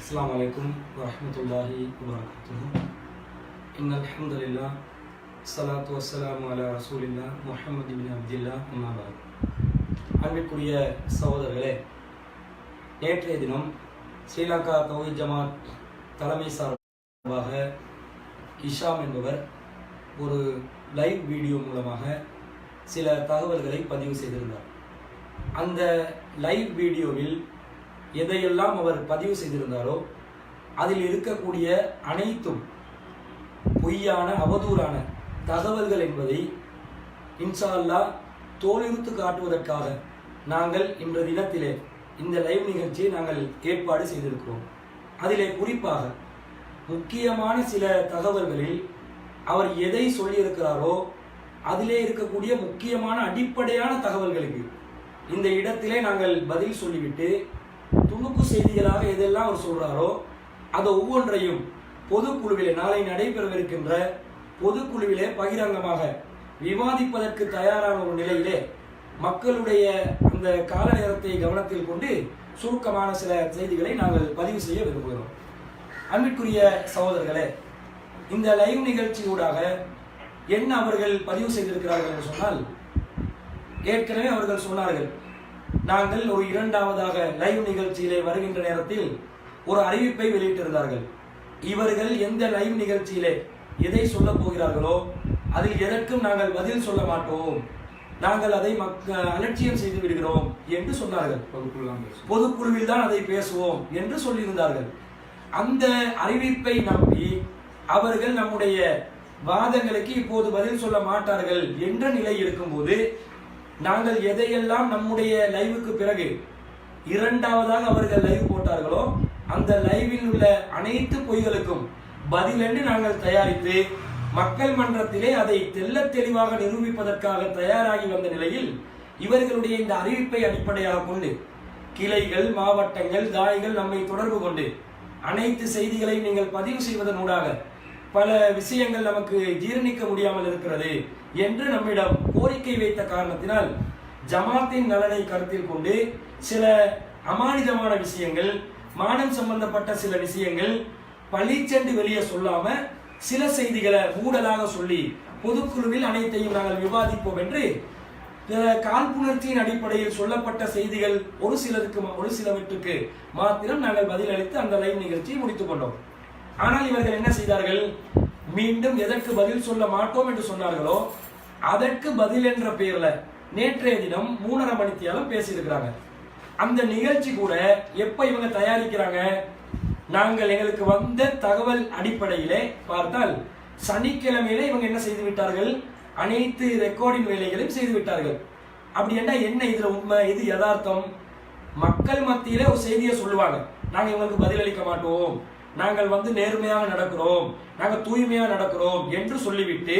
السلام عليكم ورحمة الله وبركاته. إن الحمد لله الصلاة والسلام على رسول الله محمد بن عبد الله أما بعد. அன்பிற்குரிய சகோதரர்களே, நேற்றைய தினம் ஸ்ரீலங்கா தௌஹீத் ஜமாத் தலைமை சார்பாக இஷாம் என்பவர் ஒரு லைவ் வீடியோ மூலமாக சில தகவல்களை பதிவு செய்திருந்தார். அந்த லைவ் வீடியோவில் எதையெல்லாம் அவர் பதிவு செய்திருந்தாரோ அதில் இருக்கக்கூடிய அனைத்தும் பொய்யான அவதூறான தகவல்கள் என்பதை இன்ஷா அல்லாஹ் தோலுரித்து காட்டுவதற்காக நாங்கள் இன்ற தினத்திலே இந்த லைவ் நிகழ்ச்சியை நாங்கள் ஏற்பாடு செய்திருக்கிறோம். அதிலே குறிப்பாக முக்கியமான சில தகவல்களில் அவர் எதை சொல்லியிருக்கிறாரோ அதிலே இருக்கக்கூடிய முக்கியமான அடிப்படையான தகவல்களுக்கு இந்த இடத்திலே நாங்கள் பதில் சொல்லிவிட்டு துணுக்கு செய்திகளாக எதெல்லாம் அவர் சொல்றாரோ அதை ஒவ்வொன்றையும் பொதுக்குழுவிலே நாளை நடைபெறவிருக்கின்ற பொதுக்குழுவிலே பகிரங்கமாக விவாதிப்பதற்கு தயாரான ஒரு நிலையிலே மக்களுடைய அந்த கால நேரத்தை கவனத்தில் கொண்டு சுருக்கமான சில செய்திகளை நாங்கள் பதிவு செய்ய விரும்புகிறோம். அன்பிற்குரிய சகோதரர்களே, இந்த லைவ் நிகழ்ச்சியூடாக என்ன அவர்கள் பதிவு செய்திருக்கிறார்கள் என்று சொன்னால், ஏற்கனவே அவர்கள் சொன்னார்கள், நாங்கள் ஒரு இரண்டாவதாக லைவ் நிகழ்ச்சியிலே வருகின்ற நேரத்தில் ஒரு அறிவிப்பை வெளியிட்டிருந்தார்கள். இவர்கள் எந்த லைவ் நிகழ்ச்சியிலே எதை சொல்ல போகிறார்களோ அதில் எதற்கும் நாங்கள் பதில் சொல்ல மாட்டோம், நாங்கள் அதை அலட்சியம் செய்து விடுகிறோம் என்று சொன்னார்கள். பொதுக்குழுவில் தான் அதை பேசுவோம் என்று சொல்லியிருந்தார்கள். அந்த அறிவிப்பை நம்பி அவர்கள் நம்முடைய வாதங்களுக்கு இப்போது பதில் சொல்ல மாட்டார்கள் என்ற நிலை இருக்கும்போது, நாங்கள் எதையெல்லாம் நம்முடைய லைவுக்கு பிறகு இரண்டாவதாக அவர்கள் லைவ் போட்டார்களோ அந்த லைவில் உள்ள அனைத்து பொய்களுக்கும் பதில் என்று நாங்கள் தயாரித்து மக்கள் மன்றத்திலே அதை தெல்ல தெளிவாக நிரூபிப்பதற்காக தயாராகி வந்த நிலையில் இவர்களுடைய இந்த அறிவிப்பை அடிப்படையாக கொண்டு கிளைகள், மாவட்டங்கள், தாய்கள் நம்மை தொடர்பு கொண்டு அனைத்து செய்திகளையும் நீங்கள் பதிவு செய்வதனூடாக பல விஷயங்கள் நமக்கு ஜீரணிக்க முடியாமல் இருக்கிறது என்று நம்மிடம் கோரிக்கை வைத்த காரணத்தினால் ஜமாத்தின் நலனை கருத்தில் கொண்டு சில அமானிதமான விஷயங்கள், மானம் சம்பந்தப்பட்ட சில விஷயங்கள் பழிச்சென்று வெளியே சொல்லாம சில செய்திகளை மூடலாக சொல்லி பொதுக்குழுவில் அனைத்தையும் நாங்கள் விவாதிப்போம் என்று காழ்ப்புணர்ச்சியின் அடிப்படையில் சொல்லப்பட்ட செய்திகள் ஒரு சிலவற்றுக்கு மாத்திரம் நாங்கள் பதிலளித்து அந்த லைவ் நிகழ்ச்சியை முடித்துக் கொண்டோம். ஆனால் இவர்கள் என்ன செய்தார்கள், மீண்டும் எதற்கு பதில் சொல்ல மாட்டோம் என்று சொன்னார்களோ அதற்கு பதில் என்ற பெயர்ல நேற்றைய தினம் 3:30 மணித்தியாலும் பேசியிருக்கிறாங்க. அந்த நிகழ்ச்சி கூட எப்ப இவங்க தயாரிக்கிறாங்க, நாங்கள் எங்களுக்கு வந்த தகவல் அடிப்படையிலே பார்த்தால் சனிக்கிழமையில இவங்க என்ன செய்து விட்டார்கள், அனைத்து ரெக்கார்டிங் வேலைகளையும் செய்து விட்டார்கள். அப்படி என்ன இதுல உண்மை, இது யதார்த்தம்? மக்கள் மத்தியிலே ஒரு செய்தியை சொல்லுவாங்க, நாங்க இவங்களுக்கு பதிலளிக்க மாட்டோம், நாங்கள் நேர்மையாக நடக்கிறோம், நாங்கள் தூய்மையாக நடக்கிறோம் என்று சொல்லிவிட்டு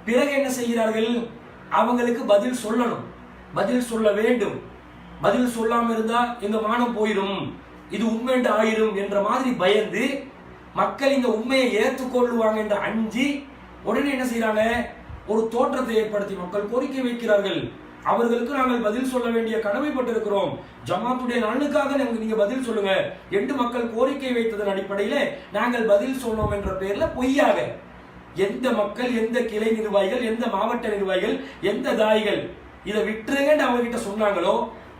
பிறகு என்ன செய்கிறார்கள், அவங்களுக்கு பதில் சொல்லணும், பதில் சொல்ல வேண்டும், பதில் சொல்லாம இருந்தா எங்க மானம் போயிடும், இது உண்மை என்று ஆயிரும் என்ற மாதிரி பயந்து மக்கள் இந்த உண்மையை ஏற்றுக்கொள்ளுவாங்க என்று அஞ்சி உடனே என்ன செய்யறாங்க, ஒரு தோற்றத்தை ஏற்படுத்தி மக்கள் கோரிக்கை வைக்கிறார்கள், அவர்களுக்கு நாங்கள் பதில் சொல்ல வேண்டிய கடமைப்பட்டிருக்கிறோம், ஜமாத்துடைய நலனுக்காக நீங்க பதில் சொல்லுங்க என்று மக்கள் கோரிக்கை வைத்ததன் அடிப்படையில நாங்கள் பதில் சொன்னோம் என்ற பெயர்ல பொய்யாக எந்த மக்கள், எந்த கிளை நிர்வாகிகள், எந்த மாவட்ட நிர்வாகிகள், எந்த தாய்கள் இதை விட்டுருங்க அவங்க கிட்ட சொன்னாங்களோ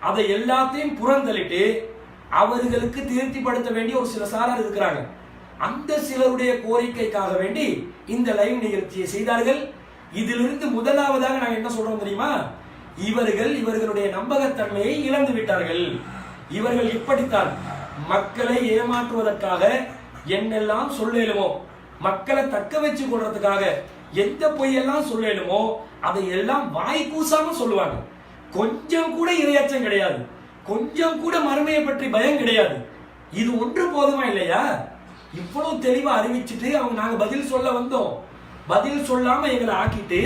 அதை எல்லாத்தையும் புறந்தள்ளிட்டு அவர்களுக்கு திருப்திப்படுத்த வேண்டிய ஒரு சில சாரார் இருக்கிறாங்க. அந்த சிலருடைய கோரிக்கைக்காக வேண்டி இந்த லைவ் நிகழ்ச்சியை செய்தார்கள். இதிலிருந்து முதலாவதாக நாங்கள் என்ன சொல்றோம் தெரியுமா, இவர்களுடைய நம்பகத்தன்மையை இழந்து விட்டார்கள். இவர்கள் இப்படித்தான் மக்களை ஏமாற்றுவதற்காக என்னெல்லாம் சொல்லலுமோ, மக்களை தக்க வச்சு கொள்றதுக்காக எந்த பொய்யெல்லாம் சொல்லலுமோ அதை எல்லாம் வாய் கூசாம சொல்லுவாங்க. கொஞ்சம் கூட இரையச்சம் கிடையாது, கொஞ்சம் கூட மறுமையை பற்றி பயம் கிடையாது. இது ஒன்று போதுமா இல்லையா? இவ்வளவு தெளிவா அறிவிச்சுட்டு அவங்க நாங்க பதில் சொல்ல வந்தோம், பதில் சொல்லாம எங்களை ஆக்கிட்டு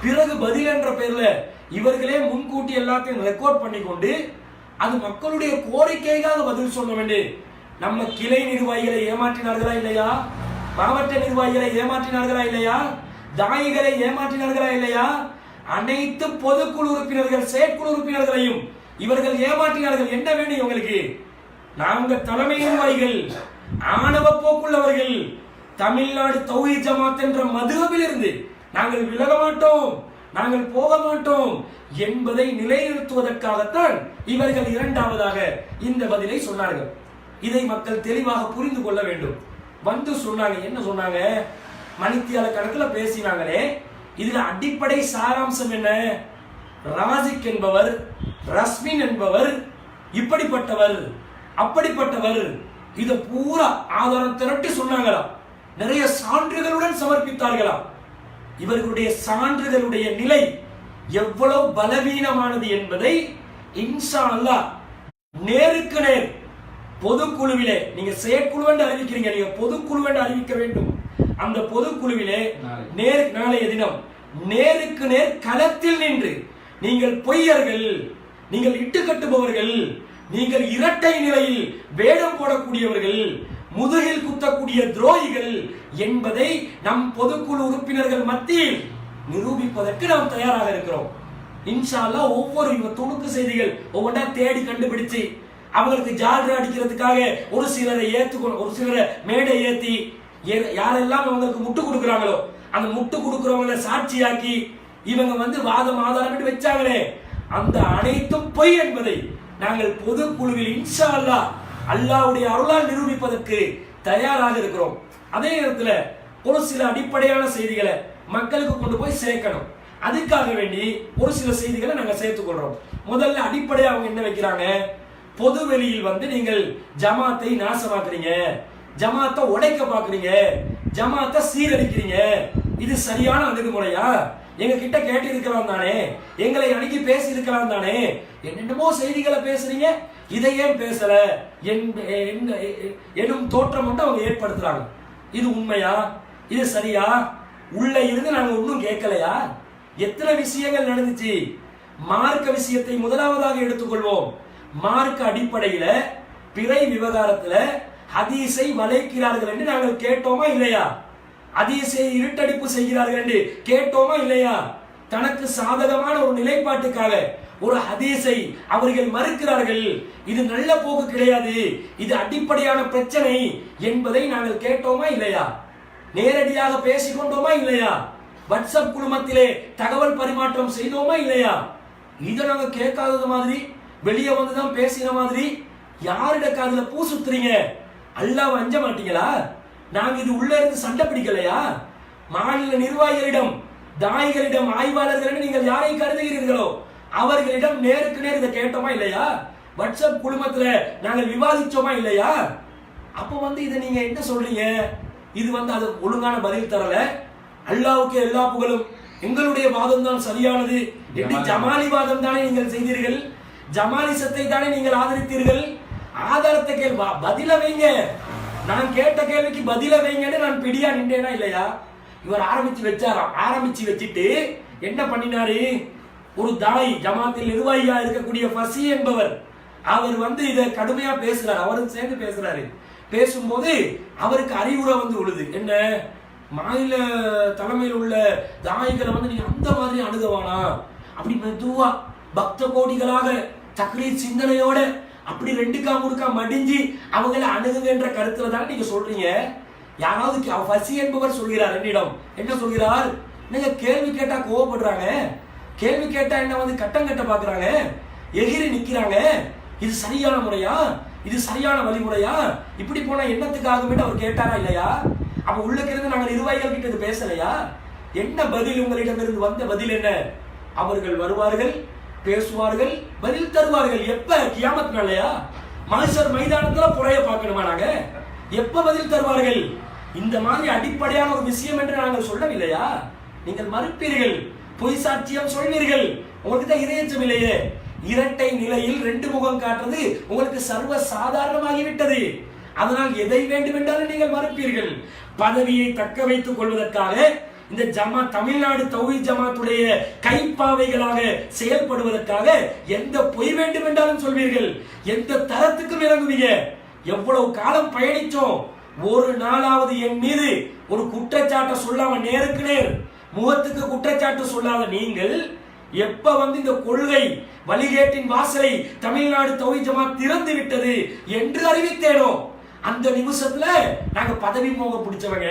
பிறகு பதில் என்ற பேர்ல இவர்களே முன்கூட்டி எல்லாத்தையும் ரெக்கார்ட் பண்ணி கொண்டு அது மக்களுடைய கோரிக்கைக்காக பதில் சொல்ல வேண்டும். நம்ம கிளை நிர்வாகிகளை ஏமாற்றினார்களா இல்லையா, மாவட்ட நிர்வாகிகளை ஏமாற்றினார்களா இல்லையா, தாயிகளை ஏமாற்றினார்களா இல்லையா, அனைத்து பொதுக்குழு உறுப்பினர்கள், செயற்குழு உறுப்பினர்களையும் இவர்கள் ஏமாற்றினார்கள். என்ன வேண்டும் இவங்களுக்கு? நாங்கள் தலைமை நிர்வாகிகள், ஆணவ போக்குள்ளவர்கள், தமிழ்நாடு தௌஹீத் ஜமாத் என்ற மதுஹபில் இருந்து நாங்கள் விலக மாட்டோம், நாங்கள் போக மாட்டோம் என்பதை நிலைநிறுத்துவதற்காகத்தான் இவர்கள் இரண்டாவதாக இந்த பதிலை சொன்னார்கள். இதை மக்கள் தெளிவாக புரிந்து கொள்ள வேண்டும். வந்து சொன்னாங்க, என்ன சொன்னாங்க? மணித்தியால கணக்குல பேசினாங்களே, இதுல அடிப்படை சாராம்சம் என்ன? ராசிக் என்பவர், ரஸ்மின் என்பவர் இப்படிப்பட்டவர் அப்படிப்பட்டவர், இத பூரா ஆதாரம் திரட்டி சொன்னாங்களா, நிறைய சான்றுகளுடன் சமர்ப்பித்தார்களா. இவர்களுடைய சான்றுகளுடைய நிலை எவ்வளவு பலவீனமானது என்பதை இன்ஷா அல்லாஹ் நேருக்கு நேர் பொதுக்குழுவிலே, நீங்க செயற்குழு என்று அறிவிக்கிறீங்க, நீங்க பொதுக்குழு என்று அறிவிக்க வேண்டும். அந்த பொதுக்குழுவிலே நாளைய தினம் நேருக்கு நேர் களத்தில் நின்று, நீங்கள் பொய்யர்கள், நீங்கள் இட்டுக்கட்டுபவர்கள், நீங்கள் இரட்டை நிலையில் வேடம் போடக்கூடியவர்கள், முதுகில் குத்தக்கூடிய துரோகிகள் என்பதை நம் பொதுக்குழு உறுப்பினர்கள் மத்தியில் நிரூபிப்பதற்கு நாம் தயாராக இருக்கிறோம். இன்ஷா அல்லாஹ் ஒவ்வொரு துணுக்கு செய்திகள் ஒவ்வொன்றா தேடி கண்டுபிடிச்சு அவங்களுக்கு ஜால்ரா அடிக்கிறதுக்காக ஒரு சிலரை ஒரு சிலரை மேடை ஏத்தி யாரெல்லாம் அவங்களுக்கு முட்டு கொடுக்குறாங்களோ அந்த முட்டு கொடுக்கிறவங்களை சாட்சியாக்கி இவங்க வாதம் ஆதாரம் வச்சாங்களே, அந்த அனைத்தும் பொய் என்பதை நாங்கள் பொதுக்குழுவில் இன்ஷா அல்லாஹ் அல்லாஹ்வுடைய அருளால் நிரூபிப்பதற்கு தயாராக இருக்கிறோம். அதே நேரத்தில் ஒரு சில அடிப்படையான செய்திகளை மக்களுக்கு கொண்டு போய் சேர்க்கணும். அதுக்காக வேண்டி ஒரு சில செய்திகளை நாங்கள் சேர்த்துக் கொள்றோம். முதல்ல அடிப்படையாக அவங்க என்ன வைக்கிறாங்க? பொது வெளியில் நீங்கள் ஜமாத்தை நாசமாக்குறீங்க, ஜமாத்தை உடைக்க பாக்குறீங்க, ஜமாத்தை சீரழிக்கிறீங்க, இது சரியான அணுகுமுறையா? எங்க கிட்ட கேட்டு இருக்கலாம் தானே, எங்களை அணுகி பேசி இருக்கலாம் தானே, என்னென்னமோ செய்திகளை பேசுறீங்க, இதை ஏன் பேசல எனும் தோற்றம் மட்டும் அவங்க ஏற்படுத்துறாங்க. இது உண்மையா? இது சரியா? உள்ள இருந்து நாங்க ஒன்னும் கேட்கலையா? எத்தனை விஷயங்கள் நடந்துச்சு? மார்க்க விஷயத்தை முதலாவதாக எடுத்துக்கொள்வோம். மார்க்க அடிப்படையில பிறை விவகாரத்துல ஹதீஸை வளைக்கிறார்கள் என்று நாங்கள் கேட்டோமா இல்லையா? ஹதீஸை இருட்டடிப்பு செய்கிறார்கள் என்று கேட்டோமா இல்லையா? தனக்கு சாதகமான ஒரு நிலைப்பாட்டுக்காக ஒரு ஹதீஸை அவர்கள் மறுக்கிறார்கள், இது நல்ல போக்கு கிடையாது, இது அடிப்படையான பிரச்சனை என்பதை நாங்கள் கேட்டோமா இல்லையா? நேரடியாக பேசிக்கொண்டோமா இல்லையா? வாட்ஸ்அப் குழுமத்திலே தகவல் பரிமாற்றம் செய்தோமா இல்லையா? இதை நாங்க கேட்காதது மாதிரி வெளியே வந்துதான் பேசின மாதிரி யாருடைய காதுல பூ சுத்துறீங்க? அல்லாஹ்வை அஞ்ச மாட்டீங்களா? நாங்க இது உள்ள இருந்து சண்டை பிடிக்கலையா? மாநில நிர்வாகிகளிடம், தாயிகளிடம், ஆய்வாளர்களிடம் நீங்கள் யாரை கருதுகிறீர்களோ அவர்களிடம் நேருக்கு நேர் இதை கேட்டோமா இல்லையா? வாட்ஸ்அப் குழுமத்துல நாங்கள் விவாதிச்சோமா இல்லையா? அப்ப இதை நீங்க என்ன சொல்றீங்க? இது அது ஒழுங்கான பதில் தரல, அல்லாஹ்வுக்கு எல்லா புகழும், எங்களுடைய வாதம் தான் சரியானது என்று ஜமாலி வாதம் தானே நீங்கள் செய்தீர்கள், ஜமாலிசத்தை தானே நீங்கள் ஆதரித்தீர்கள். ஆதாரத்தை பதில வைங்க, நான் கேட்ட கேள்விக்கு பதில வைங்கன்னு நான் பிடியா நின்றேனா இல்லையா? இவர் ஆரம்பிச்சு வச்சாராம். ஆரம்பிச்சு வச்சுட்டு என்ன பண்ணினாரு? ஒரு தாய் ஜமாத்தில் நிர்வாகியா இருக்கக்கூடிய ஃபசி என்பவர் அவர் இதை கடுமையா பேசுறாரு, அவரும் சேர்ந்து பேசுறாரு. பேசும்போது அவருக்கு அறிவுரை உழுது. என்ன? மாநில தலைமையில் உள்ள தாய்களை நீங்க அந்த மாதிரி அணுகவானா, அப்படி மெதுவா பக்த கோடிகளாக தக்லீத் சிந்தனையோட அப்படி ரெண்டுக்கா மூணுக்கா மடிஞ்சு அவங்களை அணுகுங்க என்ற கருத்துல தானே நீங்க சொல்றீங்க. யாராவது ஃபசி என்பவர் சொல்கிறார் என்னிடம், என்ன சொல்கிறார்? நீங்க கேள்வி கேட்டா கோவப்படுறாங்க, கேள்வி கேட்டா என்ன கட்டம் கட்ட பாக்குறாங்க, எகிரி நிக்கிறாங்க, இது சரியான முறையா? இது சரியான வழிமுறையா? இப்படி போனா என்னத்துக்காக அவர் கேட்டாரா இல்லையா? அப்ப உள்ளுக்கு இருந்து நாங்கள் நிர்வாகிகள் கிட்ட பேசலையா? என்ன பதில்? உங்களிடம் இருந்து வந்த பதில் என்ன? அவர்கள் வருவார்கள், பேசுவார்கள், பதில் தருவார்கள். எப்ப? கியாமத் நாளையா? மஹ்ஷர் மைதானத்துல புறைய பார்க்கணுமா நாங்க? எப்ப பதில் தருவார்கள்? இந்த மாதிரி அடிப்படையான ஒரு விஷயம் என்று நாங்கள் சொல்லவில்லையா? நீங்கள் மறுப்பீர்கள், பொய் சாட்சியம் சொல்வீர்கள். உங்களுக்கு தான் இறையச்சம் இல்லையே. இரட்டை நிலையில் ரெண்டு முகம் காட்டுறது உங்களுக்கு சர்வ சாதாரணமாகிவிட்டது. அதனால் எதை வேண்டும் என்றாலும் நீங்கள் மறுப்பீர்கள். பதவியை தக்க வைத்துக் கொள்வதற்காக இந்த ஜமாத், தமிழ்நாடு தௌஹீத் ஜமாத்துடைய கைப்பாவைகளாக செயல்படுவதற்காக எந்த பொய் வேண்டும் என்றாலும் சொல்வீர்கள், எந்த தரத்துக்கும் இறங்குவீங்க. எவ்வளவு காலம் பயணிச்சோம், ஒரு நாளாவது என் மீது ஒரு குற்றச்சாட்டை சொல்லாம, நேருக்கு நேர் முகத்துக்கு குற்றச்சாட்டு சொல்லாத நீங்கள் எப்ப வந்து இந்த கொள்கை வழிகேட்டின் வாசலை தமிழ்நாடு தௌஹீத் ஜமாத் திறந்து விட்டது என்று அறிவித்தேனோ அந்த நிமிஷத்துல நாங்க பதவி மோகம் பிடிச்சவங்க,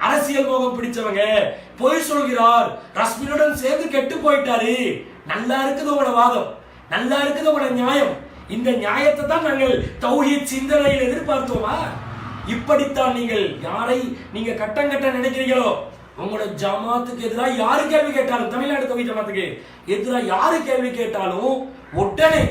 அரசியல் மோகம் பிடிச்சவங்க, பொய் சொல்கிறார், ரஸ்மினுடன் சேர்ந்து கெட்டு போயிட்டாரு, நல்லா இருக்குது உங்களோட வாதம், நல்லா இருக்குது உங்களோட நியாயம், இந்த நியாயத்தை தான் நாங்கள் தௌஹீத் சிந்தனையில் எதிர்பார்த்தோமா? இப்படித்தான் நீங்கள் யாரை நீங்க கட்டம் கட்ட நினைக்கிறீங்களோ, உங்களோட ஜமாத்துக்கு எதிராக யாரு கேள்வி கேட்டாலும், தமிழ்நாடு தௌஹீத் ஜமாத்துக்கு எதிராக யாரு கேள்வி கேட்டாலும் உடனே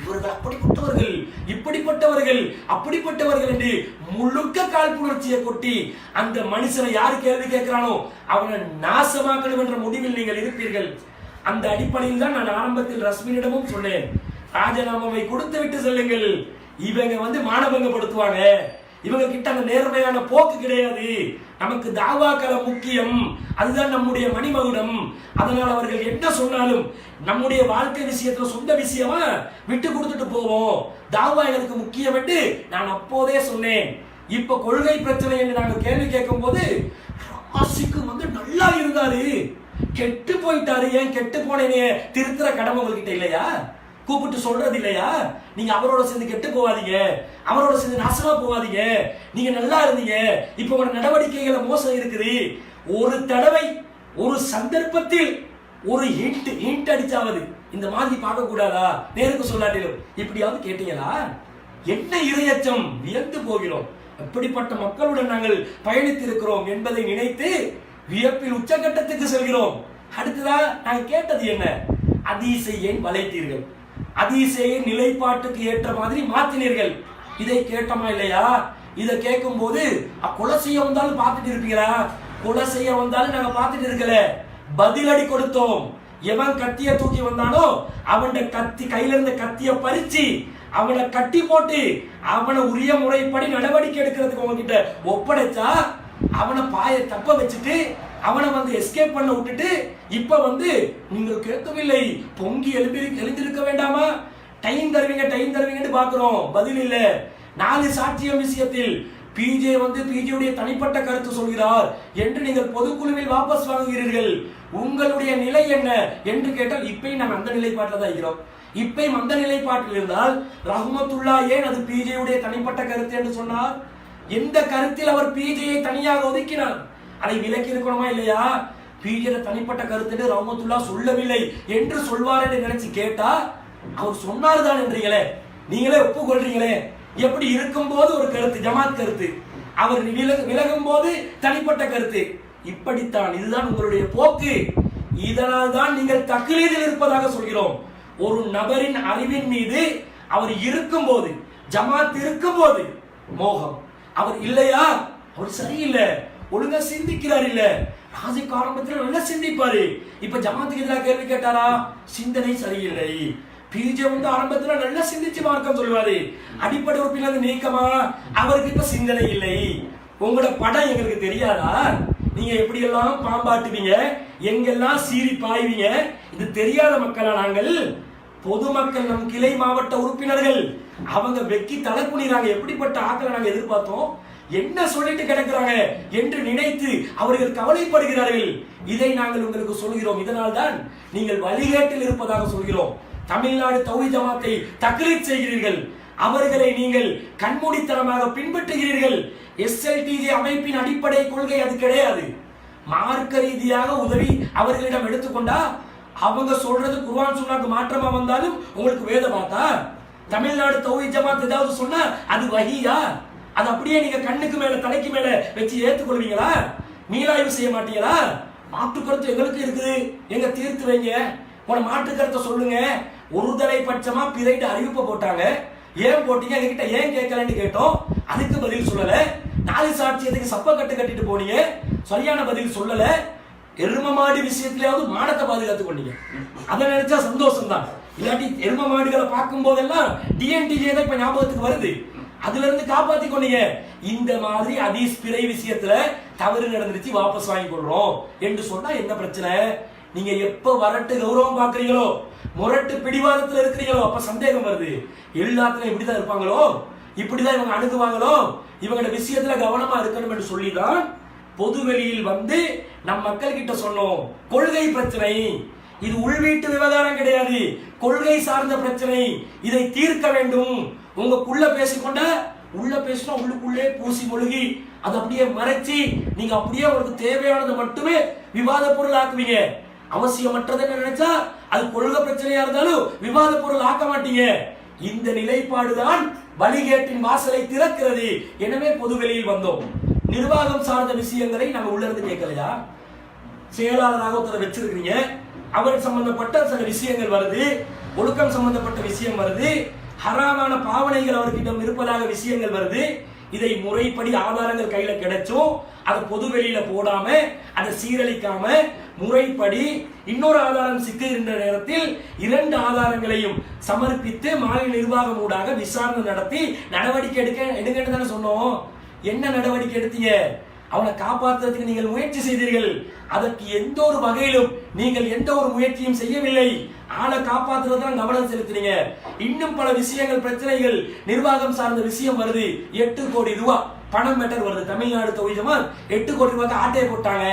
இவர்கள் அப்படிப்பட்டவர்கள், இப்படிப்பட்டவர்கள், அப்படிப்பட்டவர்கள் என்று முழுக்க காழ்ப்புணர்ச்சியை கொட்டி அந்த மனுஷனை யாரு கேள்வி கேட்கிறானோ அவனை நாசமாக்கணும் என்ற முடிவில் நீங்கள் இருப்பீர்கள். அந்த அடிப்படையில் தான் நான் ஆரம்பத்தில் ரஸ்மினிடமும் சொன்னேன், ராஜினாமாவை கொடுத்து விட்டு செல்லுங்கள். இவங்க வந்து மானபங்கப்படுத்துவாங்க, இவங்க கிட்ட அந்த நேர்மையான போக்கு கிடையாது, நமக்கு தாவாக்களம் முக்கியம், அதுதான் நம்முடைய மணிமகுடம், அதனால் அவர்கள் என்ன சொன்னாலும் நம்முடைய வாழ்க்கை விஷயத்துல சொந்த விஷயமா விட்டு கொடுத்துட்டு போவோம், தாவா எங்களுக்கு முக்கியம் என்று நான் அப்போதே சொன்னேன். இப்ப கொள்கை பிரச்சனை என்று நாங்கள் கேள்வி கேட்கும் போது ராசிக்கு வந்து நல்லா இருந்தாரு, கெட்டு போயிட்டாரு, ஏன் கெட்டு போனேனே திருத்துற கடமை உங்ககிட்ட இல்லையா? கூப்பிட்டு சொல்றது இல்லையா? நீங்க அவரோட சேர்ந்து கெட்டு போவாதீங்க, அவரோட சேர்ந்து நாசமா போவாதீங்க, நீங்க நல்லா இருந்தீங்க, இப்ப உங்க நடவடிக்கைகள மோசம் இருக்குது. ஒரு தடவை ஒரு சந்தர்ப்பத்தில் ஒரு ஹிண்ட் அடிச்சாவது இந்த மாதிரி பார்க்க கூடாதா? நேருக்கு சொல்லாட்டிலும் இப்படியாவது கேட்டீங்களா? என்ன இரையச்சம், வியந்து போகிறோம். எப்படிப்பட்ட மக்களுடன் நாங்கள் பயணித்திருக்கிறோம் என்பதை நினைத்து வியப்பில் உச்சகட்டத்துக்கு செல்கிறோம். அடுத்ததா நாங்கள் கேட்டது என்ன? ஹதீஸை ஏன் வளைத்தீர்கள், ஹதீஸை நிலைப்பாட்டுக்கு ஏற்ற மாதிரி மாத்தினீர்கள். இதை கேட்டோமா இல்லையா? இதை கேட்கும் போது கொலை செய்ய வந்தாலும் பார்த்துட்டு இருப்பீங்களா? கொலை செய்ய வந்தாலும் நாங்க பார்த்துட்டு இருக்கல, பதிலடி கொடுத்தோம். எவன் கத்திய தூக்கி வந்தானோ அவன் கத்தி கையில இருந்த கத்திய பறிச்சு அவனை கட்டி போட்டு அவனை உரிய முறைப்படி நடவடிக்கை எடுக்கிறதுக்கு உங்ககிட்ட ஒப்படைச்சா அவனை பாய தப்ப வச்சுட்டு அவனை வந்து எஸ்கேப் பண்ண விட்டுட்டு இப்ப வந்து நீங்கள் கேட்கவில்லை, பொங்கி எழுந்திருக்க வேண்டாமா? டைம் தருவீங்கன்னு பாக்குறோம், பதில் இல்ல. 4 சாட்சியம் விஷயத்தில் பிஜே வந்து பிஜேயுடைய தனிப்பட்ட கருத்து சொல்கிறார் என்று நீங்கள் பொதுக்குழுவில் வாபஸ் வாங்குகிறீர்கள். உங்களுடைய நிலை என்ன என்று கேட்டால் இப்பயும் நாங்கள் அந்த நிலைப்பாட்டில் தான் இருக்கிறோம். இப்பயும் அந்த நிலைப்பாட்டில் இருந்தால் ரஹ்மத்துல்லா ஏன் அது பிஜேயுடைய தனிப்பட்ட கருத்து என்று சொன்னார்? எந்த கருத்தில் அவர் பிஜேயை தனியாக ஒதுக்கினார்? அதை விலக்கி இருக்கணுமா இல்லையா? பிஜே தனிப்பட்ட கருத்து ரஹ்மத்துல்லா சொல்லவில்லை என்று சொல்வார் என்று நினைச்சு கேட்டா அவர் சொன்னார்தான் என்றீங்களே, நீங்களே ஒப்புக்கொள்றீங்களே. எப்படி இருக்கும் போது ஒரு கருத்து ஜமாத் கருத்து, அவர் விலகும் போது தனிப்பட்ட கருத்து, இப்படித்தான். இதுதான் உங்களுடைய போக்கு. இதனால் தான் நீங்கள் தக்லீதில் இருப்பதாக சொல்கிறோம். ஒரு நபரின் அறிவின் மீது அவர் இருக்கும் போது, ஜமாத் இருக்கும் போது மோகம், அவர் இல்லையா அவர் சரியில்லை, ஒழுங்கா சிந்திக்கிறார் இல்ல, ராஜிக்கு ஆரம்பத்தில் நல்லா சிந்திப்பாரு, இப்ப ஜமாத்துக்கு எதிராக கேள்வி கேட்டாரா, சிந்தனை சரியில்லை. பிஜே வந்து ஆரம்பத்துல நல்லா சிந்திச்சு மார்க்கம் சொல்லுவாரு, அடிப்படை உறுப்பினர் நீக்கமா, அவருக்கு இப்ப சிந்தனை இல்லை. உங்களோட படம் எங்களுக்கு தெரியாதா? நீங்க எப்படி எல்லாம் பாம்பாட்டுவீங்க, எங்கெல்லாம் சீறி பாய்வீங்க, இது தெரியாத மக்களா நாங்கள்? பொதுமக்கள், நம் கிளை மாவட்ட உறுப்பினர்கள் அவங்க வெக்கி தலை குனிறாங்க. எப்படிப்பட்ட ஆக்களை நாங்க எதிர்பார்த்தோம், என்ன சொல்லிட்டு கிடக்கிறாங்க என்று நினைத்து அவர்கள் கவலைப்படுகிறார்கள். இதை நாங்கள் உங்களுக்கு சொல்கிறோம். இதனால் தான் நீங்கள் வழிகேட்டில் இருப்பதாக சொல்கிறோம். தமிழ்நாடு தௌஹீத் ஜமாத்தை தக்லீத் செய்கிறீர்கள், அவர்களை நீங்கள் கண்மூடித்தனமாக பின்பற்றுகிறீர்கள். எஸ்எல்டிஜே அமைப்பின் அடிப்படை கொள்கை அது கிடையாது. மார்க்க ரீதியாக உதவி அவர்களிடம் எடுத்துக்கொண்டா அவங்க சொல்றது குர்ஆன் சுன்னாக்கு மாற்றமா வந்தாலும் உங்களுக்கு வேதமாத்தா? தமிழ்நாடு தௌஹீத் ஜமாத் ஏதாவது சொன்னா அது வஹியா? அது அப்படியே நீங்க கண்ணுக்கு மேல தலைக்கு மேல வச்சு ஏத்துக்கொள்வீங்களா? மீளாய்வு செய்ய மாட்டீங்களா? மாற்று கருத்து எங்களுக்கு இருக்குது, எங்க தீர்த்து வைங்க, உன மாற்று கருத்தை சொல்லுங்க. ஒருதலை பட்சமா பிறைட்டு அறிவிப்பை போட்டாங்க, ஏன் போட்டீங்க எங்ககிட்ட ஏன் கேட்கலன்னு கேட்டோம், அதுக்கு பதில் சொல்லல. 4 சாட்சியத்துக்கு சப்ப கட்டிட்டு போனீங்க, சரியான பதில் சொல்லல. எரும மாடு விஷயத்திலேயாவது மானத்தை பாதுகாத்து கொண்டீங்க, அதை நினைச்சா சந்தோஷம் தான். இல்லாட்டி எரும மாடுகளை பார்க்கும் போதெல்லாம் டிஎன்டிஜே தான் இப்ப ஞாபகத்துக்கு வருது, அதுல இருந்து காப்பாத்தி கொண்டீங்க. இந்த மாதிரி ஹதீஸ் பிறை விஷயத்துல தவறு நடந்துருச்சு, வாபஸ் வாங்கி கொள்றோம் என்று சொன்னா என்ன பிரச்சனை? நீங்க எப்ப வரட்டு கௌரவம் பாக்குறீங்களோ, முரட்டு பிடிவாதத்துல இருக்கிறீங்களோ, அப்ப சந்தேகம் வருது. எல்லாத்துலயும் இப்படிதான் இருப்பாங்களோ, இப்படிதான் இவங்க அணுகுவாங்களோ, இவங்களோட விஷயத்துல கவனமா இருக்கணும் என்று சொல்லிதான் பொதுவெளியில் வந்து நம் மக்கள் கிட்ட சொன்னோம். கொள்கை பிரச்சனை, இது உள்வீட்டு விவகாரம் கிடையாது, கொள்கை சார்ந்த பிரச்சனை. இதை தீர்க்க வேண்டும். உங்களுக்குள்ள பேசிக்கொண்ட உள்ள பேசினா உள்ளுக்குள்ளே பூசி மொழிகி அதை அப்படியே மறைச்சி நீங்க அப்படியே உங்களுக்கு தேவையானது மட்டுமே விவாத பொருள் ஆக்குவீங்க. அவசியமற்றதுன்னு நினைச்சா அது கொள்கை பிரச்சனையா இருந்தாலும் விவாத பொருள் ஆக்க மாட்டீங்க. இந்த நிலைப்பாடுதான் வழிகேட்டின் வாசலை திறக்கிறது. எனவே பொதுவெளியில் வந்தோம். நிர்வாகம் சார்ந்த விஷயங்களை நாங்க உள்ள இருந்து கேட்கலையா? செயலாளராக ஒருத்தரை வச்சிருக்கீங்க, அவர் சம்பந்தப்பட்ட சில விஷயங்கள் வருது, ஒழுக்கம் சம்பந்தப்பட்ட விஷயம் வருது, ஹராமான பாவனைகள் அவர்கிட்ட இருப்பதாக விஷயங்கள் வருது. இதை முறைப்படி ஆதாரங்கள் கையில கிடைச்சும் அதை பொது வெளியில போடாம அதை சீரழிக்காம முறைப்படி இன்னொரு ஆதாரம் சிக்குகின்ற நேரத்தில் 2 ஆதாரங்களையும் சமர்ப்பித்து மாநில நிர்வாகம் ஊடாக விசாரணை நடத்தி நடவடிக்கை எடுங்கன்னு தானே சொன்னோம். என்ன நடவடிக்கை எடுத்தீங்க? அவனை காப்பாற்றுறதுக்கு நீங்கள் முயற்சி செய்தீர்கள். அதற்கு எந்த ஒரு வகையிலும் நீங்கள் எந்த ஒரு முயற்சியும் செய்யவில்லை. ஆளை காப்பாற்றுறதுதான் கவனம் செலுத்துறீங்க. இன்னும் பல விஷயங்கள், பிரச்சனைகள், நிர்வாகம் சார்ந்த விஷயம் வருது. 8 கோடி ரூபாய் பணம் மேட்டர் வருது. தமிழ்நாடு தொழிலமா 8 கோடி ரூபாய்க்கு ஆட்டையை போட்டாங்க.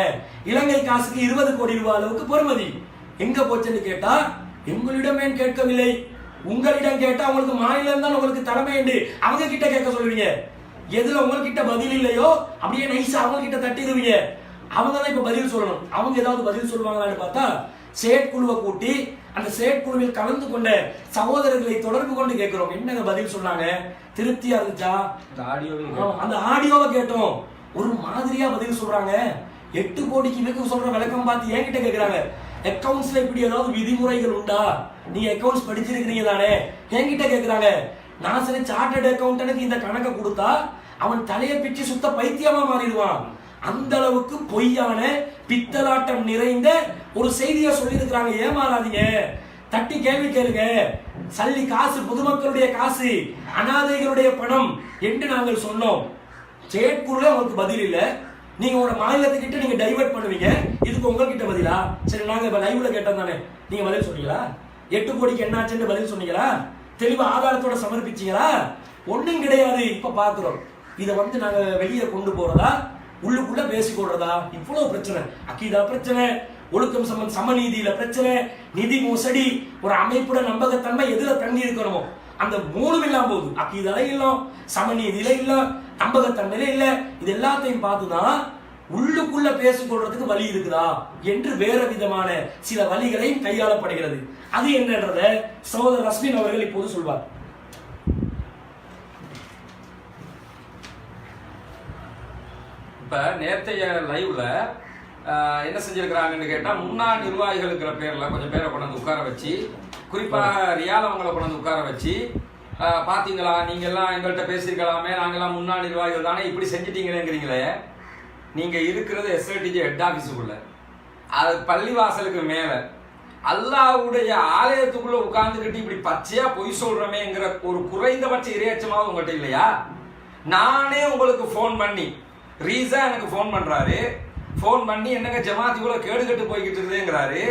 இலங்கை காசுக்கு 20 கோடி ரூபாய் அளவுக்கு பொறுமதி. எங்க போச்சுன்னு கேட்டா எங்களிடம் ஏன் கேட்கவில்லை? உங்களிடம் கேட்டா உங்களுக்கு மாநிலம் தான் உங்களுக்கு தலைமை என்று அவங்க கிட்ட கேட்க சொல்லுவீங்க. எதுல உங்ககிட்ட பதில் இல்லையோ அப்படியே நைஸா அவங்க கிட்ட தட்டிடுவீங்க. அவங்க தான் இப்ப பதில் சொல்லணும். அவங்க ஏதாவது பதில் சொல்லுவாங்களான்னு பார்த்தா செயற்குழுவை கூட்டி அந்த செயற்குழுவில் கலந்து கொண்ட சகோதரர்களை தொடர்பு கொண்டு கேட்கிறோம். என்னங்க பதில் சொன்னாங்க? திருப்தியா இருந்துச்சா? அந்த ஆடியோவை கேட்டோம். ஒரு மாதிரியா பதில் சொல்றாங்க. 8 கோடிக்கு இவருக்கு சொல்ற விளக்கம் பார்த்து என்கிட்ட கேட்கிறாங்க. அக்கவுண்ட்ஸ்ல இப்படி ஏதாவது விதிமுறைகள் உண்டா? நீங்க அக்கவுண்ட்ஸ் படிச்சிருக்கீங்க தானே? என்கிட்ட கேட்கிறாங்க. நான் சரி சார்ட்டர்ட் அக்கவுண்டனுக்கு இந்த கணக்கை கொடுத்தா அவன் தலையை பிச்சு சுத்த பைத்தியமா மாறிடுவான். அந்த அளவுக்கு பொய்யான பித்தலாட்டம் நிறைந்த ஒரு செய்தியை சொல்லி இருக்கிறாங்க. ஏமாறாதீங்க, தட்டி கேள்வி கேளுங்க. சல்லி காசு பொதுமக்களுடைய காசு, அனாதைகளுடைய பணம் என்று நாங்கள் சொன்னோம். செயற்குழுல உங்களுக்கு பதில் இல்ல. நீங்க உங்களோட மாநிலத்துக்கிட்ட நீங்க டைவர்ட் பண்ணுவீங்க. இதுக்கு உங்ககிட்ட பதிலா? சரி, நாங்க இப்ப லைவ்ல கேட்டோம் தானே, நீங்க பதில் சொன்னீங்களா? 8 கோடிக்கு என்னாச்சுன்னு பதில் சொன்னீங்களா? தெளிவா ஆதாரத்தோட சமர்ப்பிச்சீங்களா? ஒண்ணும் கிடையாது. இப்ப பாக்குறோம். இதை நாங்க வெளியே கொண்டு போறதா, உள்ளுக்குள்ள பேசிக்கொள்றதா? இவ்வளவு பிரச்சனை. அக்கீதா பிரச்சனை, ஒழுக்கம் சமநீதியில பிரச்சனை, நிதி மோசடி, ஒரு அமைப்புட நம்பகத்தன்மை எதுல தங்கி இருக்கணுமோ அந்த 3 இல்லாம போகுது. அக்கீதால இல்ல, சமநீதியில இல்ல, நம்பகத்தன்மையில இல்ல. இது எல்லாத்தையும் பார்த்துதான் உள்ளுக்குள்ள பேசிக்கொள்றதுக்கு வழி இருக்குதா என்று வேற விதமான சில வழிகளையும் கையாளப்படுகிறது. அது என்னன்றத சகோதரர் ரஸ்மின் அவர்கள் இப்போது சொல்வார். இப்ப நேற்றைய லைவ்ல என்ன செஞ்சிருக்கிறாங்கன்னு கேட்டா, முன்னாள் நிர்வாகிகளுங்கிற பேர்ல கொஞ்சம் பேரை கொண்டு உட்கார வச்சு, குறிப்பாக ரியால் அவங்களை கொண்டு உட்கார வச்சு, பாத்தீங்களா நீங்க எல்லாம் எங்கள்கிட்ட பேசிருக்கலாமே, நாங்கெல்லாம் முன்னாள் நிர்வாகிகள் தானே, இப்படி செஞ்சிட்டீங்களேங்கிறீங்களே. நீங்க இருக்கிறது எஸ்ஐடிஜி ஹெட் ஆபீஸுக்குள்ள, அது பள்ளிவாசலுக்கு மேல அல்லாஹ்வுடைய ஆலயத்துக்குள்ள உட்கார்ந்துக்கிட்டு இப்படி பச்சையா பொய் சொல்றமேங்கிற ஒரு குறைந்தபட்ச இரையச்சமாவது உங்கள்கிட்ட இல்லையா? நானே உங்களுக்கு போன் பண்ணி, ரீசா எனக்கு போன் பண்றாரு, போன் பண்ணி என்னங்க ஜமாத் இவ்வளவு கேடுகட்டு போய்கிட்டு இருக்குதுங்கிறாரு.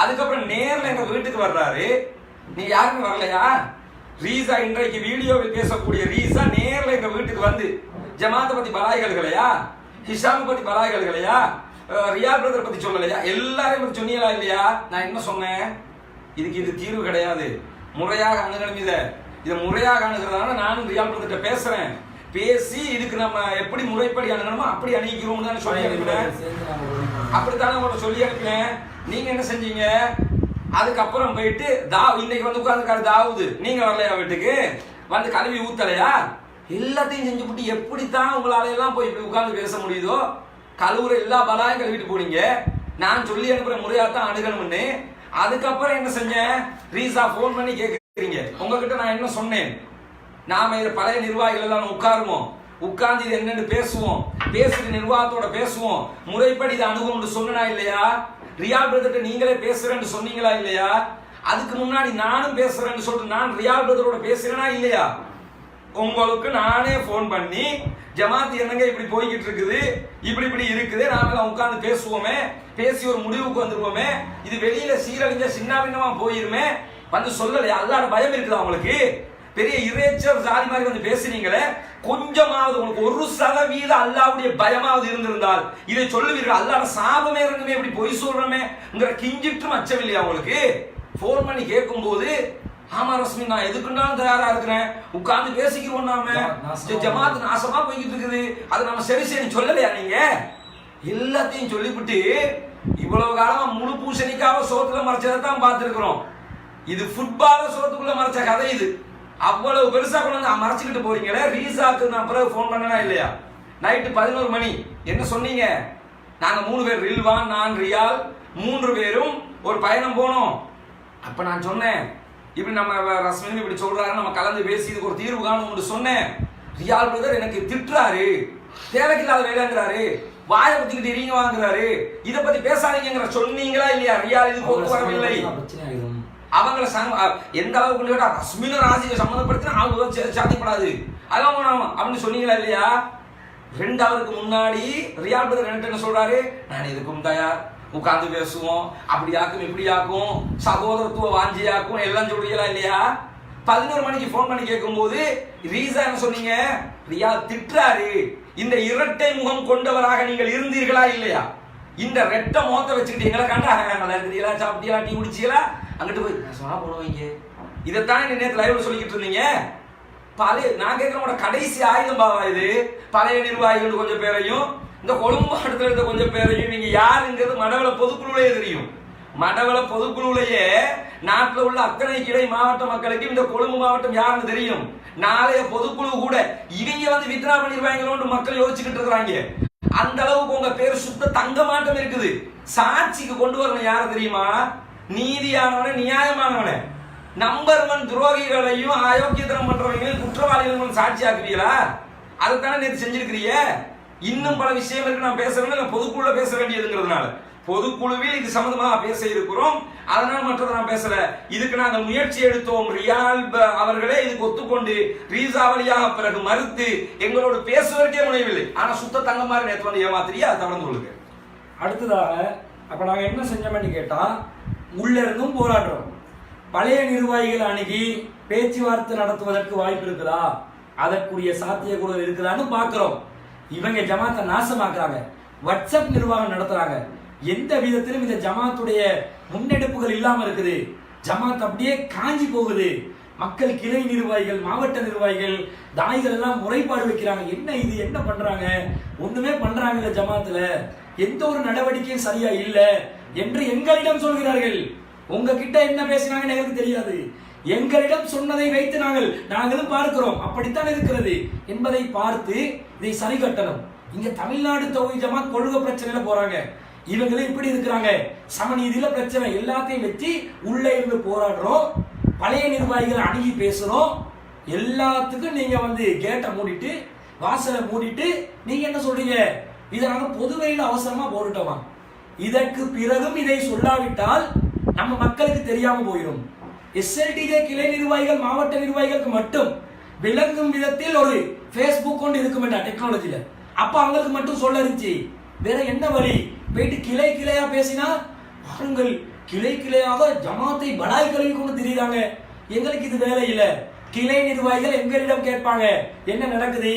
அதுக்கப்புறம் நேர்ல எங்க வீட்டுக்கு வர்றாரு. நீ யாருமே வரலையா? ரீசா இன்றைக்கு வீடியோவில் பேசக்கூடிய ரீசா நேர்ல எங்க வீட்டுக்கு வந்து ஜமாத்தை பத்தி பலாய்கள்களையா, ஹிஷாம் பத்தி பலாய்கள்களையா, ரியால் பிரதர் பத்தி சொல்லலையா? எல்லாரையும் பத்தி சொன்னீங்களா இல்லையா? நான் என்ன சொன்னேன்? இது தீர்வு கிடையாது, முறையாக அணுகணும். இதை முறையாக அணுகிறதுனால நானும் ரியால் பிரதர்கிட்ட பேசுறேன். பேசி இதுக்கு நம்ம எப்படி முறைப்படி அணுகணுமோ அப்படி அணுகிறோம் தானே சொல்லி அனுப்பினேன். அப்படித்தானே உங்கள்கிட்ட சொல்லி அனுப்பினேன். நீங்க என்ன செஞ்சீங்க? அதுக்கப்புறம் போயிட்டு இன்னைக்கு வந்து உட்கார்ந்துருக்காரு தாவூது, நீங்க வரலையா வீட்டுக்கு? வந்து கழுவி ஊத்தலையா? எல்லாத்தையும் செஞ்சு போட்டு எப்படித்தான் உங்களால எல்லாம் போய் இப்படி உட்கார்ந்து பேச முடியுதோ? கழுவுற எல்லா பலாயும் கழுவிட்டு போனீங்க. நான் சொல்லி அனுப்புற முறையாத்தான் அணுகணும்னு. அதுக்கப்புறம் என்ன செஞ்சேன்? ரீசா போன் பண்ணி கேட்குறீங்க. உங்ககிட்ட நான் என்ன சொன்னேன்? நாம இது பழைய நிர்வாகிகள் எல்லாம் உட்காருவோம், உட்கார்ந்து இது என்னன்னு பேசுவோம், பேசிட்டு நிர்வாகத்தோட பேசுவோம், முறைப்படி இதை அணுகும்னு சொன்னா இல்லையா? ரியால் பிரதர்கிட்ட நீங்களே பேசுறேன்னு சொன்னீங்களா இல்லையா? அதுக்கு முன்னாடி நானும் பேசுறேன்னு சொல்லிட்டு நான் ரியால் பிரதரோட பேசுறேனா இல்லையா? உங்களுக்கு நானே போன் பண்ணி ஜமாத் என்னங்க இப்படி போய்கிட்டு இருக்குது, இப்படி இருக்குது, நாம உட்கார்ந்து பேசுவோமே, பேசி ஒரு முடிவுக்கு வந்துருவோமே, இது வெளியில சீரழிஞ்ச சின்ன பின்னமா போயிருமே வந்து சொல்லலையா? அல்லாஹ்வோட பயம் இருக்குதா உங்களுக்கு? பெரிய இறைச்சர் ஜாதி மாதிரி வந்து பேசுறீங்களே, கொஞ்சமாவது உங்களுக்கு 1% அல்லாஹ்வுடைய பயமாவது இருந்திருந்தால் இதை சொல்லுவீர்கள். அல்லாஹ்வோட சாபமே இருந்துமே இப்படி பொய் சொல்றமேங்கிற கிஞ்சிற்றும் அச்சமில்லையா உங்களுக்கு? போன் பண்ணி கேட்கும் போது, ஆமா ரஸ்மி நான் எதுக்குன்னாலும் தயாரா இருக்கிறேன், உட்கார்ந்து பேசிக்கிறோம், நாம ஜமாத் நாசமா போய்கிட்டு இருக்குது, அதை நம்ம சரி சரி சொல்லலையா? நீங்க எல்லாத்தையும் சொல்லிவிட்டு இவ்வளவு காலமா முழு பூசணிக்காக சோத்துல மறைச்சதை தான் பார்த்திருக்கிறோம். இது ஃபுட்பால சோத்துக்குள்ள மறைச்ச கதை. இது அவ்வளவு பெருசா கொண்டு வந்து மறைச்சுக்கிட்டு போறீங்களே. ரீசாக்கு நான் பிறகு போன் பண்ணனா இல்லையா? நைட்டு 11 மணி என்ன சொன்னீங்க? நாங்க 3 பேர், ரில்வான், நான், ரியால் 3 பேரும் ஒரு பயணம் போனோம். அப்ப நான் சொன்னேன், இப்படி நம்ம ரஸ்மின் இப்படி சொல்றாரு, நம்ம கலந்து பேசி இதுக்கு ஒரு தீர்வு காணும் சொன்னேன். ரியால் பிரதர் எனக்கு திட்டுறாரு, தேவைக்கில்லாத வேலைங்கிறாரு, வாயை பத்திக்கிட்டு இருங்க வாங்குறாரு, இதை பத்தி பேசாதீங்கிற சொன்னீங்களா இல்லையா? ரியால் இதுக்கு ஒத்து வரவில்லை. அவங்கள எந்த அளவுக்கு ரஸ்மின் ராசியை சம்மந்தப்படுத்தினா அவங்க சாத்தியப்படாது அதான் அப்படின்னு சொன்னீங்களா இல்லையா? 2 ஹவருக்கு முன்னாடி ரியால் பிரதர் என்ன சொல்றாரு, நான் இதுக்கும் தயார், உட்கார்ந்து பேசுவோம், அப்படியாக்கும் இப்படியாக்கும், சகோதரத்துவ வாஞ்சியாக்கும் எல்லாம் சொல்றீங்களா இல்லையா? 11 மணிக்கு போன் பண்ணி கேட்கும் போது ரீசா என்ன சொன்னீங்க? ரியால் திட்டுறாரு. இந்த இரட்டை முகம் கொண்டவராக நீங்கள் இருந்தீர்களா இல்லையா? இந்த ரெட்ட முகத்தை வச்சுக்கிட்டு எங்களை கண்டா நல்லா இருக்கிறீங்களா, சாப்பிட்டீங்களா, டீ குடிச்சீங்களா, அங்கிட்டு போய் சொன்னா போடுவீங்க. இதைத்தானே நேற்று லைவ்ல சொல்லிக்கிட்டு இருந்தீங்க. பழைய நான் கேட்கிறோட கடைசி ஆயுதம் பாவா இது. பழைய நிர்வாகிகள் கொஞ்சம் பேரையும் இந்த கொழும்பு மாவட்டத்தில் இருந்த கொஞ்சம் பேரையும் நீங்க யாருங்கிறது மடவள பொதுக்குழுவிலேயே தெரியும். மடவள பொதுக்குழுவிலேயே நாட்டில் உள்ள அத்தனை கிளை மாவட்ட மக்களுக்கு இந்த கொழும்பு மாவட்டம் யாருன்னு தெரியும். நாளைய பொதுக்குழு கூட இவங்க வந்து வித்ரா பண்ணிருவாங்களோன்னு மக்கள் யோசிச்சுக்கிட்டு இருக்கிறாங்க. அந்த அளவுக்கு உங்க பேர் சுத்த தங்க மாட்டம் இருக்குது. சாட்சிக்கு கொண்டு வரணும் யார தெரியுமா? நீதியானவன, நியாயமானவன. நம்பர் 1 துரோகிகளையும் அயோக்கியத்தனம் பண்றவங்களையும் குற்றவாளிகளும் சாட்சி ஆக்குவீங்களா? அதைத்தானே நேற்று செஞ்சிருக்கிறீங்க. இன்னும் பல விஷயம் இருக்கு, நான் பேசுறேன் பொதுக்குழுல பேச வேண்டியதுங்கிறதுனால பொதுக்குழுவில் இது சம்பந்தமாக பேச இருக்கிறோம். அதனால் மற்றதை நான் பேசல. இதுக்கு நாங்கள் முயற்சி எடுத்தோம். ரியால் அவர்களே இதுக்கு ஒத்துக்கொண்டு ரீசா வழியாக பிறகு மறுத்து எங்களோடு பேசுவதற்கே முனைவில்லை. ஆனா சுத்த தங்க மாதிரி நேற்று வந்து ஏமாத்திரியா, அதை தொடர்ந்து கொள்ளுங்க. அடுத்ததாக அப்ப நாங்க என்ன செஞ்சோம்னு கேட்டா, உள்ள இருந்தும் போராடுறோம். பழைய நிர்வாகிகள் அணுகி பேச்சுவார்த்தை நடத்துவதற்கு வாய்ப்பு இருக்குதா, அதற்குரிய சாத்தியக்கூறு இருக்குதான்னு பாக்குறோம். இவங்க ஜமாத்தை நாசமாக்குறாங்க, வாட்ஸ்அப் நிர்வாகம் நடத்துறாங்க. எந்த விதத்திலும் இந்த ஜமாத்துடைய முன்னெடுப்புகள் இல்லாம இருக்குது. ஜமாத் அப்படியே காஞ்சி போகுது. மக்கள், கிளை நிர்வாகிகள், மாவட்ட நிர்வாகிகள், தாய்கள் எல்லாம் முறைப்பாடு வைக்கிறாங்க. என்ன இது, என்ன பண்றாங்க? ஒண்ணுமே பண்றாங்க இந்த ஜமாத்துல, எந்த ஒரு நடவடிக்கையும் சரியா இல்ல என்று எங்களிடம் சொல்கிறார்கள். உங்ககிட்ட என்ன பேசினாங்கன்னு எங்களுக்கு தெரியாது. எங்களிடம் சொன்னதை வைத்து நாங்களும் பார்க்கிறோம். அப்படித்தான் இருக்கிறது என்பதை பார்த்து இதை சரி கட்டணும். இங்க தமிழ்நாடு தௌஹீத் ஜமாத் கொள்கை பிரச்சனையில போறாங்க. இவங்களே இப்படி இருக்கிறாங்க, சமநீதியில பிரச்சனை, எல்லாத்தையும் வச்சு உள்ள இருந்து போராடுறோம். பழைய நிர்வாகிகளை அணுகி பேசுறோம். எல்லாத்துக்கும் நீங்க வந்து கேட்டை மூடிட்டு, வாசலை மூடிட்டு நீங்க என்ன சொல்றீங்க? இதை நாங்க பொதுவெளியில அவசரமா போட்டுட்டோமா? இதற்கு பிறகும் இதை சொல்லாவிட்டால் நம்ம மக்களுக்கு தெரியாம போயிடும். SLTJ கிளை நிர்வாகிகள், மாவட்ட நிர்வாகிகளுக்கு மட்டும் விளங்கும் விதத்தில் ஒரு Facebook கொண்டு இருக்கும் டெக்னாலஜில. அப்ப அவங்களுக்கு மட்டும் சொல்ல இருந்துச்சு. வேற என்ன வழி? போயிட்டு கிளை கிளையா பேசினா பாருங்கள், கிளை கிளையாக ஜமாத்தை பலாய் கல்வி கொண்டு திரிகிறாங்க. எங்களுக்கு இது வேலை இல்ல. கிளை நிர்வாகிகள் எங்களிடம் கேட்பாங்க, என்ன நடக்குது,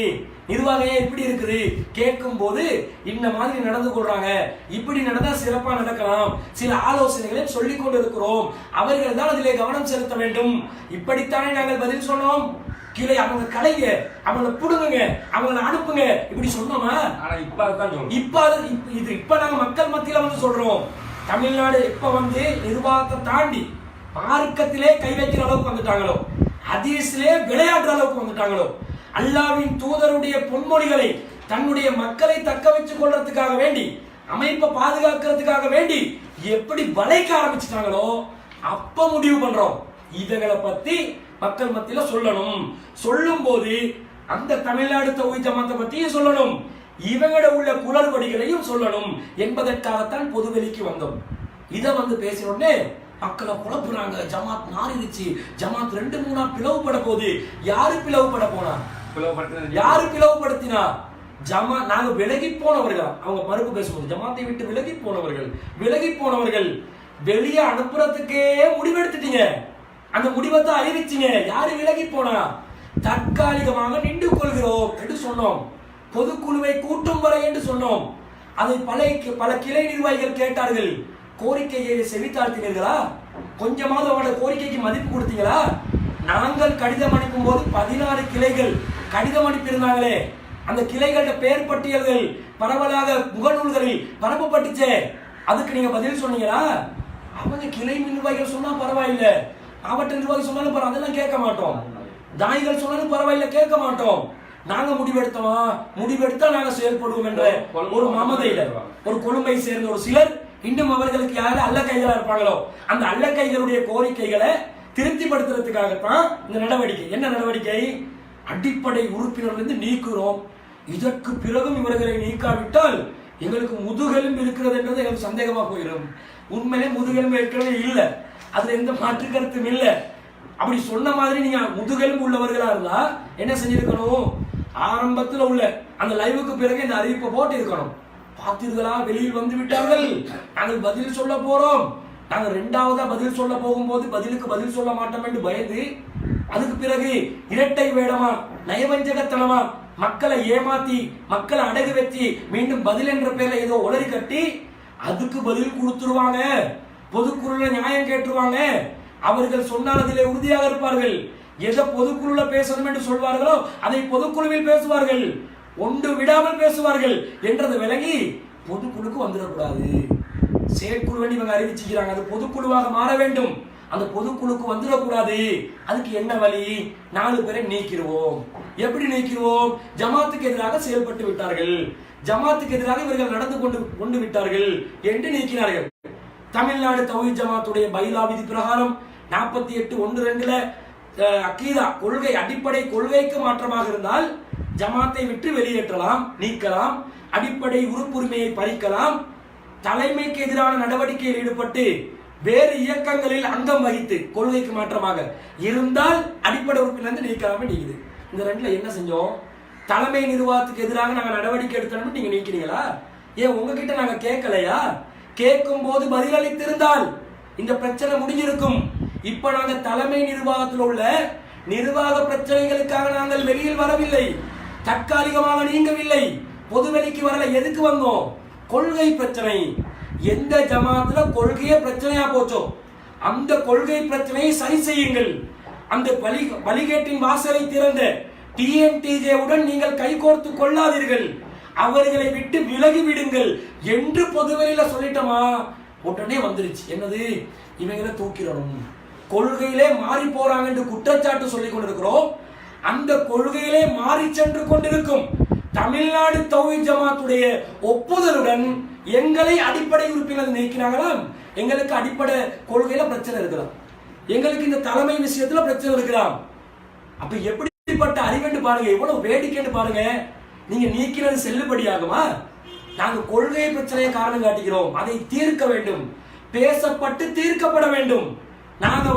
நிர்வாகம் இப்படி இருக்குது, கேட்கும் போது இந்த மாதிரி நடந்து கொள்றாங்க, இப்படி நடந்தா சிறப்பா நடக்கலாம், சில ஆலோசனைகளை சொல்லிக் கொண்டு இருக்கிறோம், அவர்கள் தான் அதிலே கவனம் செலுத்த வேண்டும். இப்படித்தானே நாங்கள் பதில் சொன்னோம். கிளை அவங்க கலைங்க, அவங்கள புடுங்குங்க, அவங்கள அனுப்புங்க, இப்படி சொன்னோமா? இப்ப நாங்க மக்கள் மத்தியில வந்து சொல்றோம். தமிழ்நாடு இப்ப வந்து நிர்வாகத்தை தாண்டி மார்க்கத்திலே கை வைக்கிற அளவுக்கு வந்துட்டாங்களோ, ஹதீஸ்லே விளையாடுற அளவுக்கு வந்துட்டாங்களோ, அல்லாஹ்வின் தூதருடைய பொன்மொழிகளை தன்னுடைய மக்களை தக்க வச்சுக் கொள்றதுக்காக வேண்டி, அமைப்பை பாதுகாக்கிறதுக்காக வேண்டி எப்படி வளைக்க ஆரம்பிச்சுட்டாங்களோ, அப்ப முடிவு பண்றோம் இவங்களை பத்தி மக்கள் மத்தியில சொல்லணும். சொல்லும் போது அந்த தமிழ்நாடு தௌஹீத் ஜமாத்தை பத்தியும் சொல்லணும், இவங்கள உள்ள குளறுபடிகளையும் சொல்லணும் என்பதற்காகத்தான் பொதுவெளிக்கு வந்தோம். இதை வந்து பேசினோடனே மக்களை குழப்புறாங்க. ஜமாத் நாரிடுச்சு, ஜமாத் 2-3 பிளவுபட போகுது. யாரு பிளவுபட போனா? யாரு பிளவுபடுத்தினா? ஜமாத் நாங்க விலகி போனவர்கள். அவங்க மறுப்பு பேசும்போது ஜமாத்தை விட்டு விலகி போனவர்கள் வெளியே அனுப்புறதுக்கே முடிவெடுத்துட்டீங்க. அந்த முடிவை தான் அறிவிச்சிங்க. யாரு விலகி போனா? தற்காலிகமாக நின்று கொள்கிறோம் என்று சொன்னோம். பொதுக்குழுவை கூட்டும் வரை என்று சொன்னோம். அதை பல கிளை நிர்வாகிகள் கேட்டார்கள். கோரிக்கையை செவித்தாழ்த்தினீர்களா? கொஞ்சமாவது அவங்களோட கோரிக்கைக்கு மதிப்பு கொடுத்தீங்களா? நாங்கள் கடிதம் அனுப்பும் போது 16 கிளைகள் கடிதம் அனுப்பியிருந்தாங்களே, அந்த கிளைகளோட பெயர் பட்டியல்கள் பரவலாக முகநூல்களில் பரப்பப்பட்டுச்சே, அதுக்கு நீங்க பதில் சொன்னீங்களா? அவங்க கிளை நிர்வாகிகள் சொன்னா பரவாயில்ல, மாவட்ட நிர்வாகி சொன்னாலும் பரவாயில்ல, அதெல்லாம் கேட்க மாட்டோம். தாய்கள் சொன்னாலும் பரவாயில்ல, கேட்க மாட்டோம். நாங்க முடிவெடுத்தோமா, முடிவெடுத்தா நாங்க செயல்படுவோம் என்ற ஒரு மமதையில ஒரு கொழும்பை சேர்ந்த ஒரு சிலர் இன்னும் அவர்களுக்கு யாரு அல்ல கைகளா இருப்பாங்களோ அந்த அல்ல கைகளுடைய கோரிக்கைகளை திருப்திப்படுத்துறதுக்காகத்தான் இந்த நடவடிக்கை. என்ன நடவடிக்கை? அடிப்படை உறுப்பினர்களிருந்து நீக்குறோம். இதற்கு பிறகும் இவர்களை நீக்காவிட்டால் எங்களுக்கு முதுகெலும்பு இருக்கிறது என்றது எங்களுக்கு சந்தேகமா போயிடும். உண்மையிலே முதுகெலும்பு ஏற்கனவே இல்லை, அதுல எந்த மாற்று கருத்தும் இல்லை. அப்படி சொன்ன மாதிரி நீங்க முதுகெலும்பு உள்ளவர்களா இருந்தா என்ன செஞ்சிருக்கணும்? ஆரம்பத்தில் உள்ள அந்த லைவுக்கு பிறகு இந்த அறிவிப்பை போட்டு இருக்கணும். பார்த்தீர்களா, வெளியில் வந்து விட்டார்கள், நாங்கள் பதில் சொல்ல போறோம். நாங்க ரெண்டாவதா பதில் சொல்ல போகும்போது பதிலுக்கு பதில் சொல்ல மாட்டோம் என்று பயந்து, அதுக்கு பிறகு இரட்டை வேடமா நயவஞ்சகத்தனமா மக்களை ஏமாத்தி மக்களை அடகு வச்சு மீண்டும் பதில் என்ற பேர்ல ஏதோ உளறி கட்டி அதுக்கு பதில் கொடுத்துருவாங்க. பொதுக்குழுல நியாயம் கேட்டுருவாங்க. அவர்கள் சொன்னால் அதிலே உறுதியாக இருப்பார்கள். எதை பொதுக்குழுல பேசணும் என்று சொல்வார்களோ அதை பொதுக்குழுவில் பேசுவார்கள். ஒன்று விடாமல் பேசுவார்கள் என்றதை விலகி பொதுக்குழுக்கு வந்துடக்கூடாது. செயற்குழு இவங்க அறிவிச்சுக்கிறாங்க, அது பொதுக்குழுவாக மாற வேண்டும். அந்த பொதுக்குழுக்கு வந்துடக்கூடாது. அதுக்கு என்ன வழி? 4 பேரை நீக்கிடுவோம். எப்படி நீக்கிடுவோம்? ஜமாத்துக்கு எதிராக செயல்பட்டு விட்டார்கள், ஜமாத்துக்கு எதிராக இவர்கள் நடந்து கொண்டு விட்டார்கள் என்று நீக்கினார்கள். தமிழ்நாடு தௌஹீத் ஜமாத்துடைய பைலா விதி பிரகாரம் 48(1)(2) அகீதா கொள்கை அடிப்படை கொள்கைக்கு மாற்றமாக இருந்தால் ஜமாத்தை விட்டு வெளியேற்றலாம், நீக்கலாம், அடிப்படை உறுப்புரிமையை பறிக்கலாம், தலைமைக்கு எதிரான நடவடிக்கையில் ஈடுபட்டு வேறு இயக்கங்களில் அங்கம் வகித்து கொள்கைக்கு மாற்றமாக இருந்தால் அடிப்படை உறுப்பினர் நீக்கலாமே நீக்குது. இந்த ரெண்டுல என்ன செஞ்சோம்? தலைமை நிர்வாகத்துக்கு எதிராக நாங்க நடவடிக்கை எடுத்தோம், நீங்க நீக்கிறீங்களா? ஏன் உங்ககிட்ட நாங்க கேட்கலையா? கேட்கும் போது பதிலளித்திருந்தால் இந்த பிரச்சனை முடிஞ்சிருக்கும். இப்ப நாங்க தலைமை நிர்வாகத்தில் உள்ள நிர்வாக பிரச்சனைகளுக்காக நாங்கள் வெளியில் வரவில்லை, தற்காலிகமாக நீங்கவில்லை, பொதுவெளிக்கு வரல. எதுக்கு வந்தோம்? கொள்கை பிரச்சனை. எந்த ஜமாத்துல கொள்கைய பிரச்சனையா போச்சோ அந்த கொள்கை பிரச்சனையை சரி செய்யுங்கள். அந்த வழிகேட்டின் வாசலை திறந்த டிஎன்டிஜே உடன் நீங்கள் கைகோர்த்து கொள்ளாதீர்கள், அவர்களை விட்டு விலகி விடுங்கள் என்று பொதுவெளியில சொல்லிட்டோமா, உடனே வந்துருச்சு. என்னது? இவங்களை தூக்கிடணும், கொள்கையிலே மாறி போறாங்க என்று குற்றச்சாட்டு சொல்லிக் கொண்டிருக்கிறோம். அந்த கொள்கையிலே மாறி சென்று கொண்டிருக்கும் தமிழ்நாடு தௌஹீத் ஜமாத்துடைய ஒப்புதலுடன் எங்களை அடிப்படை உறுப்பினர் நீக்கினாங்களாம். எங்களுக்கு அடிப்படை கொள்கையில பிரச்சனை இருக்கலாம், எங்களுக்கு இந்த தலைமை விஷயத்துல பிரச்சனை இருக்கலாம். அப்ப எப்படிப்பட்ட அறிவென்று பாருங்க, எவ்வளவு வேடிக்கைன்னு பாருங்க. நீங்க நீக்கிறது செல்லுபடியாகுமா? நாங்க கொள்கை பிரச்சனையை காரணம் காட்டுகிறோம், அதை தீர்க்க வேண்டும், பேசப்பட்டு தீர்க்கப்பட வேண்டும். நாங்க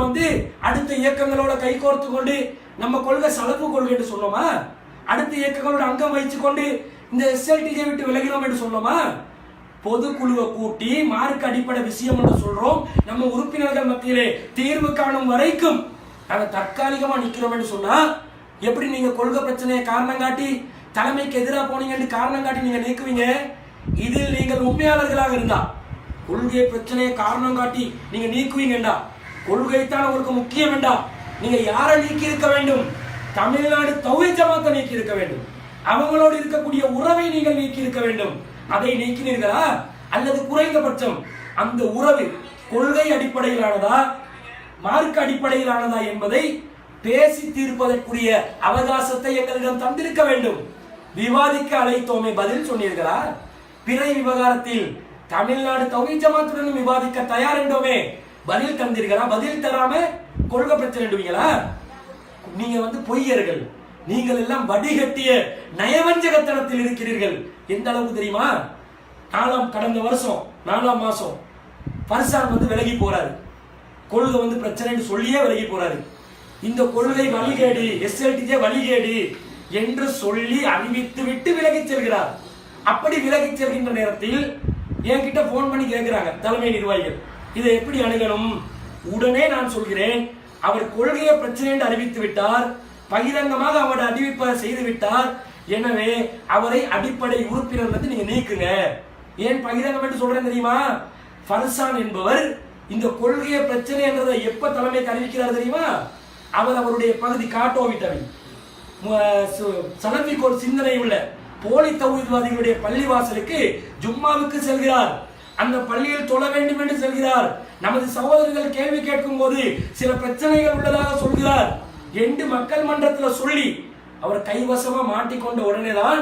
அடுத்த இயக்கங்களோட கைகோர்த்து கொண்டு நம்ம கொள்கை சலப்பு கொள்கை என்று சொன்னோமா? அடுத்த இயக்கங்களோட அங்கம் வச்சு கொண்டு இந்த எஸ்எல்டிஜே விட்டு விலகினோம் என்று சொன்னோமா? பொதுக்குழுவை கூட்டி மார்க் அடிப்படை விஷயம் என்று சொல்றோம். நம்ம உறுப்பினர்கள் மத்தியிலே தீர்வு காணும் வரைக்கும் நாங்க தற்காலிகமா நிக்கிறோம் என்று சொன்னா எப்படி நீங்க கொள்கை பிரச்சனையை காரணம் காட்டி தலைமைக்கு எதிராக போனீங்கன்னு காரணம் காட்டி நீங்க நீக்குவீங்க? இதில் நீங்கள் உண்மையாளர்களாக இருந்தா கொள்கை பிரச்சனையை காரணம் காட்டி நீங்க நீக்குவீங்கடா, கொள்கை தான் உங்களுக்கு முக்கியம் வேண்டா, நீங்க யாரை நீக்கி இருக்க வேண்டும்? தமிழ்நாடு தௌஹீத் ஜமாத்தை நீக்கி இருக்க வேண்டும், அவங்களோடு இருக்கக்கூடிய உறவை நீங்கள் நீக்கி இருக்க வேண்டும். அதை நீக்கினீர்களா? அல்லது குறைந்தபட்சம் அந்த உறவு கொள்கை அடிப்படையிலானதா மார்க்க அடிப்படையிலானதா என்பதை பேசி தீர்ப்பதற்குரிய அவகாசத்தை எங்களிடம் தந்திருக்க வேண்டும். விவாதிக்க அழைத்தோமே, பதில் சொன்னீர்களா? பிறை விவகாரத்தில் தமிழ்நாடு தௌஹீத் ஜமாத்துடன் விவாதிக்க தயார் என்றோமே, பதில் தந்தீர்களா? பதில் தராம கொள்கை பிரச்சனை. நீங்க பொய்யர்கள், நீங்கள் எல்லாம் வடிகட்டிய நயவஞ்சகத்தனத்தில் இருக்கிறீர்கள். எந்த அளவுக்கு தெரியுமா? கடந்த வருஷம் 4ஆம் மாசம் பர்சான் விலகி போறாரு, கொள்கை பிரச்சனை சொல்லியே விலகி போறாரு. இந்த கொள்கை வழிகேடு, எஸ்எல்டிஜே வழிகேடு என்று சொல்லி அறிவித்து விட்டு விலகி செல்கிறார். அப்படி விலகி செல்கின்ற நேரத்தில் என்கிட்ட போன் பண்ணி கேட்கிறாங்க தலைமை நிர்வாகிகள், இதை எப்படி அணுகணும்? உடனே நான் சொல்கிறேன், அவர் கொள்கையை பிரச்சனை என்று அறிவித்து விட்டார், பகிரங்கமாக அவரை அறிவிப்பை செய்து விட்டார். எனவே அவரை அடிப்படை உறுப்பினர் வந்து நீங்க நீக்குங்க. ஏன் பகிரங்கம் என்று சொல்றேன் தெரியுமா? ஃபர்சான் என்பவர் இந்த கொள்கையை பிரச்சனை என்றதை எப்ப தலைமைக்கு அறிவிக்கிறார் தெரியுமா? அவர் அவருடைய பகுதி காட்டோவிட்டவை சலபிக்கு ஒரு சிந்தனை உள்ள போலி தௌஹீத்வாதிகளுடைய பள்ளிவாசலுக்கு ஜும்மாவுக்கு செல்கிறார். அந்த பள்ளியில் தொழ வேண்டும் என்று செல்கிறார். நமது சகோதரர்கள் கேள்வி கேட்கும் போது சில பிரச்சனைகள் உள்ளதாக சொல்கிறார் என்று மக்கள் மன்றத்தில் சொல்லி அவர் கைவசமா மாட்டிக்கொண்ட உடனே தான்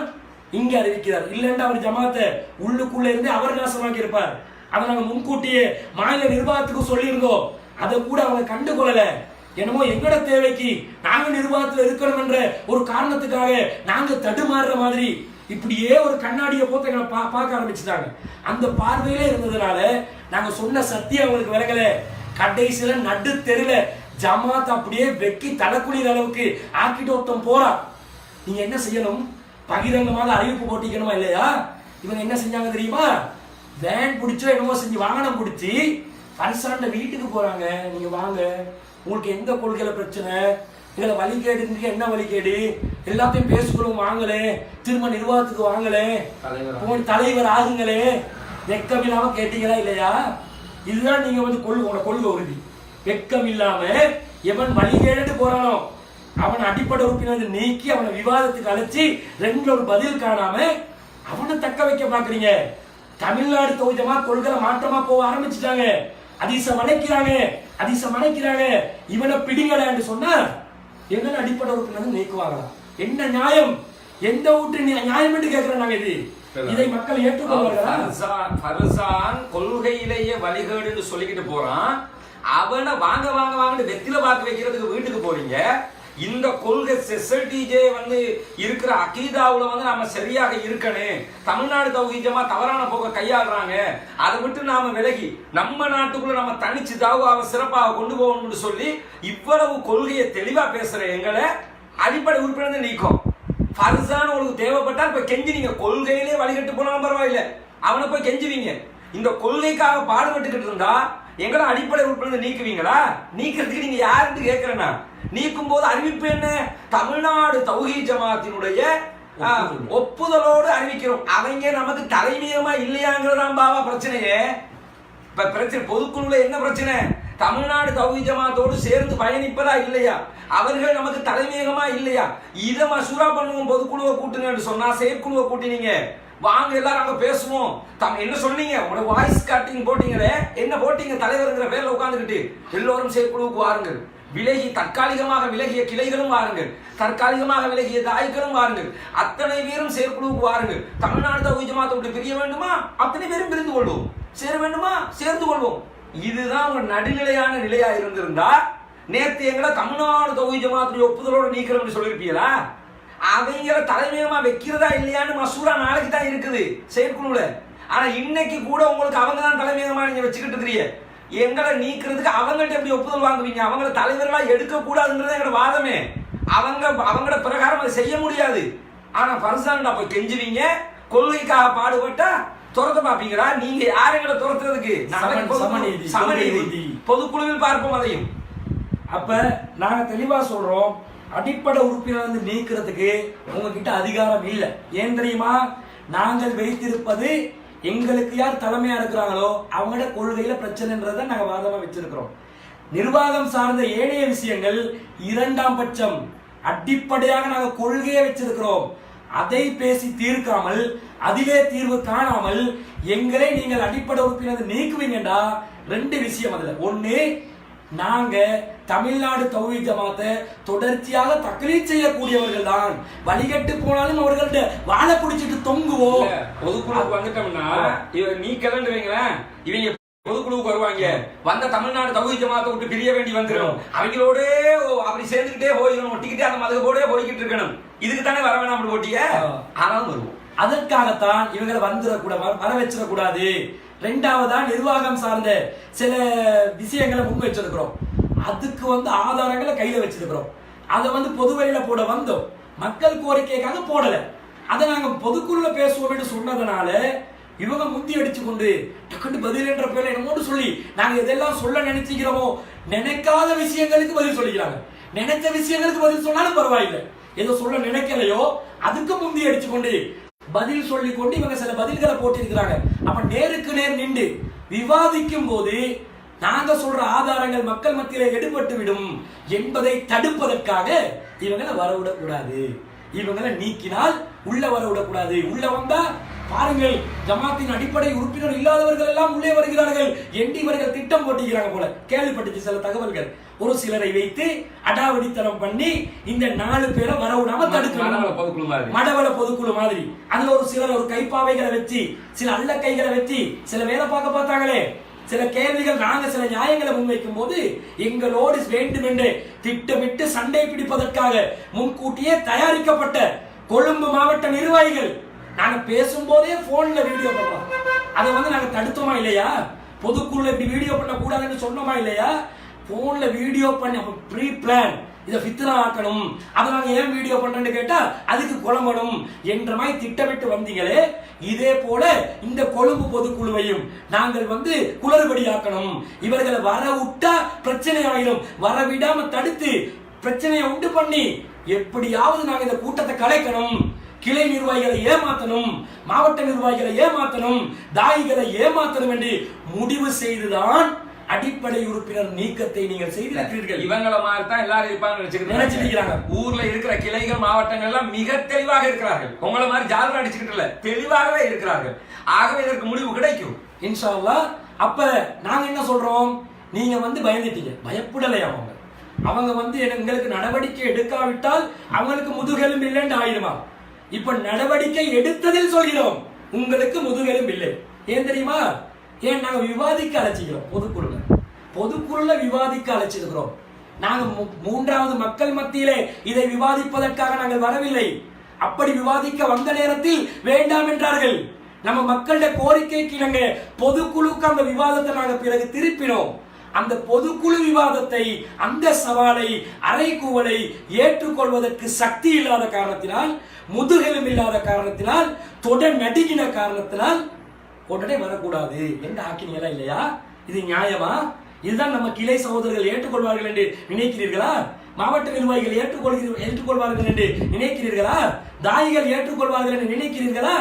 இங்க அறிவிக்கிறார். இல்லைன்னா அவர் ஜமாத்தை உள்ளுக்குள்ள இருந்து அவர் நாசமாக்கி இருப்பார். அதை நாங்க முன்கூட்டியே மாநில நிர்வாகத்துக்கு சொல்லியிருந்தோம். அதை கூட அவங்க கண்டுகொள்ளல. என்னமோ எங்கட தேவைக்கு நாங்க நிர்வாகத்தில் இருக்கணும் என்ற ஒரு காரணத்துக்காக நாங்க தடுமாறுற மாதிரி இப்படியே ஒரு கண்ணாடியை போட்டு எங்களை பார்க்க ஆரம்பிச்சுட்டாங்க. அந்த பார்வையிலே இருந்ததுனால நாங்க சொன்ன சத்தியம் அவங்களுக்கு விளங்கல. கடைசியில நடு தெருல ஜமாத் அப்படியே வெக்கி தலைக்குளிர் அளவுக்கு ஆக்கிட்டு ஒருத்தம் போறா. நீங்க என்ன செய்யணும்? பகிரங்கமாக அறிவிப்பு போட்டிக்கணுமா இல்லையா? இவங்க என்ன செஞ்சாங்க தெரியுமா? வேன் பிடிச்சோ என்னமோ செஞ்சு வாகனம் பிடிச்சி ஃபர்சான்ட வீட்டுக்கு போறாங்க. நீங்க வாங்க, உங்களுக்கு எந்த கொள்கையில பிரச்சனை, எங்களை வழிகேடு என்ன வழிகேடு எல்லாத்தையும் பேசுகிறோம், வாங்கலே திரும்ப நிர்வாகத்துக்கு வாங்கலே தலைவர் ஆகுங்களே. வெக்கம் இல்லாம கேட்டீங்களா இல்லையா? இதுதான் நீங்க வந்து கொள்கை உறுதி. வெக்கம் இல்லாம எவன் வழிகேடு போறானோ அவன் அடிப்படை உறுப்பினர் நீக்கி அவனை விவாதத்துக்கு அழைச்சி ரெண்டு ஒரு பதில் காணாம அவனை தக்க வைக்க பாக்குறீங்க. தமிழ்நாடு தௌஹீதமா கொள்கை மாற்றமா போக ஆரம்பிச்சுட்டாங்க. அதிசம் அணைக்கிறாங்க. இவனை பிடிங்கடா சொன்னா எங்களை அடிப்படை உறுப்பினர் நீக்குவாங்களா? என்ன நியாயம்? எந்த வீட்டு நியாயம் என்று கேட்கிறோம் நாங்க. இதை மக்கள் ஏற்றுக்கொள்வார்களா? ஃபர்சான் கொள்கையிலேயே வழிகேடுன்னு சொல்லிக்கிட்டு போறான். அவனை வாங்க வெத்தில பார்க்க வைக்கிறதுக்கு வீட்டுக்கு போறீங்க. இந்த கொள்கை SLTJ வந்து இருக்கிற அகீதாவுல வந்து நாம சரியாக இருக்கணும். தமிழ்நாடு தௌஹீத் ஜமாத் தவறான போக்க கையாளுறாங்க. அதை விட்டு நாம விலகி நம்ம நாட்டுக்குள்ள நம்ம தனிச்சு தாவாவை சிறப்பாக கொண்டு போகணும்னு சொல்லி இவ்வளவு கொள்கையை தெளிவா பேசுற எங்களை அடிப்படை உறுப்பினர் நீக்கும். ஃபர்சான் உங்களுக்கு தேவைப்பட்டா இப்ப கெஞ்சினீங்க. கொள்கையிலே வழிகட்டு போனாலும் பரவாயில்ல, அவனை போய் கெஞ்சுவீங்க. இந்த கொள்கைக்காக பாடுபட்டுக்கிட்டு இருந்தா எங்களை அடிப்படை உறுப்பினர் நீக்குவீங்களா? நீக்கிறதுக்கு நீங்க யாருன்னு கேட்கிறேன்னா, நீக்கும் போது அறிவிப்பு என்ன? தமிழ்நாடு தௌஹீத் ஜமாத்தினுடைய ஒப்புதலோடு அறிவிக்கிறோம். அவங்க நமக்கு தலைமையமா இல்லையாங்கிறதான் பாவா பிரச்சனையே. இப்ப பிரச்சனை பொதுக்குழுல என்ன பிரச்சனை? தமிழ்நாடு தௌஹீத் ஜமாத்தோடு சேர்ந்து பயணிப்பதா இல்லையா? அவர்கள் நமக்கு தலைமையகமா இல்லையா? இதை மசூரா பண்ணுவோம். பொதுக்குழுவை கூட்டுங்கன்னு சொன்னா செயற்குழுவை கூட்டினீங்க, வாங்க எல்லாரும் அங்க பேசுவோம். என்ன சொன்னீங்க? உங்களோட வாய்ஸ் கட்டிங் போட்டீங்களே, என்ன போட்டீங்க? தலைவர்ங்கிற பேர்ல உட்கார்ந்துக்கிட்டு எல்லாரும் செயற்குழுவுக்கு வாருங்கள். தற்காலிகமாக விலகிய கிளைகளும் வாருங்கள், தற்காலிகமாக விலகிய தாய்களும் வாருங்கள், அத்தனை பேரும் செயற்குழுவுக்கு வாருங்கள். தமிழ்நாடு தௌஹீத் ஜமாத்தை விட்டு பிரிய வேண்டுமா? அத்தனை பேரும் பிரிந்து கொள்வோம். சேர வேண்டுமா? சேர்ந்து கொள்வோம். இதுதான் உங்க நடுநிலையான நிலையா இருந்திருந்தா நேற்று எங்களை தமிழ்நாடு தௌஹீத் ஜமாத்துடைய ஒப்புதலோடு நீக்கிறோம்னு சொல்லிருப்பீங்களா? அவங்கள தலைமையமா வைக்கிறதா இல்லையான்னு மசூரா நாளைக்கு தான் இருக்குது செயற்குழுல. ஆனா இன்னைக்கு கூட உங்களுக்கு அவங்க தான் தலைமையகமா நீங்க வச்சுக்கிட்டு இருக்கிறீங்க. எங்களை நீக்கிறதுக்கு அவங்கள்ட்ட எப்படி ஒப்புதல் வாங்குவீங்க? அவங்கள தலைவர்களா எடுக்க கூடாதுன்றது எங்களோட வாதமே. அவங்களோட பிரகாரம் அதை செய்ய முடியாது. ஆனா ஃபர்சான் அப்ப கெஞ்சுவீங்க. கொள்கைக்காக பாடுபட்டா துரத்த பாப்பீங்களா? நீங்க யாருங்களை துரத்துறதுக்கு? சமநீதி பொதுக்குழுவில் பார்ப்போம் அதையும். அப்ப நாங்க தெளிவா சொல்றோம், அடிப்படை உறுப்பினர் வந்து நீக்கிறதுக்கு உங்ககிட்ட அதிகாரம் இல்லை. ஏன் தெரியுமா? நாங்கள் வைத்திருப்பது எங்களுக்கு யார் தலைமையா இருக்கிறாங்களோ அவங்களோட கொள்கையில பிரச்சனைன்றதை நாங்க வாதமா வச்சிருக்கிறோம். நிர்வாகம் சார்ந்த ஏனைய விஷயங்கள் இரண்டாம் பட்சம். அடிப்படையாக நாங்க கொள்கையை வச்சிருக்கிறோம். அதை பேசி தீர்க்காமல், அதிலே தீர்வு காணாமல் எங்களை நீங்கள் அடிப்படை உறுப்பினர் நீக்குவீங்கடா. ரெண்டு விஷயம். அதுல ஒண்ணு, நாங்க தமிழ்நாடு தௌஹீத் ஜமாத்தை தொடர்ச்சியாக தக்லீத் செய்யக்கூடியவர்கள் தான். வழிகட்டு போனாலும் அவர்கள்ட்ட வாழை பிடிச்சிட்டு தொங்குவோம். பொதுக்குழுவுக்கு வந்துட்டோம்னா நீ கிளண்டுவீங்களேன், இவங்க பொதுக்குழுவுக்கு வருவாங்க. வந்த தமிழ்நாடு தௌஹீத் ஜமாத்தை விட்டு பிரிய வேண்டி வந்துடும். அவங்களோட அப்படி சேர்ந்துக்கிட்டே போயிடணும், ஒட்டிக்கிட்டே அந்த மதுகோட போய்கிட்டு இருக்கணும். இதுக்கு தானே வர வேணாம் அப்படி போட்டிய. ஆனாலும் வருவோம். அதற்காகத்தான் இவங்களை வர வச்சிடக்கூடாது. ரெண்டாவதா நிர்வாகம் சார்ந்த சில விஷயங்களை முன் வச்சிருக்கிறோம். அதுக்கு வந்து ஆதாரங்களை கையில வச்சிருக்கிறோம். அதை பொதுவெளியில போட வந்தோம். மக்கள் கோரிக்கைக்காக போடல. அதை நாங்க பொதுக்குள்ள பேசுவோம் சொன்னதுனால இவங்க முந்தி அடிச்சு கொண்டு டக்குன்னு பதில் என்ற பேர்ல என்னமோடு சொல்லி நாங்க எதெல்லாம் சொல்ல நினைச்சுக்கிறோமோ நினைக்காத விஷயங்களுக்கு பதில் சொல்லிக்கிறாங்க. நினைச்ச விஷயங்களுக்கு பதில் சொன்னாலும் பரவாயில்லை, ஏதோ சொல்ல நினைக்கலையோ அதுக்கு முந்தி அடிச்சு கொண்டு பதில் சொல்லி கொண்டு இவங்க சில பதில்களை போட்டிருக்கிறாங்க. அப்ப நேருக்கு நேர் நின்று விவாதிக்கும் போது நாங்க சொல்ற ஆதாரங்கள் மக்கள் மத்தியில எடுபட்டு விடும் என்பதை தடுப்பதற்காக இவங்களை வரவிடக்கூடாது, இவங்களை நீக்கினால் உள்ள வரவிடக்கூடாது. உள்ள வந்தா பாருங்கள், ஜமாத்தின் அடிப்படை உறுப்பினர் இல்லாதவர்கள் எல்லாம் உள்ளே வருகிறார்கள் என்று இவர்கள் திட்டம் போட்டிக்கிறாங்க போல கேள்விப்பட்டுச்சு சில தகவல்கள். ஒரு சிலரை வைத்து அடாவடித்தனம் பண்ணி இந்த 4 பேரை வரவிடாம தடுக்கணும், மடவள பொதுக்குழு மாதிரி. அதுல ஒரு சிலர் ஒரு கைப்பாவைகளை வச்சு, சில அல்ல கைகளை வச்சு சில வேலை பார்க்க பார்த்தாங்களே, சில கேள்விகள் நாங்க சில நியாயங்களை முன்வைக்கும் போது எங்களோடு வேண்டுமென்று திட்டமிட்டு சண்டை பிடிப்பதற்காக முன்கூட்டியே தயாரிக்கப்பட்ட கொழும்பு மாவட்ட நிர்வாகிகள் நாங்க பேசும்போதே போன்ல வீடியோ பண்றோம். அதை நாங்க தடுத்தோமா இல்லையா? பொதுக்குள்ள இப்படி வீடியோ பண்ண கூடாதுன்னு சொன்னோமா இல்லையா? போன்ல வீடியோ பண்ணி ப்ரீ பிளான் இதை ஃபித்னா ஆக்கணும், அதை நாங்க ஏன் வீடியோ பண்றேன்னு கேட்டா அதுக்கு குழம்பணும் என்ற மாதிரி திட்டமிட்டு வந்தீங்களே, இதே போல இந்த கொழும்பு பொதுக்குழுவையும் நாங்கள் குளறுபடியாக்கணும், இவர்களை வர விட்டா பிரச்சனை ஆயிடும், வர விடாம தடுத்து பிரச்சனையை உண்டு பண்ணி எப்படியாவது நாங்க இந்த கூட்டத்தை கலைக்கணும், கிளை நிர்வாகிகளை ஏமாத்தணும், மாவட்ட நிர்வாகிகளை ஏமாத்தணும், தாயிகளை ஏமாத்தணும் என்று முடிவு செய்துதான் அடிப்படை உறுப்பினர் நீக்கத்தை நீங்கள் செய்திருக்கிறீர்கள். இவங்கள மாதிரி தான் எல்லாரும் இருப்பாங்க நினைச்சிருக்கிறாங்க. ஊர்ல இருக்கிற கிளைகள் மாவட்டங்கள் எல்லாம் மிக தெளிவாக இருக்கிறார்கள். உங்களை மாதிரி ஜாலரா அடிச்சுக்கிட்டு இல்ல, தெளிவாகவே இருக்கிறார்கள். ஆகவே இதற்கு முடிவு கிடைக்கும் இன்ஷா அல்லாஹ். அப்ப நாங்க என்ன சொல்றோம், நீங்க பயந்துட்டீங்க, பயப்படலை. அவங்க எங்களுக்கு நடவடிக்கை எடுக்காவிட்டால் அவங்களுக்கு முதுகெலும்பு இல்லைன்னு ஆயிடுமா? இப்ப நடவடிக்கை எடுத்ததில் சொல்கிறோம் உங்களுக்கு முதுகெலும்பு இல்லை. ஏன் தெரியுமா? ஏன் நாங்க விவாதிக்க அழைச்சிக்கிறோம், பொதுக்குழுல விவாதிக்க அழைச்சிருக்கிறோம். நாங்க 3வது மக்கள் மத்தியிலே இதை விவாதிப்பதற்காக நாங்கள் வரவில்லை. அப்படி விவாதிக்க வந்த நேரத்தில் வேண்டாம் என்றார்கள். நம்ம மக்களுடைய கோரிக்கைக்கு நாங்க பொதுக்குழுக்கு அந்த விவாதத்தை நாங்க பிறகு திருப்பினோம். அந்த பொதுக்குழு விவாதத்தை, அந்த சவாலை, அறைகூவலை ஏற்றுக்கொள்வதற்கு சக்தி இல்லாத காரணத்தினால், முதுகெலும்பு இல்லாத காரணத்தினால், தொடர் நடுங்கின காரணத்தினால் உடனே வரக்கூடாது என்று ஆக்கினீங்களா இல்லையா? இது நியாயமா? இதுதான் நம்ம கிளை சகோதரர்கள் ஏற்றுக்கொள்வார்கள் என்று நினைக்கிறீர்களா? மாவட்ட நிர்வாகிகள் ஏற்றுக்கொள்வார்கள் என்று நினைக்கிறீர்களா? தாயிகள் ஏற்றுக்கொள்வார்கள் என்று நினைக்கிறீர்களா?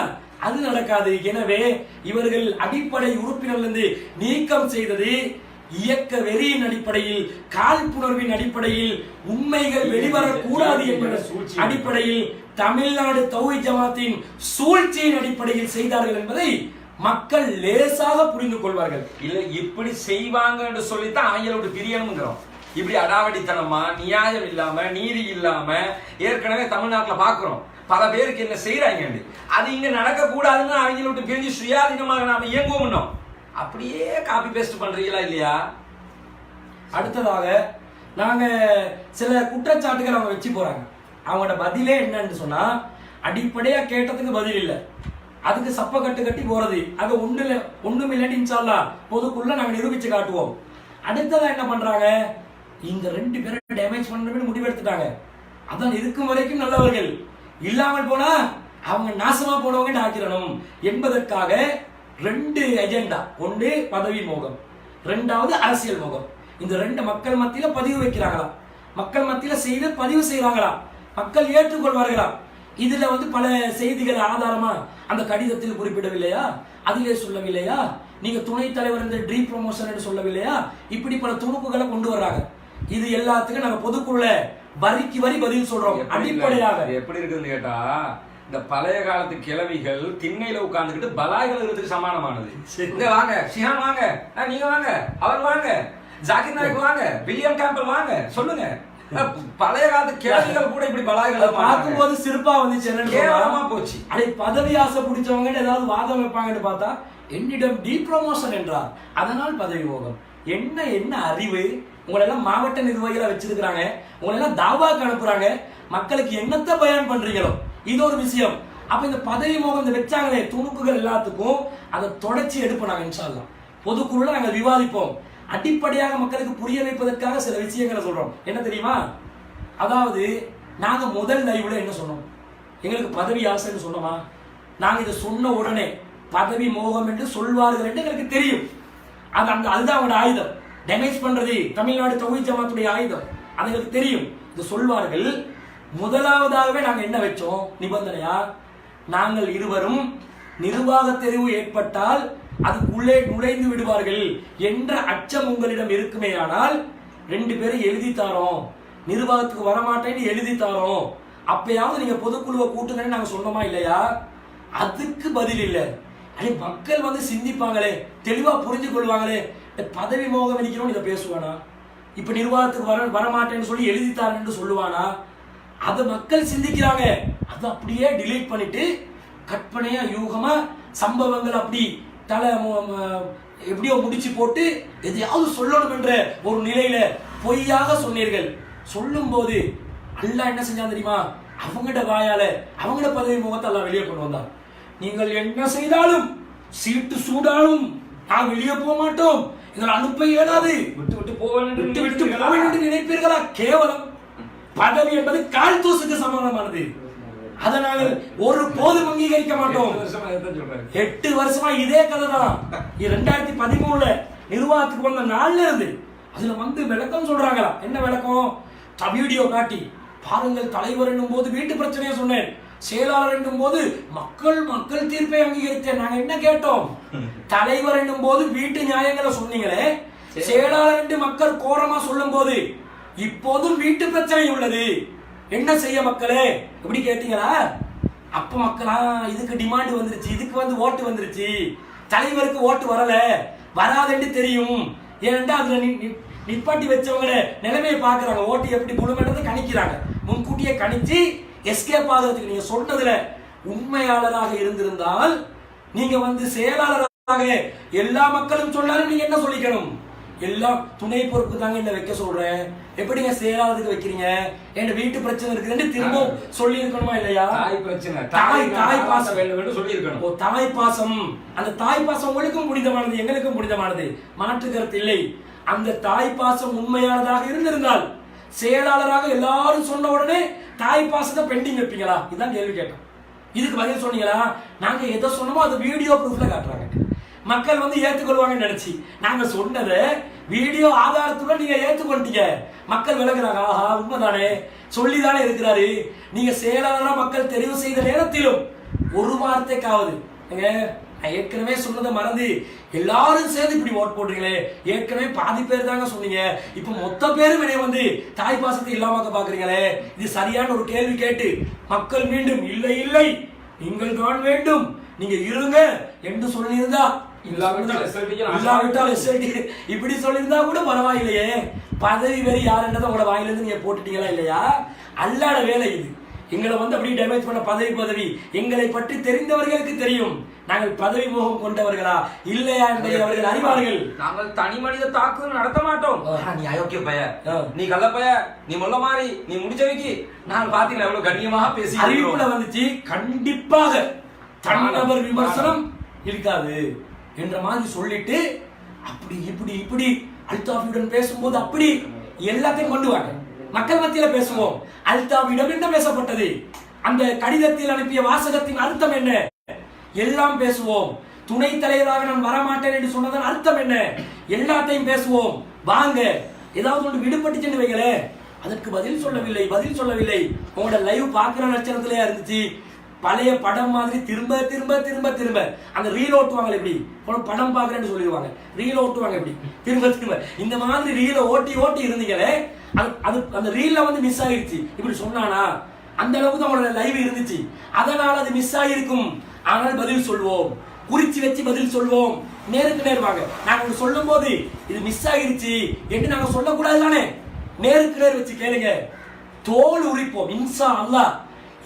அது நடக்காது. எனவே இவர்கள் அடிப்படை உறுப்பினரிலிருந்து நீக்கம் செய்தது இயக்க வெறியின் அடிப்படையில், காழ்ப்புணர்வின் அடிப்படையில், உண்மைகள் வெளிவரக்கூடாது என்ற அடிப்படையில், தமிழ்நாடு தௌஹீத் ஜமாத்தின் சூழ்ச்சியின் அடிப்படையில் செய்தார்கள் என்பதை மக்கள் லேசாக புரிந்து கொள்வார்கள். இல்ல இப்படி செய்வாங்க என்று சொல்லித்தான் அவங்களோட பிரியணுங்கிறோம். இப்படி அடாவடித்தனமா, நியாயம் இல்லாம, நீதி இல்லாம ஏற்கனவே தமிழ்நாட்டில் பாக்குறோம். பல பேருக்கு என்ன செய்யறாங்க, அது இங்க நடக்க கூடாதுன்னு அவங்களோட பிரிஞ்சு சுயாதீனமாக நாம இயங்குவோம். அப்படியே காப்பி பேஸ்ட் பண்றீங்களா இல்லையா? அடுத்ததாக நாங்க சில குற்றச்சாட்டுகள் அவங்க வச்சு போறாங்க. அவங்களோட பதிலே என்னன்னு சொன்னா, அடிப்படையா கேட்டதுக்கு பதில் இல்லை, அதுக்கு சப்ப கட்டு கட்டி போறது. அது ஒண்ணும் இல்லைன்னு இன்ஷா அல்லாஹ் பொதுக்குள்ள நாங்க நிரூபிச்சு காட்டுவோம். அடுத்ததா என்ன பண்றாங்க, இந்த 2 பேரை டேமேஜ் பண்ணணும்னு முடிவெடுத்துட்டாங்க. அதான் இருக்கும் வரைக்கும் நல்லவர்கள், இல்லாமல் போனா அவங்க நாசமா போனவங்க ஆக்கிரணும் என்பதற்காக 2 அஜெண்டா. ஒன்று பதவி மோகம், 2வது அரசியல் மோகம். இந்த 2 மக்கள் மத்தியில பதிவு வைக்கிறாங்களா, மக்கள் மத்தியில செய்து பதிவு செய்யறாங்களா, மக்கள் ஏற்றுக்கொள்வார்களா? இதுல பல செய்திகள் ஆதாரமா அந்த கடிதத்தில் குறிப்பிடவில்லையா, அதிலே சொல்லவில்லையா, நீங்க துணைத் தலைவர் இந்த ட்ரீ ப்ரமோஷன் என்று சொல்லவில்லையா? இப்படி பல துணுக்குகளை கொண்டு வர்றாங்க. இது எல்லாத்துக்கும் நாங்க பொதுக்குள்ள வரிக்கு வரி பதில் சொல்றோம். அடிப்படையாக எப்படி இருக்குன்னு கேட்டா, இந்த பழைய காலத்து கிழவிகள் திண்ணையில உட்கார்ந்துக்கிட்டு பலாய்கள் இருக்கிறதுக்கு சமானமானது. இங்க வாங்க, சிஹான் வாங்க, நீங்க வாங்க, அவர் வாங்க, ஜாகிர் நாயக் வாங்க, வில்லியம் கேம்பல் வாங்க, சொல்லுங்க. பழைய காலத்து கேள்விகள் கூட இப்படி பலாய்களை பார்க்கும்போது சிறப்பா கேவலமா போச்சு. அதை பதவி ஆசை பிடிச்சவங்க ஏதாவது வாதம் வைப்பாங்கன்னு பார்த்தா, என்னிடம் டி ப்ரமோஷன் என்றார், அதனால் பதவி மோகம். என்ன அறிவு? உங்களெல்லாம் மாவட்ட நிர்வாகிகளா வச்சிருக்கிறாங்க, உங்களெல்லாம் தாவாக்கு அனுப்புறாங்க, மக்களுக்கு என்னத்தை பயன் பண்றீங்களோ இது ஒரு விஷயம். அப்ப இந்த பதவி மோகம் இந்த வச்சாங்களே துணுக்குகள் எல்லாத்துக்கும் அதை தொடர்ச்சி எடுப்போம். இன்ஷா அல்லாஹ் பொதுக்குழுல நாங்கள் விவாதிப்போம். அடிப்படையாக மக்களுக்கு புரிய வைப்பதற்காக சில விஷயங்களை சொல்றோம். என்ன தெரியுமா? அதாவது நாங்க முதல் லைவ்ல என்ன சொன்னோம், எங்களுக்கு பதவி ஆசைன்னு சொன்னோமா? நாங்க இதை சொன்ன உடனே பதவி மோகம் என்று சொல்வார்கள் என்று எங்களுக்கு தெரியும். அதுதான் அவங்களோட ஆயுதம். டேமேஜ் பண்றது தமிழ்நாடு தௌஹீத் ஜமாத்துடைய ஆயுதம். அதுங்களுக்கு தெரியும். இது சொல்வார்கள். முதலாவதாகவே நாங்க என்ன வச்சோம் நிபந்தனையா, நாங்கள் இருவரும் நிர்வாக தெரிவு ஏற்பட்டால் அதுக்குள்ளே நுழைந்து விடுவார்கள் என்ற அச்சம் உங்களிடம் இருக்குமேயானால் 2 பேரும் எழுதி தாரோம், நிர்வாகத்துக்கு வரமாட்டேன்னு எழுதி தாரோம், அப்பயாவது நீங்க பொதுக்குழுவை கூட்டுங்கன்னு நாங்க சொன்னோமா இல்லையா? அதுக்கு பதில் இல்லை. அடே மக்கள் வந்து சிந்திப்பாங்களே, தெளிவா புரிஞ்சு கொள்வாங்களே. பதவி மோகம் அடிக்கணும்னு இதை பேசுவானா? இப்ப நிர்வாகத்துக்கு வரமாட்டேன்னு சொல்லி எழுதித்தாருன்னு சொல்லுவானா? அதை மக்கள் சிந்திக்கிறாங்க. அதை அப்படியே டிலீட் பண்ணிட்டு கற்பனையா யூகமா சம்பவங்கள் அப்படி தலை எப்படியோ முடிச்சு போட்டு எதையாவது சொல்லணும் என்ற ஒரு நிலையில பொய்யாக சொன்னீர்கள். சொல்லும் போது அல்லாஹ் என்ன செஞ்சா தெரியுமா? அவங்கட வாயால அவங்கட பதவி முகத்தை எல்லாம் வெளியே கொண்டு வந்தார். நீங்கள் என்ன செய்தாலும் சீட்டு சூடாலும் நான் வெளியே போக மாட்டோம், எங்களை அனுப்ப இயலாது, விட்டு விட்டு போவேன் என்று நினைப்பீர்களா? கேவலம். பதவி என்பது கால் தூசுக்கு சமானமானது. அதை நாங்கள் ஒரு போதும் அங்கீகரிக்க மாட்டோம். 8 வருஷமா இதே கதை தான். 2013 நிர்வாகத்துக்கு வந்த நாள்ல இருந்து அதுல வந்து விளக்கம் சொல்றாங்களா? என்ன விளக்கம்? வீடியோ காட்டி பாருங்கள், தலைவர் என்னும் போது வீட்டு பிரச்சனையை சொன்னேன், செயலாளர் என்னும் போது மக்கள் தீர்ப்பை அங்கீகரித்தேன். நாங்க என்ன கேட்டோம்? தலைவர் என்னும் போது வீட்டு நியாயங்களை சொன்னீங்களே, செயலாளர் என்று மக்கள் கோரமா சொல்லும் போது இப்போதும் வீட்டு பிரச்சனை உள்ளது, என்ன செய்ய மக்களே எப்படி கேட்டீங்களா? அப்ப மக்களா இதுக்கு டிமாண்ட் வந்துருச்சு, இதுக்கு வந்து ஓட்டு வந்துருச்சு, தலைவருக்கு ஓட்டு வரல, வராதுன்னு தெரியும். ஏனென்றா அதுல நிப்பாட்டி வச்சவங்க நிலைமையை பாக்குறாங்க, ஓட்டு எப்படி முழுமைன்றதை கணிக்கிறாங்க. முன்கூட்டியே கணிச்சு எஸ்கேப் ஆகிறதுக்கு நீங்க சொன்னதுல உண்மையாளராக இருந்திருந்தால் நீங்க வந்து செயலாளராக எல்லா மக்களும் சொன்னாலும் நீங்க என்ன சொல்லிக்கணும்? எல்லாம் துணை பொறுப்பு தாங்க என்ன வைக்க சொல்றேன், எப்படிங்க செயலாளருக்கு வைக்கிறீங்க, என் வீட்டு பிரச்சனை இருக்குன்னு திரும்ப சொல்லி இருக்கணுமா இல்லையா? தாய் பிரச்சனை, தாய் பாசம் சொல்லி இருக்கணும். தாய் பாசம், அந்த தாய் பாசம் உங்களுக்கும் புனிதமானது, எங்களுக்கும் புனிதமானது, மாற்று கருத்து இல்லை. அந்த தாய் பாசம் உண்மையானதாக இருந்திருந்தால் செயலாளராக எல்லாரும் சொன்ன உடனே தாய் பாசத்தை பெண்டிங் வைப்பீங்களா? இதுதான் கேள்வி கேட்டோம். இதுக்கு பதில் சொன்னீங்களா? நாங்க எதை சொன்னோமோ அது வீடியோ ப்ரூஃப்ல காட்டுறாங்க, மக்கள் வந்து ஏத்துக்கொள்வாங்கன்னு நினைச்சு நாங்க சொன்னதை வீடியோ ஆதாரத்துடன் நீங்க ஏத்துக்கொண்டீங்க. மக்கள் விளக்குறாங்க, ஆஹா உண்மைதானே சொல்லிதானே இருக்கிறாரு. நீங்க செயலாளரா மக்கள் தெரிவு செய்த நேரத்திலும் ஒரு வார்த்தைக்காவது நான் ஏற்கனவே சொன்னதை மறந்து எல்லாரும் சேர்ந்து இப்படி ஓட் போடுறீங்களே, ஏற்கனவே பாதி பேர் தாங்க சொன்னீங்க, இப்ப மொத்த பேரும் என்னை வந்து தாய் பாசத்தை இல்லாம பாக்குறீங்களே, இது சரியான ஒரு கேள்வி கேட்டு மக்கள் மீண்டும் இல்லை இல்லை நீங்கள் தான் வேண்டும், நீங்க இருங்க என்று சொல்லியிருந்தா, இல்லாவிட்டால் எஸ்எல்டி இப்படி சொல்லியிருந்தா கூட பரவாயில்லையே. பதவி வேறு யாருன்றதை உங்களோட வாயிலிருந்து நீங்க போட்டுட்டீங்களா இல்லையா? அல்லாத வேலை இது. எங்களை வந்து அப்படி டேமேஜ் பண்ண பதவி எங்களை பற்றி தெரிந்தவர்களுக்கு தெரியும், நாங்கள் பதவி மோகம் கொண்டவர்களா இல்லையா என்பதை அவர்கள் அறிவார்கள். நாங்கள் தனி மனித தாக்குதல் நடத்த மாட்டோம். நீ அயோக்கிய பைய, நீ கள்ள பைய, நீ முள்ள மாதிரி, நீ முடிச்சவைக்கு நான் பாத்தீங்களா எவ்வளவு கண்ணியமாக பேசி அறிவிப்புல வந்துச்சு. கண்டிப்பாக தனிநபர் விமர்சனம் இருக்காது என்ற மாதிரி சொல்லிட்டு அப்படி இப்படி அல்தாஃபியுடன் பேசும்போது அப்படி எல்லாத்தையும் கொண்டு வாங்க. மக்கள் மத்தியில பேசுவோம். அல்தாஃபியிடம் என்ன பேசப்பட்டது, அந்த கடிதத்தில் அனுப்பிய வாசகத்தின் அர்த்தம் என்ன, எல்லாம் பேசுவோம். துணை தலைவராக நான் வரமாட்டேன் என்று சொன்னதன் அர்த்தம் என்ன, எல்லாத்தையும் பேசுவோம். வாங்க, ஏதாவது ஒன்று விடுபட்டுச்சுன்னு வைங்களே, அதற்கு பதில் சொல்லவில்லை. உங்களோட லைவ் பாக்குற லட்சணத்திலே இருந்துச்சு. பழைய படம் மாதிரி திரும்ப திரும்ப திரும்ப திரும்ப அந்த ரீல் ஓட்டுவாங்க, எப்படி படம் பாக்குறேன்னு சொல்லிடுவாங்க, ரீல் ஓட்டுவாங்க எப்படி திரும்ப திரும்ப இந்த மாதிரி ரீல ஓட்டி இருந்தீங்களே, அது அந்த ரீல்ல வந்து மிஸ் ஆகிடுச்சு. இப்படி சொன்னானா அந்த அளவுக்கு தான் உங்களோட லைவ் இருந்துச்சு, அதனால அது மிஸ் ஆகிருக்கும். ஆனால் பதில் சொல்வோம், குறிச்சு வச்சு பதில் சொல்வோம், நேருக்கு நேர் வாங்க. நாங்க சொல்லும் போது இது மிஸ் ஆகிருச்சு என்று நாங்க சொல்லக்கூடாது தானே, நேருக்கு நேர் வச்சு கேளுங்க, தோல் உரிப்போம். இன்ஷா அல்லாஹ்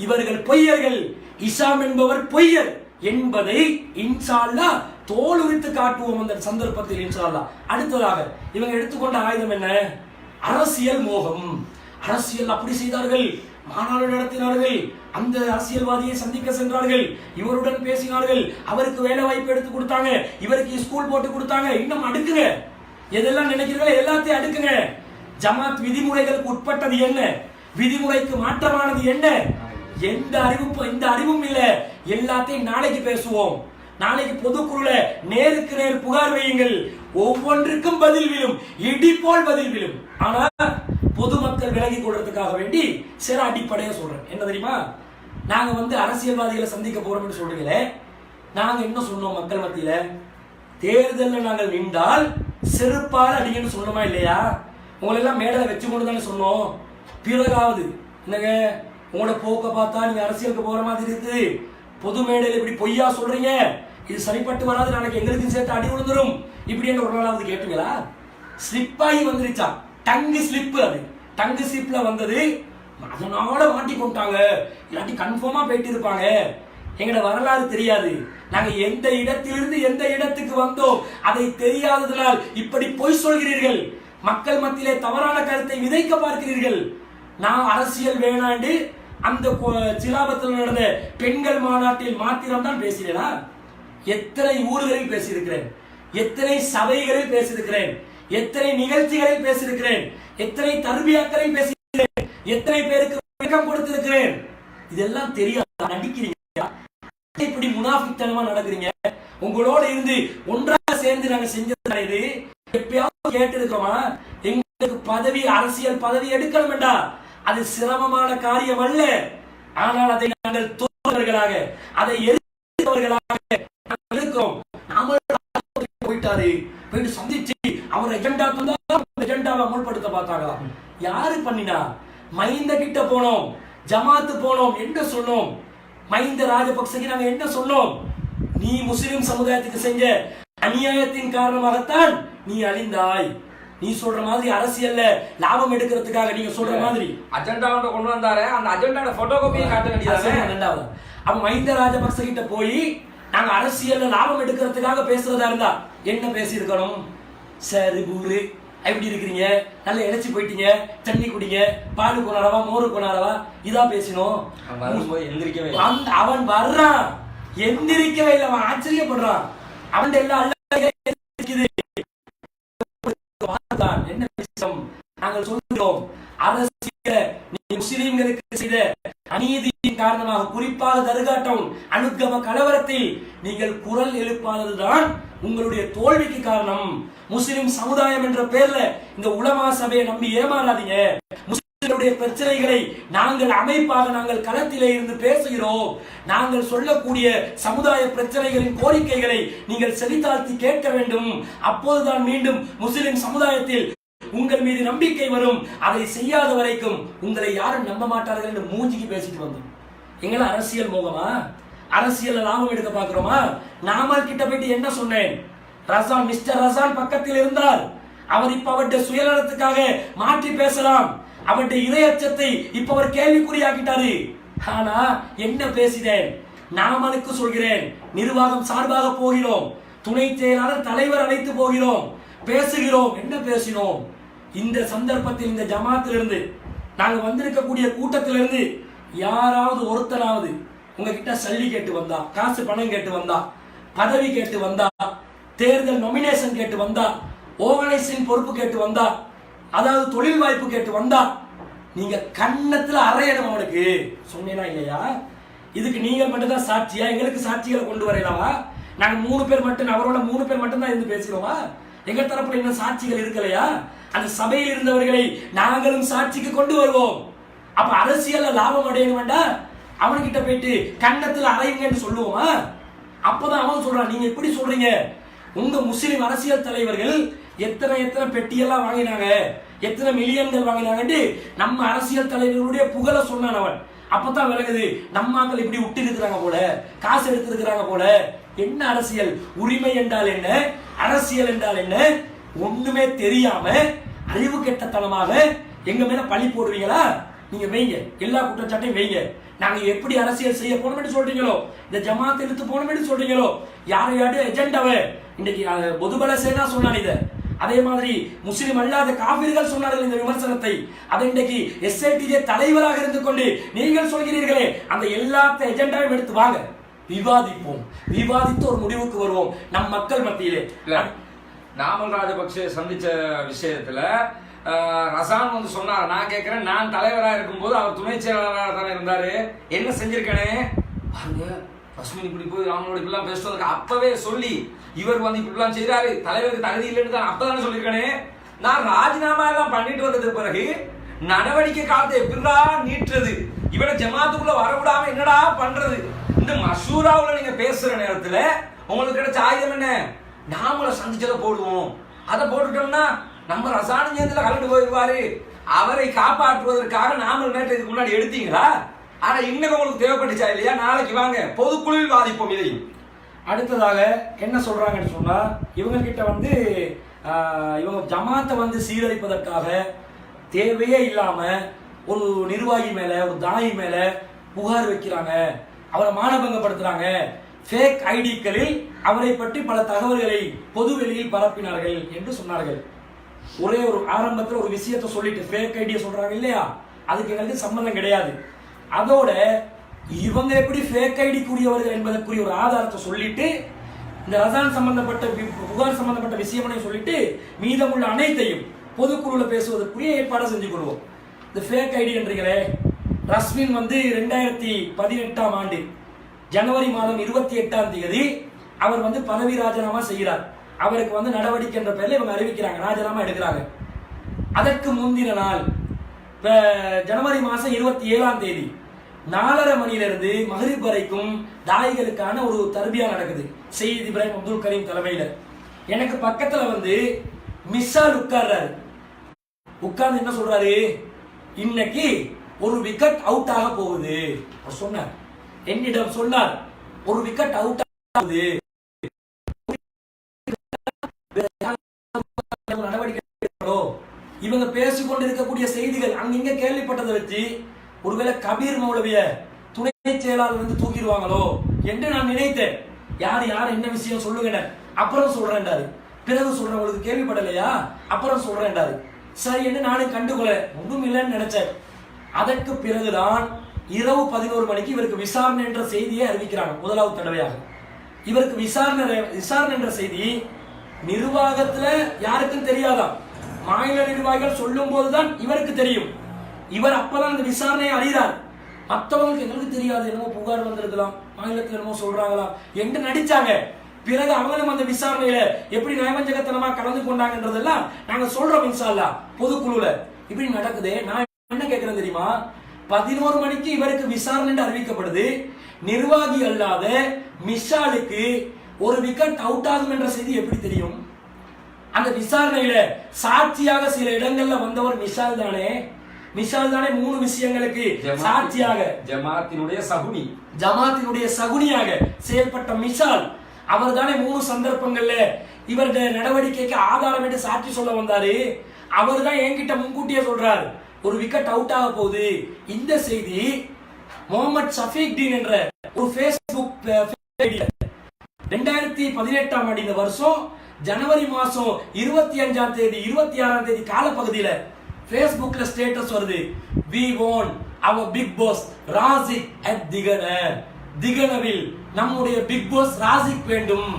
இவர்கள் பொய்யர்கள், இசாம் என்பவர் பொய்யர் என்பதை இன்ஷா அல்லாஹ் தோல் உரித்து காட்டுவோம் அந்த சந்தர்ப்பத்தில் இன்ஷா அல்லாஹ். அடுத்ததாக இவங்க எடுத்துக்கொண்ட ஆயுதம் என்ன? அரசியல் மோகம். அரசியல் அப்படி செய்தார்கள், மாநாடு நடத்தினார்கள், அந்த அரசியல்வாதியை சந்திக்க சென்றார்கள், இவருடன் பேசினார்கள், அவருக்கு வேலை வாய்ப்பு எடுத்து கொடுத்தாங்க, இவருக்கு ஸ்கூல் போட்டு கொடுத்தாங்க, இன்னும் அடுக்குங்க, எதெல்லாம் நினைக்கிறீங்களோ எல்லாத்தையும் அடுக்குங்க. ஜமாத் விதிமுறைகளுக்கு உட்பட்டது என்ன, விதிமுறைக்கு மாற்றமானது என்ன, எந்த அறிவும் இல்ல. எல்லாத்தையும் நாளைக்கு பேசுவோம். நாளைக்கு பொதுக்குழுல நேருக்கு நேர் புகார் வையுங்கள், ஒவ்வொன்றுக்கும் பதில் விழும், இடி போல் பதில் விழும். ஆனா பொதுமக்கள் விலகி கொள்றதுக்காக வேண்டி சில அடிப்படையா சொல்றேன். என்ன தெரியுமா, நாங்க அரசியல்வாதிகளை சந்திக்க போறோம்னு சொல்றீங்களே, நாங்க என்ன சொன்னோம் மக்கள் மத்தியில? தேர்தலில் நாங்கள் நின்றால் செருப்பால் அடிங்கன்னு சொன்னோமா இல்லையா? உங்களை எல்லாம் மேடையில வச்சு கொண்டு தானே சொன்னோம். பிறகாவது என்னங்க உங்களோட போக்க பார்த்தா நீங்க அரசியலுக்கு போற மாதிரி இருக்குது, பொது மேடையில் இப்படி பொய்யா சொல்றீங்க, இது சரிப்பட்டு வராது, நாளைக்கு எங்களுக்கு சேர்த்து அடி விழுந்துரும், இப்படி என்று ஒரு நாளாவது கேட்டீங்களா? ஸ்லிப்பாகி வந்துருச்சா, டங்கு ஸ்லிப். அது டங்கு ஸ்லிப்ல வந்தது, அதனால மாட்டி கொண்டாங்க, இல்லாட்டி கன்ஃபார்மா போயிட்டு இருப்பாங்க. எங்களோட வரலாறு தெரியாது, நாங்க எந்த இடத்திலிருந்து எந்த இடத்துக்கு வந்தோம் அதை தெரியாததனால் இப்படி பொய் சொல்கிறீர்கள், மக்கள் மத்தியிலே தவறான கருத்தை விதைக்க பார்க்கிறீர்கள். நான் அரசியல் வேணாண்டு அந்த சிலாபத்தில் நடந்த பெண்கள் மாநாட்டில் மாத்திரம் தான் பேசினேனா? எத்தனை ஊர்களில் பேசியிருக்கிறேன், எத்தனை சபைகளில் பேசியிருக்கிறேன், எத்தனை நிகழ்ச்சிகளில் பேசியிருக்கிறேன், எத்தனை தர்பியாக்களில் பேசியிருக்கிறேன், எத்தனை பேருக்கு விளக்கம் கொடுத்திருக்கிறேன். இதெல்லாம் தெரியாது, நடிக்கிறீங்க. இப்படி முனாஃபிக்தனமா நடக்கிறீங்க. உங்களோட இருந்து ஒன்றாக சேர்ந்து நாங்க செஞ்சது இது எப்பயாவது கேட்டு இருக்கிறோமா? எங்களுக்கு பதவி, அரசியல் பதவி எடுக்கணும் என்றா அது சிரமமான காரியம் அல்ல. ஆனால் அதை நாங்கள் தோழர்களாக, அதை எதிர்த்தவர்களாக இருக்கிறோம். போயிட்டாரு, போயிட்டு சந்திச்சு அவர் எஜெண்டாவை அமல்படுத்த பார்த்தாங்களா? யாரு பண்ணினா? மைந்த கிட்ட போனோம், ஜமாத்து போனோம், என்ன சொன்னோம்? மஹிந்த ராஜபக்சேக்கு நாங்க என்ன சொன்னோம்? நீ முஸ்லிம் சமுதாயத்துக்கு செஞ்ச அநியாயத்தின் காரணமாகத்தான் நீ அழிந்தாய். நீ சொல்ற மாதிரி அரசியல்ல லாபம் எடுக்கிறதுக்காக நீங்க சொல்ற மாதிரி அஜெண்டா கொண்டு வந்தாரு, அந்த அஜெண்டாவோட போட்டோ காப்பியை காட்ட வேண்டியது. ரெண்டாவது அவன் மஹிந்த ராஜபக்சே கிட்ட போய் நாங்க அரசியல்ல லாபம் எடுக்கிறதுக்காக பேசுறதா இருந்தா என்ன பேசியிருக்கணும்? சரி ஊரு எப்படி இருக்கிறீங்க, நல்லா இழைச்சி போயிட்டீங்க, தண்ணி குடிங்க, பால் கொண்டாடவா மோரு கொண்டாடவா, இதான் பேசினோம். அவன் வர்றான், எந்திரிக்கவே இல்லை, அவன் ஆச்சரியப்படுறான். அவன் எல்லாம் என்ன விஷயம் நாங்கள் சொல்கிறோம்? அரசியல முஸ்லிம்களுக்கு செய்த அநீதியின் காரணமாக, குறிப்பாக தர்காட்டம் அனுகம கலவரத்தில் நீங்கள் குரல் எழுப்பாததுதான் உங்களுடைய தோல்விக்கு காரணம். முஸ்லிம் சமுதாயம் என்ற பெயர்ல இந்த உலமா சபையை நம்பி ஏமாறாதீங்க. முஸ்லிம்களுடைய பிரச்சனைகளை நாங்கள் அமைப்பாக நாங்கள் களத்திலே இருந்து பேசுகிறோம். நாங்கள் சொல்லக்கூடிய சமுதாய பிரச்சனைகளின் கோரிக்கைகளை நீங்கள் செவித்தாழ்த்தி கேட்க வேண்டும். அப்போதுதான் மீண்டும் முஸ்லிம் சமுதாயத்தில் உங்கள் மீது நம்பிக்கை வரும். அதை செய்யாத வரைக்கும் உங்களை யாரும் நம்ப மாட்டார்கள் என்று மூஞ்சிக்கு பேசிட்டு வந்தோம். எங்களை அரசியல் மோகமா? அரசியல் லாபம் எடுக்க பாக்குறோமா? நாமல் கிட்ட போயிட்டு என்ன சொன்னேன்? ரசான், மிஸ்டர் ரசான் பக்கத்தில் இருந்தார். அவர் இப்ப அவருடைய சுயநலத்துக்காக மாற்றி பேசலாம். அவருடைய இரையச்சத்தை இப்ப அவர் கேள்விக்குறியாக்கிட்டாரு. ஆனா என்ன பேசினேன்? நாமலுக்கு சொல்கிறேன், நிர்வாகம் சார்பாக போகிறோம், துணை செயலாளர் தலைவர் அழைத்து போகிறோம், பேசுகிறோம். என்ன பேசினோம்? இந்த சந்தர்ப்பத்தில் இந்த ஜமாத்திலிருந்து நாங்க வந்திருக்கக்கூடிய கூட்டத்திலிருந்து யாராவது ஒருத்தராவது உங்ககிட்ட சல்லி கேட்டு வந்தா, காசு பணம் கேட்டு வந்தா, பதவி கேட்டு வந்தா, தேர்தல் நொமினேஷன் கேட்டு வந்தா, ஆர்கனைசிங் பொறுப்பு கேட்டு வந்தா, அதாவது தொழில் வாய்ப்பு கேட்டு வந்தா, நீங்க கண்ணத்துல அறையணும். அவனுக்கு சொன்னேனா இல்லையா? இதுக்கு நீங்க மட்டும் தான் சாட்சியா? எங்களுக்கு சாட்சிகளை கொண்டு வரலாமா? நாங்க 3 பேர் மட்டும், அவரோட 3 பேர் மட்டும் தான் இருந்து பேசுறோமா? எங்க தரப்புல இன்னும் சாட்சிகள் இருக்கலையா? அந்த சபையில் இருந்தவர்களை நாங்களும் சாட்சிக்கு கொண்டு வருவோம். அப்ப அரசியல்ல லாபம் அடையணும் வேண்டாம், அவன்கிட்ட போயிட்டு கண்ணத்துல அறையுங்கன்னு சொல்லுவோமா? அப்பதான் அவன் சொல்றான், நீங்க எப்படி சொல்றீங்க? உங்க முஸ்லிம் அரசியல் தலைவர்கள் எத்தனை பெட்டியெல்லாம் வாங்கினாங்க, எத்தனை மில்லியன்கள் வாங்கினாங்கன்னு நம்ம அரசியல் தலைவர்களுடைய புகழ சொன்னான் அவன். அப்பதான் விலகுது, நம்ம ஆக்கள் இப்படி விட்டு இருக்கிறாங்க போல, காசு எடுத்திருக்கிறாங்க போல. என்ன அரசியல்? உரிமை என்றால் என்ன, அரசியல் என்றால் என்ன, ஒண்ணுமே தெரியாம அறிவு கெட்டத்தனமாக எங்க மேல பழி போடுவீங்களா? நீங்க வைங்க, எல்லா குற்றச்சாட்டையும் வைங்க. நாங்க எப்படி அரசியல் செய்ய போனோம்னு சொல்றீங்களோ, இந்த ஜமாத் எடுத்து போனோம்னு சொல்றீங்களோ, யாரையாவது எஜெண்டாவை இன்னைக்கு பொதுபல சேனா சொன்னான் இத. அதே மாதிரி முஸ்லிம் அல்லாத காபிர்கள் சொன்னார்கள் இந்த விமர்சனத்தை. அதை இன்றைக்கு எஸ்ஐடிஜே தலைவராக இருந்து கொண்டு நீங்கள் சொல்கிறீர்களே, அந்த எல்லா எஜெண்டாவையும் எடுத்து வாங்க, விவாதிப்போம், விவாதித்து ஒரு முடிவுக்கு வருவோம் நம் மக்கள் மத்தியிலே. நாமல் ராஜபக்சே சந்திச்ச விஷயத்துல ரசான் வந்து சொன்னார், நான் கேட்கிறேன், நான் தலைவராக இருக்கும்போது அவர் துணை செயலாளராக தானே இருந்தாரு, என்ன செஞ்சிருக்கேனே பாருங்க. அஸ்வின் இப்படி போய் ராமனோட இப்படிலாம் பேசிட்டு வந்திருக்க அப்பவே சொல்லி இவர் வந்து இப்படிலாம் செய்யறாரு, தலைவருக்கு தகுதி இல்லைன்னு தான் அப்பதானே சொல்லியிருக்கானே. நான் ராஜினாமா எல்லாம் பண்ணிட்டு வந்ததுக்கு பிறகு நடவடிக்கை காலத்தை எப்படிடா நீட்டுறது, இவனை ஜமாத்துக்குள்ள வரவிடாம என்னடா பண்றது, இந்த மசூராவுல நீங்க பேசுற நேரத்துல உங்களுக்கு கிடைச்ச ஆயுதம் என்ன, நாமளை சந்திச்சதை போடுவோம், அதை போட்டுட்டோம்னா நம்ம ரசாயன சேர்ந்துல கலந்து போயிடுவாரு, அவரை காப்பாற்றுவதற்காக நாம நேற்று இதுக்கு முன்னாடி எடுத்தீங்களா? ஆனா இன்னைக்கு உங்களுக்கு தேவைப்பட்டுச்சா இல்லையா? நாளைக்கு வாங்க பொதுக்குழுவில் வாதிப்போம் இதையும். அடுத்ததாக என்ன சொல்றாங்கன்னு சொன்னா, இவங்க கிட்ட வந்து இவங்க ஜமாத்தை வந்து சீரழிப்பதற்காக தேவையே இல்லாம ஒரு நிர்வாகி மேல ஒரு தாயி மேல புகார் வைக்கிறாங்க, அவரை மானபங்கப்படுத்துறாங்க, ஃபேக் ஐடிக்களில் அவரை பற்றி பல தகவல்களை பொது வெளியில் பரப்பினார்கள் என்று சொன்னார்கள். ஒரே ஒரு ஆரம்பத்தில் ஒரு விஷயத்தை சொல்லிட்டு ஃபேக் ஐடியா சொல்றாங்க இல்லையா, அதுக்கு எங்களுக்கு சம்பந்தம் கிடையாது. அதோட இவங்க எப்படி ஃபேக் ஐடி கூடியவர்கள் என்பதற்குரிய ஒரு ஆதாரத்தை சொல்லிட்டு இந்த ரசான் சம்பந்தப்பட்ட புகார் சம்பந்தப்பட்ட விஷயமனை சொல்லிட்டு மீதமுள்ள அனைத்தையும் பொதுக்குழுல பேசுவதற்குரிய ஏற்பாடு செஞ்சு கொள்வோம். இந்த ஃபேக் ஐடி என்றீங்களே, ரஸ்மின் வந்து 2018 ஆண்டு ஜனவரி மாதம் 28ஆம் தேதி அவர் வந்து பதவி ராஜினாமா செய்கிறார். அவருக்கு வந்து நடவடிக்கை என்ற பெயரில் இவங்க அறிவிக்கிறாங்க, ராஜினாமா எடுக்கிறாங்க. அதற்கு முந்தின நாள் ஜனவரி மாதம் 27ஆம் தேதி 4:30 மணியிலிருந்து மகரிப் வரைக்கும் தாயிகளுக்கான ஒரு தர்பியா நடக்குது சையீத் இப்ராஹிம் அப்துல் கரீம் தலைமையில. எனக்கு பக்கத்துல வந்து மிஸ்ஸால் உட்கார்றாரு. உட்கார்ந்து என்ன சொல்றாரு, இன்னைக்கு ஒரு விக்கெட் அவுட் ஆக போகுது சொன்னார். என்னிடம் சொன்னார், ஒரு விக்கெட் அவுட் ஆகுது, நடவடிக்கை. இவங்க பேசிக்கொண்டு இருக்கக்கூடிய செய்திகள் அங்கிங்க கேள்விப்பட்டதை வச்சு ஒருவேளை கபீர் மௌலவிய துணை செயலாளர் வந்து தூக்கிடுவாங்களோ என்று நான் நினைத்தேன். யார் யார் என்ன விஷயம் சொல்லுங்க, அப்புறம் சொல்றேன்டாரு. பிறகு சொல்றேன், உங்களுக்கு கேள்விப்படலையா, அப்புறம் சொல்றேன்டாரு. சரி என்று நானும் கண்டுகொள்ள ஒன்றும் இல்லைன்னு நினைச்சேன். அதற்கு பிறகுதான் இரவு 11 மணிக்கு இவருக்கு விசாரணை என்ற செய்தியை அறிவிக்கிறாங்க முதலாவது தடவையாக. இவருக்கு விசாரணை என்ற செய்தி நிர்வாகத்துல யாருக்கும் தெரியாதான், மாநில நிர்வாகிகள் சொல்லும் போதுதான் இவருக்கு தெரியும். இவர் அப்பதான் அந்த விசாரணையை அறிகிறார். மற்றவங்களுக்கு எங்களுக்கு தெரியாது, என்னமோ புகார் வந்திருக்கலாம், மாநிலத்தில் என்னமோ சொல்றாங்களா என்று நடிச்சாங்க. பிறகு அவங்களும் அந்த விசாரணையில எப்படி நயவஞ்சகத்தனமா கலந்து கொண்டாங்கன்றதெல்லாம் நாங்க சொல்றோம் இன்ஷா அல்லாஹ் பொதுக்குழுல. இப்படி நடக்குது. நான் என்ன கேட்கிறேன் தெரியுமா, 11 மணிக்கு இவருக்கு விசாரணை என்று அறிவிக்கப்படுது. நிர்வாகி அல்லாத மிஷாலுக்கு ஒரு விக்கெட் அவுட் ஆகும் என்ற செய்தி எப்படி தெரியும்? அந்த விசாரணையில சாட்சியாக சில இடங்கள்ல வந்தவர் மிஷால் தானே. மிஷால் தானே 3 விஷயங்களுக்கு சாட்சியாக ஜமாத்தினுடைய சகுனியாக செயல்பட்ட மிஷால். அவர் தானே 3 சந்தர்ப்பங்கள்ல இவருடைய நடவடிக்கைக்கு ஆதாரம் என்று சாட்சி சொல்ல வந்தாரு. அவர் தான் என்கிட்ட முன்கூட்டியே சொல்றாரு, ஒரு விக்கெட் அவுட் ஆக போகுது. இந்த செய்தி முகமது ஷஃபீக் டீன் என்ற ஒரு Facebook 2018ஆம் ஆண்டு இந்த வருஷம் ஜனவரி மாசம் 25ஆம் தேதி 26ஆம் தேதி காலப்பகுதியில Facebookல ஸ்டேட்டஸ் வருது, we want our big boss Rasik at திகனவில் நம்முடைய பிக் பாஸ் ராசிக் வேண்டும்.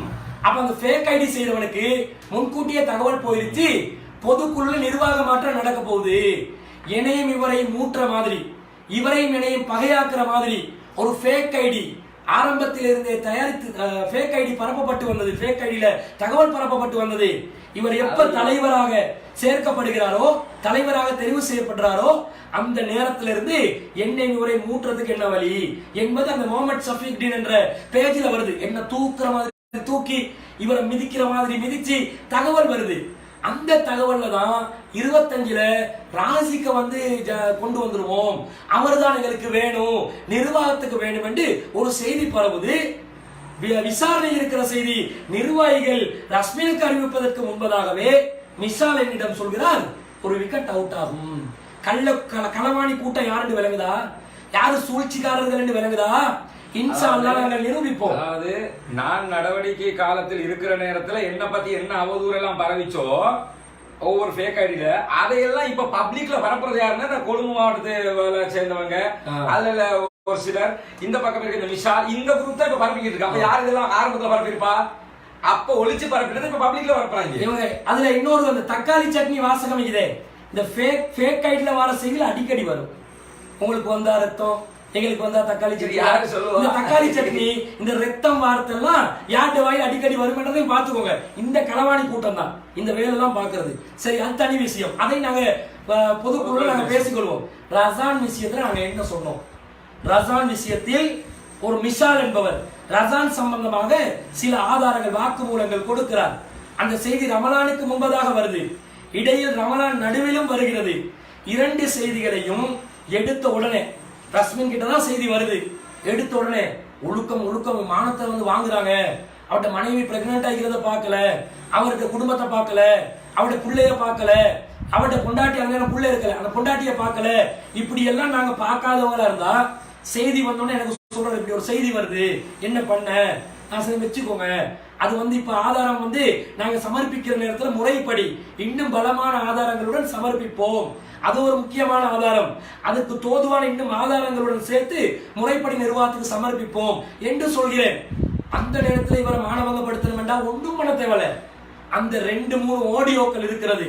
அப்ப அந்த ஃபேக் ஐடி செய்தவனுக்கு முன்கூட்டியே தகவல் போயிருச்சு, பொதுக்குள்ள நிர்வாக மாற்றம் நடக்க போகுது, என்னையும் இவரையும் மூற்ற மாதிரி, இவரையும் என்னையும் பகையாக்குற மாதிரி ஒரு ஃபேக் ஐடி ஆரம்பத்தில் இருந்தே தயாரித்து ஃபேக் ஐடி பரப்பப்பட்டு வந்தது. ஃபேக் ஐடியில தகவல் பரப்பப்பட்டு வந்தது. இவர் எப்ப தலைவராக சேர்க்கப்படுகிறாரோ, தலைவராக தெரிவு செய்யப்படுறாரோ, அந்த நேரத்திலிருந்து என்னை இவரை மூட்டுறதுக்கு என்ன வழி என்பது அந்த முகமது ஷஃபீக் டீன் என்ற பேஜில் வருது. என்ன தூக்குற மாதிரி தூக்கி இவரை மிதிக்கிற மாதிரி மிதிச்சு தகவல் வருது. அந்த தகவல்ல தான் 25ல ராசிக்க வந்து கொண்டு வந்துருவோம், அவர் தான் எங்களுக்கு வேணும், நிர்வாகத்துக்கு வேணும் என்று ஒரு செய்தி பரவுது. விசாரணை இருக்கிற செய்தி நிர்வாகிகள் ரஸ்மினுக்கு அறிவிப்பதற்கு முன்பதாகவே மிஷால் என்னிடம் சொல்கிறார், ஒரு விக்கெட் அவுட் ஆகும். களவாணி கூட்டம் யாருன்னு விளங்குதா, யாரு சூழ்ச்சிக்காரர்கள் என்று விளங்குதா? இன்ஷா அல்லாஹ் நாங்கள் நிரூபிப்போம். அதாவது நான் நடவடிக்கை காலத்தில் இருக்கிற நேரத்துல என்ன பத்தி என்ன அவதூறு எல்லாம் பரவிச்சோ ஒவ்வொரு ஃபேக் ஐடியில, அதையெல்லாம் இப்ப பப்ளிக்ல பரப்புறது யாருன்னா கொழும்பு மாவட்டத்தை சேர்ந்தவங்க, அதுல ஒரு சிலர், இந்த பக்கம் இருக்க இந்த மிஷால், இந்த குரூப் தான் இப்ப பரப்பிக்கிட்டு இருக்கு. அப்ப யாரு இதெல்லாம் ஆரம்பத்துல பரப்பிருப்பா, அப்ப ஒளிச்சு பரப்பிட்டு இப்ப பப்ளிக்ல பரப்புறாங்க இவங்க. அதுல இன்னொரு அந்த தக்காளி சட்னி வாசகம் இதே இந்த ஃபேக் ஐடியில வர செய்திகள் அடிக்கடி வரும். உங்களுக்கு வந்தா ரத்தம், எங்களுக்கு வந்தா தக்காளி சட்னி, யாரு சொல்லுவா? இந்த தக்காளி சட்னி, இந்த ரத்தம் வார்த்தெல்லாம் யார்கிட்ட வாயில் அடிக்கடி வருமென்றதையும் பார்த்துக்கோங்க. இந்த களவாணி கூட்டம் தான் இந்த வேலையெல்லாம் பார்க்கறது. சரி, அது தனி விஷயம். அதை நாங்க பொதுக்குழுல நாங்க பேசிக்கொள்வோம். ரசான் விஷயத்துல நாங்க என்ன சொன்னோம்? ரசான் விஷயத்தில் ஒரு மிஷால் என்பவர் ரசான் சம்பந்தமாக சில ஆதாரங்கள், வாக்குமூலங்கள் கொடுக்கிறார். அந்த செய்தி ரமலானுக்கு முன்பதாக வருது, இடையில் ரமலான் நடுவிலும் வருகிறது. இரண்டு செய்திகளையும் எடுத்த உடனே ரஸ்மின் கிட்ட தான் செய்தி வருது. எடுத்த உடனே ஒழுக்கம் மானத்தை வந்து வாங்குறாங்க. அவட்ட மனைவி பிரெக்னென்ட் ஆகிறத பார்க்கல, அவருடைய குடும்பத்தை பார்க்கல, அவருடைய பிள்ளைய பார்க்கல, அவருடைய பொண்டாட்டி அங்க புள்ள இருக்கல, அந்த பொண்டாட்டிய பார்க்கல. இப்படி எல்லாம் நாங்க பார்க்காதவங்களா இருந்தா செய்தி வந்தோடனே எனக்கு சொல்றது, இப்படி ஒரு செய்தி வருது, என்ன பண்ண நான் சரி வச்சுக்கோங்க. அது வந்து இப்ப ஆதாரம் வந்து நாங்க சமர்ப்பிக்கிற நேரத்தில் முறைப்படி இன்னும் பலமான ஆதாரங்களுடன் சமர்ப்பிப்போம். அது ஒரு முக்கியமான ஆதாரம். அதுக்கு தோதுவான இன்னும் ஆதாரங்களுடன் சேர்த்து முறைப்படி நிர்வாகத்துக்கு சமர்ப்பிப்போம் என்று சொல்கிறேன். அந்த நேரத்தில் இவரை மானவங்கப்படுத்தணும் என்றால் ஒன்றும் பண்ண தேவையில்ல. அந்த 2-3 ஆடியோக்கள் இருக்கிறது,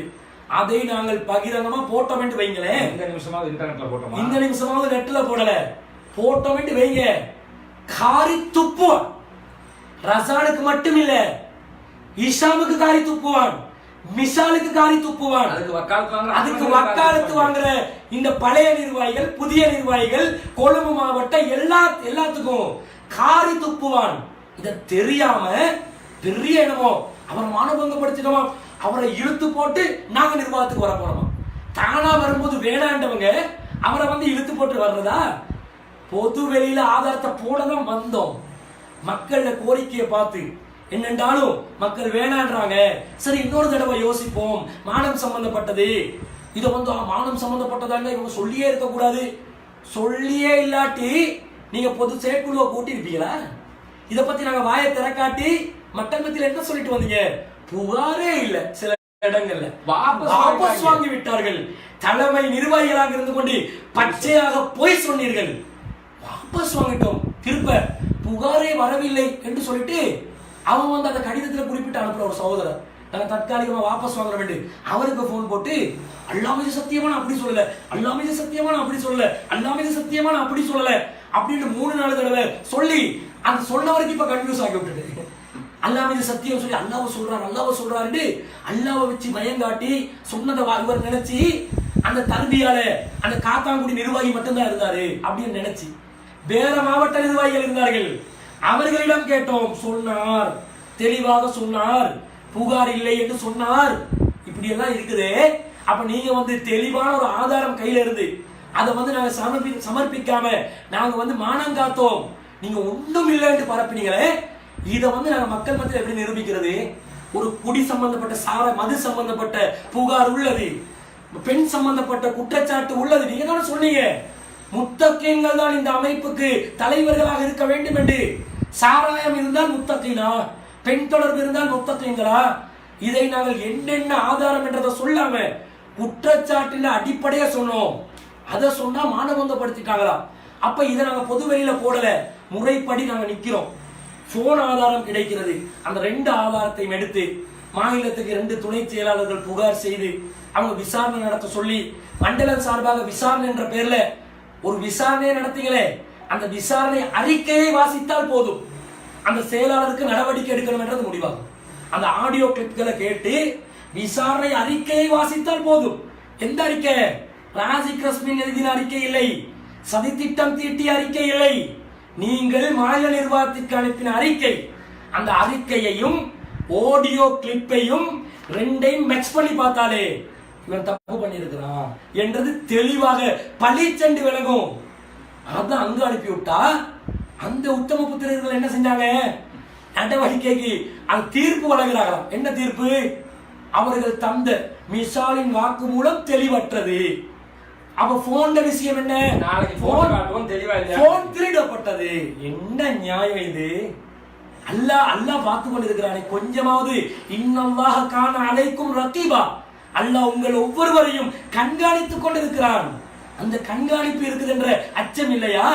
அதை நாங்கள் பகிரங்கமா போட்டோம் என்று வைங்களேன். இந்த நிமிஷமாவது இன்டர்நெட்ல போட்டோமா? இந்த நிமிஷமாவது நெட்ல போடல, போட்டோம் என்று வைங்க. காரி துப்புவான். ரசானுக்கு மட்டும் இல்ல, இஷாமுக்கு காரி துப்புவான், மிஷாலுக்கு காரி துப்புவான். அதுக்கு வக்காலத்து வாங்குற இந்த பழைய நிர்வாகிகள், புதிய நிர்வாகிகள், கொழும்பு மாவட்ட எல்லாத்துக்கும் காரி துப்புவான். இத தெரியாம பெரிய என்னமோ அவரை மானபங்கப்படுத்திட்டோமா, அவரை இழுத்து போட்டு நாங்க நிர்வாகத்துக்கு வர போறோமா? தானா வரும்போது வேணாண்டவங்க அவரை வந்து இழுத்து போட்டு வர்றதா? பொது வெளியில ஆதாரத்தை போடதான் வந்தோம். மக்கள கோரிக்கையை பார்த்து என்னென்றாலும் மக்கள் வேணான்றாங்க. சரி, இன்னொரு தடவை யோசிப்போம். மானம் சம்பந்தப்பட்டது, இதை வந்து மானம் சம்பந்தப்பட்டதாங்க இவங்க சொல்லியே இருக்க கூடாது. சொல்லியே இல்லாட்டி நீங்க பொது செயற்குழுவை கூட்டி இருப்பீங்களா? இதை பத்தி நாங்க வாயை திறக்காட்டி மட்டத்தில் என்ன சொல்லிட்டு வந்தீங்க? புகாரே இல்ல. சில இடங்கள்ல வாபஸ் வாங்கி விட்டார்கள். தலைமை நிர்வாகிகளாக இருந்து கொண்டு பச்சையாக போய் சொன்னீர்கள், வாபஸ் வாங்கிட்டோம், திருப்ப புகாரே வரவில்லை என்று சொல்லிட்டு அவன் வந்து அந்த கடிதத்தில் குறிப்பிட்டு அனுப்புற ஒரு சகோதரர், நாங்க தற்காலிகமா வாபஸ் வாங்குற வேண்டும். அவருக்கு போன் போட்டு அல்லாஹ் மீது சத்தியமா நான் அப்படி சொல்லல, அல்லாஹ் மீது சத்தியமா நான் அப்படி சொல்லல, அல்லாஹ் மீது சத்தியமா நான் அப்படி சொல்லல அப்படின்னு 3-4 தடவை சொல்லி அந்த சொன்னவருக்கு இப்ப கன்ஃபியூஸ் ஆகி விட்டுட்டு, அல்லாஹ் மீது சத்தியம் சொல்லி அல்லாஹ் சொல்றாரு அல்லாஹ்வை வச்சு பயங்காட்டி சொன்னதை இவர் நினைச்சு அந்த தர்பியால அந்த காத்தாங்குடி நிர்வாகி மட்டும்தான் இருந்தாரு அப்படின்னு நினைச்சு வேற மாவட்ட நிர்வாகிகள் இருந்தார்கள். அவர்களிடம் கேட்டோம், சொன்னார், தெளிவாக சொன்னார், புகார் இல்லை என்று சொன்னார். இப்படி எல்லாம் இருக்குது. அப்ப நீங்க வந்து தெளிவான ஒரு ஆதாரம் கையில இருந்து அதை வந்து நாங்க சமர்ப்பிக்காம நாங்க வந்து மானம் காத்தோம், நீங்க ஒண்ணும் இல்லை என்று பரப்பினீங்களே. இதை வந்து நாங்க மக்கள் மத்தியில் எப்படி நிரூபிக்கிறது? ஒரு குடி சம்பந்தப்பட்ட மது சம்பந்தப்பட்ட புகார் உள்ளது, பெண் சம்பந்தப்பட்ட குற்றச்சாட்டு உள்ளது. நீங்க தானே சொன்னீங்க முத்தகீன்கள் தான் இந்த அமைப்புக்கு தலைவர்களாக இருக்க வேண்டும் என்று. சாராயம் இருந்தால் முத்தகீனா, பெண் தொடர்பு இருந்தால் முத்தகீன்களா? இதை நாங்கள் என்னென்ன ஆதாரம் என்றதை சொல்லாம குற்றச்சாட்டின் அடிப்படையா சொன்னோம். அதை சொன்னா மானபங்கப்படுத்திட்டாங்களா? அப்ப இதை நாங்க பொது வெளியில போடல, முறைப்படி நாங்க நிக்கிறோம். போன் ஆதாரம் கிடைக்கிறது. அந்த 2 ஆதாரத்தையும் எடுத்து மாநிலத்துக்கு 2 துணை செயலாளர்கள் புகார் செய்து அவங்க விசாரணை நடத்த சொல்லி, மண்டலம் சார்பாக விசாரணை என்ற பேர்ல ஒரு விசாரணையை நடத்தீங்களே, அந்த விசாரணை அறிக்கையை வாசித்தால் போதும், அந்த செயலாளருக்கு நடவடிக்கை எடுக்கணும் என்றது முடிவாகும். அந்த ஆடியோ கிளிப்களை கேட்டு விசாரணை அறிக்கையை வாசித்தால் போதும். எந்த அறிக்கை? ராஜிக் ரஸ்மின் எழுதின அறிக்கை இல்லை, சதித்திட்டம் தீட்டிய அறிக்கை இல்லை, நீங்கள் மாநில நிர்வாகத்திற்கு அனுப்பின அறிக்கை. அந்த அறிக்கையையும் ஆடியோ கிளிப்பையும் 2ஐயும் மேட்ச் பண்ணி பார்த்தாலே இவன் தப்பு பண்ணியிருக்கிறான் என்றது தெளிவாக பளிச்சென்று விலகும். அதான் அங்கு அனுப்பிவிட்டா அந்த உத்தம புத்திரர்கள் என்ன செஞ்சாங்க? நடவடிக்கைக்கு அந்த தீர்ப்பு வழங்குகிறார்களாம். என்ன தீர்ப்பு? அவர்கள் தந்த மிஷாலின் வாக்கு மூலம் தெளிவற்றது. அப்ப போன் விஷயம் என்ன? போன் திருடப்பட்டது. என்ன நியாயம் இது? அல்லாஹ் பார்த்து கொண்டிருக்கிறானே, கொஞ்சமாவது இன்னல்லாஹ கான அலைக்கும் ரகீபா, அல்லாஹ் உங்கள் ஒவ்வொருவரையும் கண்காணித்துக் கொண்டிருக்கிறான். அந்த கண்காணிப்பு இருக்குது என்ற அச்சம் இல்லையா?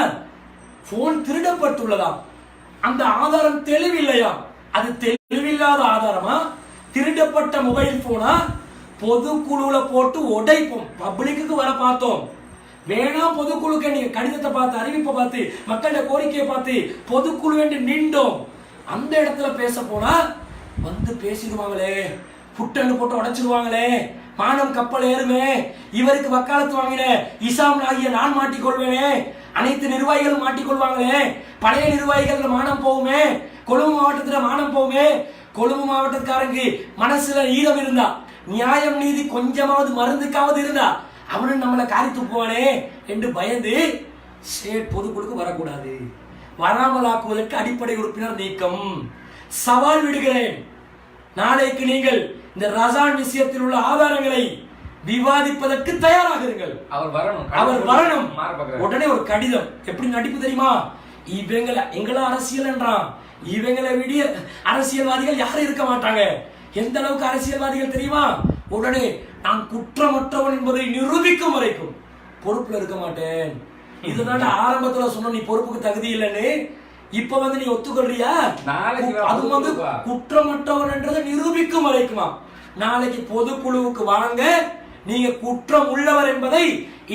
போன் திருடப்பட்டுள்ளதா? அந்த ஆதாரம் தெளிவில்லையா? அது தெளிவில்லாத ஆதாரமா? திருடப்பட்ட மொபைல் போனா பொதுக்குழுல போட்டு உடைப்போம், பப்ளிக்கு வர பார்த்தோம். வேணாம் பொதுக்குழுக்க நீங்க கடிதத்தை பார்த்து அறிவிப்பை பார்த்து மக்களோட கோரிக்கையை பார்த்து பொதுக்குழு என்று நின்றோம். அந்த இடத்துல பேச போனா வந்து பேசிடுவாங்களே, புட்டன்னு போட்டு உடைச்சிடுவாங்களே, மானம் கப்பல் ஏறுமே, இவருக்கு வக்காலத்து வாங்கின இசாம் ஆகிய நான் மாட்டிக்கொள்வேனே, அனைத்து நிர்வாகிகளும் மாட்டிக்கொள்வாங்களே, பழைய நிர்வாகிகள் மானம் போகுமே, கொழும்பு மாவட்டத்துல மானம் போகுமே, கொழும்பு மாவட்டத்துக்காரங்க மனசுல ஈரம் இருந்தா, நியாயம் நீதி கொஞ்சமாவது மருந்துக்காவது இருந்தா அவனும் நம்மளை காரி துப்புவானே என்று பயந்து ஸ்டேட் பொதுக்குழுக்கு வரக்கூடாது. வராமலாக்குவதற்கு அடிப்படை உறுப்பினர் நீக்கம். சவால் விடுகிறேன், நாளைக்கு நீங்கள் இந்த ரசான் விஷயத்தில் உள்ள ஆதாரங்களை விவாதிப்பதற்கு தயாராகிறீர்கள். அவர் வரணும். உடனே ஒரு கடிதம். எப்படி நடிப்பு தெரியுமா? எங்களை அரசியல் என்றான். இவங்களை விட அரசியல்வாதிகள் யாரும் இருக்க மாட்டாங்க. எந்த அளவுக்கு அரசியல்வாதிகள் தெரியுமா? உடனே நான் குற்றமற்றவன் என்பதை நிரூபிக்கும் வரைக்கும் பொறுப்புல இருக்க மாட்டேன். இதனால ஆரம்பத்துல சொன்ன நீ பொறுப்புக்கு தகுதி இல்லைன்னு, இப்ப வந்து நீ ஒத்துக்கொள்றியா? அது வந்து குற்றமற்றவன் என்றதை நிரூபிக்கும் வரைக்குமா. நாளைக்கு பொதுக்குழுவுக்கு வாங்க, நீங்க குற்றம் உள்ளவர் என்பதை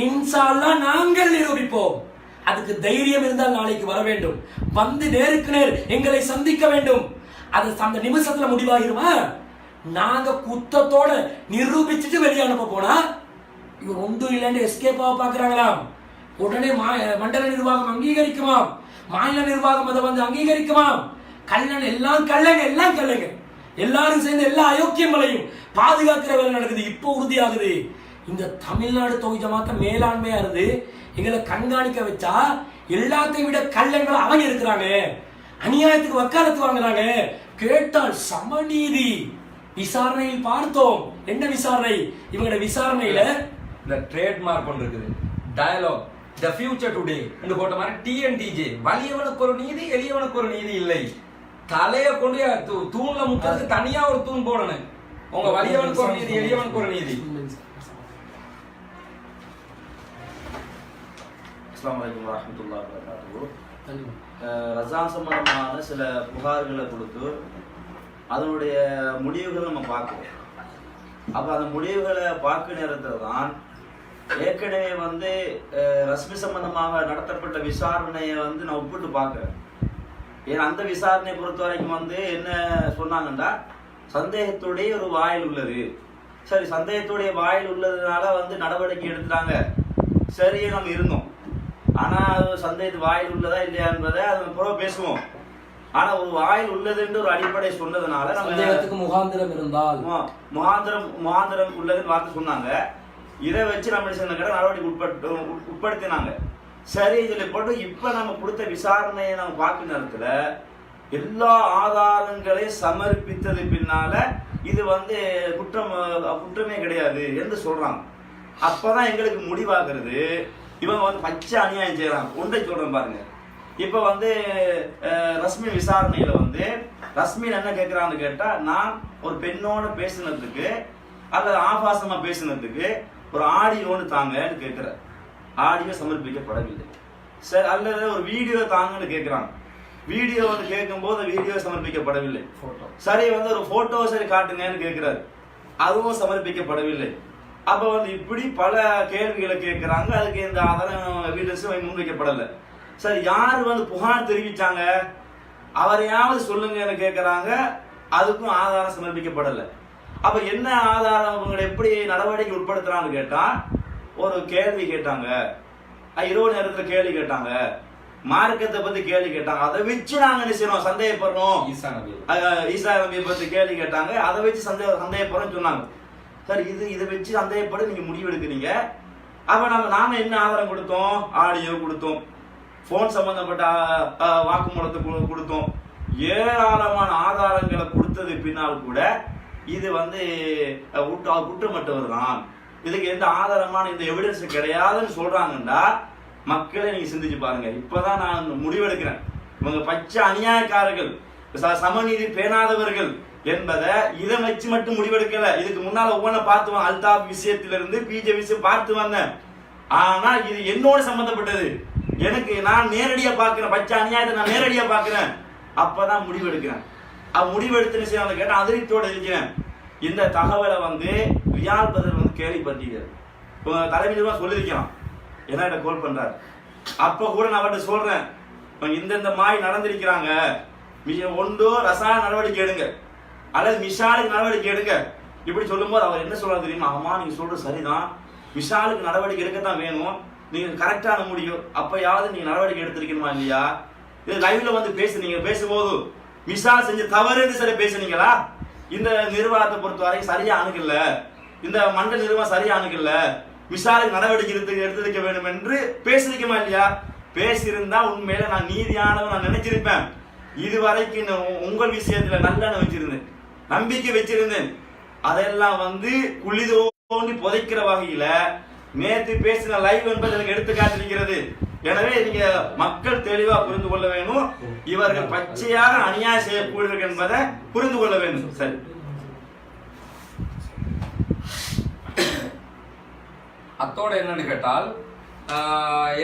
இன்ஷா அல்லாஹ் நாங்கள் நிரூபிப்போம். அதுக்கு தைரியம் இருந்தால் நாளைக்கு வர வேண்டும், வந்து நேருக்கு நேர் எங்களை சந்திக்க வேண்டும். அது அந்த நிமிஷத்துல முடிவாகிருமா? நாங்க குத்தத்தோட நிரூபிச்சுட்டு வெளியே அனுப்ப போனா இவர் ஒன்றும் இல்லைன்னு எஸ்கேப் ஆக பாக்குறாங்களாம். உடனே மண்டல நிர்வாகம் அங்கீகரிக்குமாம், மாநில நிர்வாகம் அதை வந்து அங்கீகரிக்குமாம். கல்லன் எல்லாம் கல்லங்க, எல்லாம் கல்லங்க, எல்லாரும் சேர்ந்து எல்லா அயோக்கியங்களையும் பாதுகாக்கிற வேலை நடக்குது. இப்போ உறுதியாகுது. இந்த தமிழ்நாடு தொகுதி ஜமாத்த மேலாண்மையா இருந்து எங்களை கண்காணிக்க வச்சா எல்லாத்தையும் விட கல்லங்கள் அவங்க இருக்கிறாங்க. அநியாயத்துக்கு வக்காலத்து வாங்குறாங்க. கேட்டால் சமநீதி விசாரணையில் பார்த்தோம். என்ன விசாரணை? இவங்களோட விசாரணையில இந்த ட்ரேட்மார்க் ஒன்று இருக்குது, டயலாக் த ஃபியூச்சர் டுடே என்று போட்ட மாதிரி டிஎன்டிஜே, வலியவனுக்கு ஒரு நீதி எளியவனுக்கு ஒரு நீதி இல்லை. தலைய கொண்டு தூண்ல முக்கிறதுக்கு தனியா ஒரு தூண் போடணும். உங்க வலியவனுக்கு ஒரு நீதி எளியவனுக்கு ஒரு நீதி. அஸ்ஸலாமு அலைக்கும் வரஹ்மத்துல்லாஹி வபரகாத்துஹு. ரஸான் சம்பந்தமான சில புகார்களை கொடுத்து அதனுடைய முடிவுகளை நம்ம பார்க்கிறோம். அப்போ அந்த முடிவுகளை பார்க்க நேரத்தில் தான் ஏற்கனவே வந்து ரஸ்மி சம்பந்தமாக நடத்தப்பட்ட விசாரணையை வந்து நான் ஒப்பிட்டு பார்க்குறேன். ஏன்னா அந்த விசாரணையை பொறுத்த வரைக்கும் வந்து என்ன சொன்னாங்கன்னா, சந்தேகத்துடைய ஒரு வாயில் உள்ளது. சரி, சந்தேகத்துடைய வாயில் உள்ளதுனால வந்து நடவடிக்கை எடுத்துட்டாங்க, சரியே நம்ம இருந்தோம். ஆனால் அது சந்தேகத்து வாயில் உள்ளதா இல்லையா என்பதை அது புறம் பேசுவோம். ஆனா ஒரு வாயில் உள்ளதுன்னு ஒரு அடிப்படை சொன்னதுனால நம்ம முகாந்திரம் இருந்தால் முகாந்திரம் உள்ளதுன்னு வார்த்தை சொன்னாங்க. இதை வச்சு நம்ம நடவடிக்கை உட்படுத்தினாங்க. சரி, இதுல போட்டு இப்ப நம்ம கொடுத்த விசாரணையை நம்ம பார்க்க நேரத்துல எல்லா ஆதாரங்களையும் சமர்ப்பித்தது பின்னால இது வந்து குற்றமே கிடையாது என்று சொல்றாங்க. அப்பதான் எங்களுக்கு முடிவாகிறது இவங்க வந்து பச்சை அநியாயம் செய்யறாங்க. ஒன்றை சொல்றேன் பாருங்க. இப்ப வந்து ரஸ்மி விசாரணையில வந்து ரஸ்மின் என்ன கேட்கிறான்னு கேட்டா, நான் ஒரு பெண்ணோட பேசினதுக்கு அல்லது ஆபாசமா பேசினதுக்கு ஒரு ஆடியோன்னு தாங்கன்னு கேட்கிற. ஆடியோ சமர்ப்பிக்கப்படவில்லை. சரி, அல்லது ஒரு வீடியோ தாங்கன்னு கேட்கிறாங்க. வீடியோ வந்து கேட்கும் போது வீடியோ சமர்ப்பிக்கப்படவில்லை. சரி, வந்து ஒரு போட்டோ சரி காட்டுங்கன்னு கேட்கிறாரு, அதுவும் சமர்ப்பிக்கப்படவில்லை. அப்ப வந்து இப்படி பல கேள்விகளை கேட்கிறாங்க. அதுக்கு இந்த ஆதாரம் எவிடன்ஸ் முன்வைக்கப்படலை. சரி, யார் வந்து புகார் தெரிவிச்சாங்க அவரையாவது சொல்லுங்கன்னு கேட்கிறாங்க, அதுக்கும் ஆதாரம் சமர்ப்பிக்கப்படலை. அப்ப என்ன ஆதாரம், இவங்களை எப்படி நடவடிக்கை உட்படுத்துறான்னு கேட்டா, ஒரு கேள்வி கேட்டாங்க, இரவு நேரத்துல கேள்வி கேட்டாங்க, மார்க்கத்தை பத்தி கேள்வி கேட்டாங்க, அதை வச்சு நாங்க என்ன செய்யறோம், சந்தேகப்படுறோம். ஈசா நபியை பத்தி கேள்வி கேட்டாங்க, அதை வச்சு சந்தேகப்படுறோம் சொன்னாங்க. சரி, இதை வச்சு சந்தேகப்பட நீங்க முடிவு எடுக்கிறீங்க. அப்ப நாம என்ன ஆதாரம் கொடுத்தோம்? ஆடியோ கொடுத்தோம், போன் சம்பந்தப்பட்ட வாக்குமூலத்தை கொடுத்தோம், ஏராளமான ஆதாரங்களை கொடுத்தது பின்னால் கூட இது வந்து குற்றமற்றவர் தான், இதுக்கு எந்த ஆதாரமான இந்த எவிடன்ஸ் கிடையாதுன்னு சொல்றாங்கன்னா மக்களை நீங்க சிந்திச்சு பாருங்க. இப்பதான் நான் முடிவெடுக்கிறேன், இவங்க பச்சை அநியாயக்காரர்கள், சமநீதி பேணாதவர்கள் என்பதை இதை வச்சு மட்டும் முடிவெடுக்கல. இதுக்கு முன்னால ஒவ்வொன்றை பார்த்து அல்தாப் விஷயத்திலிருந்து பிஜே விஷயம் பார்த்து வந்தேன். ஆனா இது என்னோட சம்பந்தப்பட்டது, எனக்கு நான் நேரடியா பாக்குறேன், பச்சை அநியாயத்தை நான் நேரடியா பாக்குறேன். அப்பதான் முடிவெடுக்கிறேன். முடிவெடுத்து செய்ய கேட்டேன், அதிருப்தியோட இருக்கிறேன். இந்த தகவலை வந்து ரியால் பதர் வந்து கேள்விப்பட்டீங்க, தலைமையில சொல்லியிருக்கிறான். என்ன கோல் பண்றாரு. அப்ப கூட நான் அவர்கிட்ட சொல்றேன், இந்த மாதிரி நடந்திருக்கிறாங்க, ஒன்றோ ரசாயன நடவடிக்கை எடுங்க அல்லது விஷாலுக்கு நடவடிக்கை எடுங்க. இப்படி சொல்லும்போது அவர் என்ன சொல்றாரு தெரியுமா? ஆமா நீங்க சொல்றது சரிதான், விஷாலுக்கு நடவடிக்கை எடுக்கத்தான் வேணும், நீங்க கரெக்டான முடியும், அப்பயாவது நீங்க நடவடிக்கை எடுத்திருக்கணுமா இல்லையா? இது லைவ்ல வந்து பேசுனீங்க, பேசும்போது விஷால் செஞ்ச தவறுன்னு சரி பேசுனீங்களா? இந்த நிர்வாகத்தை பொறுத்தவரை சரியா அணுகல, இந்த மண்டல நிர்வாகம் சரியா அணுகல, விஷாலுக்கு நடவடிக்கை எடுத்திருக்க வேண்டும் என்று பேசிருக்கமா இல்லையா? பேசியிருந்தா உண்மையில நான் நீதியானவன் நான் நினைச்சிருப்பேன். இதுவரைக்கும் உங்கள் விஷயத்துல நல்லெண்ணம் வச்சிருந்தேன், நம்பிக்கை வச்சிருந்தேன். அதெல்லாம் வந்து குழி தோண்டி புதைக்கிற வகையில நேற்று பேசின லைவ் என்பது எனக்கு எடுத்து காட்டிருக்கிறது. எனவே நீங்க மக்கள் தெளிவா புரிந்து கொள்ள வேண்டும், இவர்கள் பச்சையாக அநியாயம் செய்யக்கூடியவர்கள் என்பதை புரிந்து கொள்ள வேண்டும். சரி, அத்தோட என்னன்னு கேட்டால்,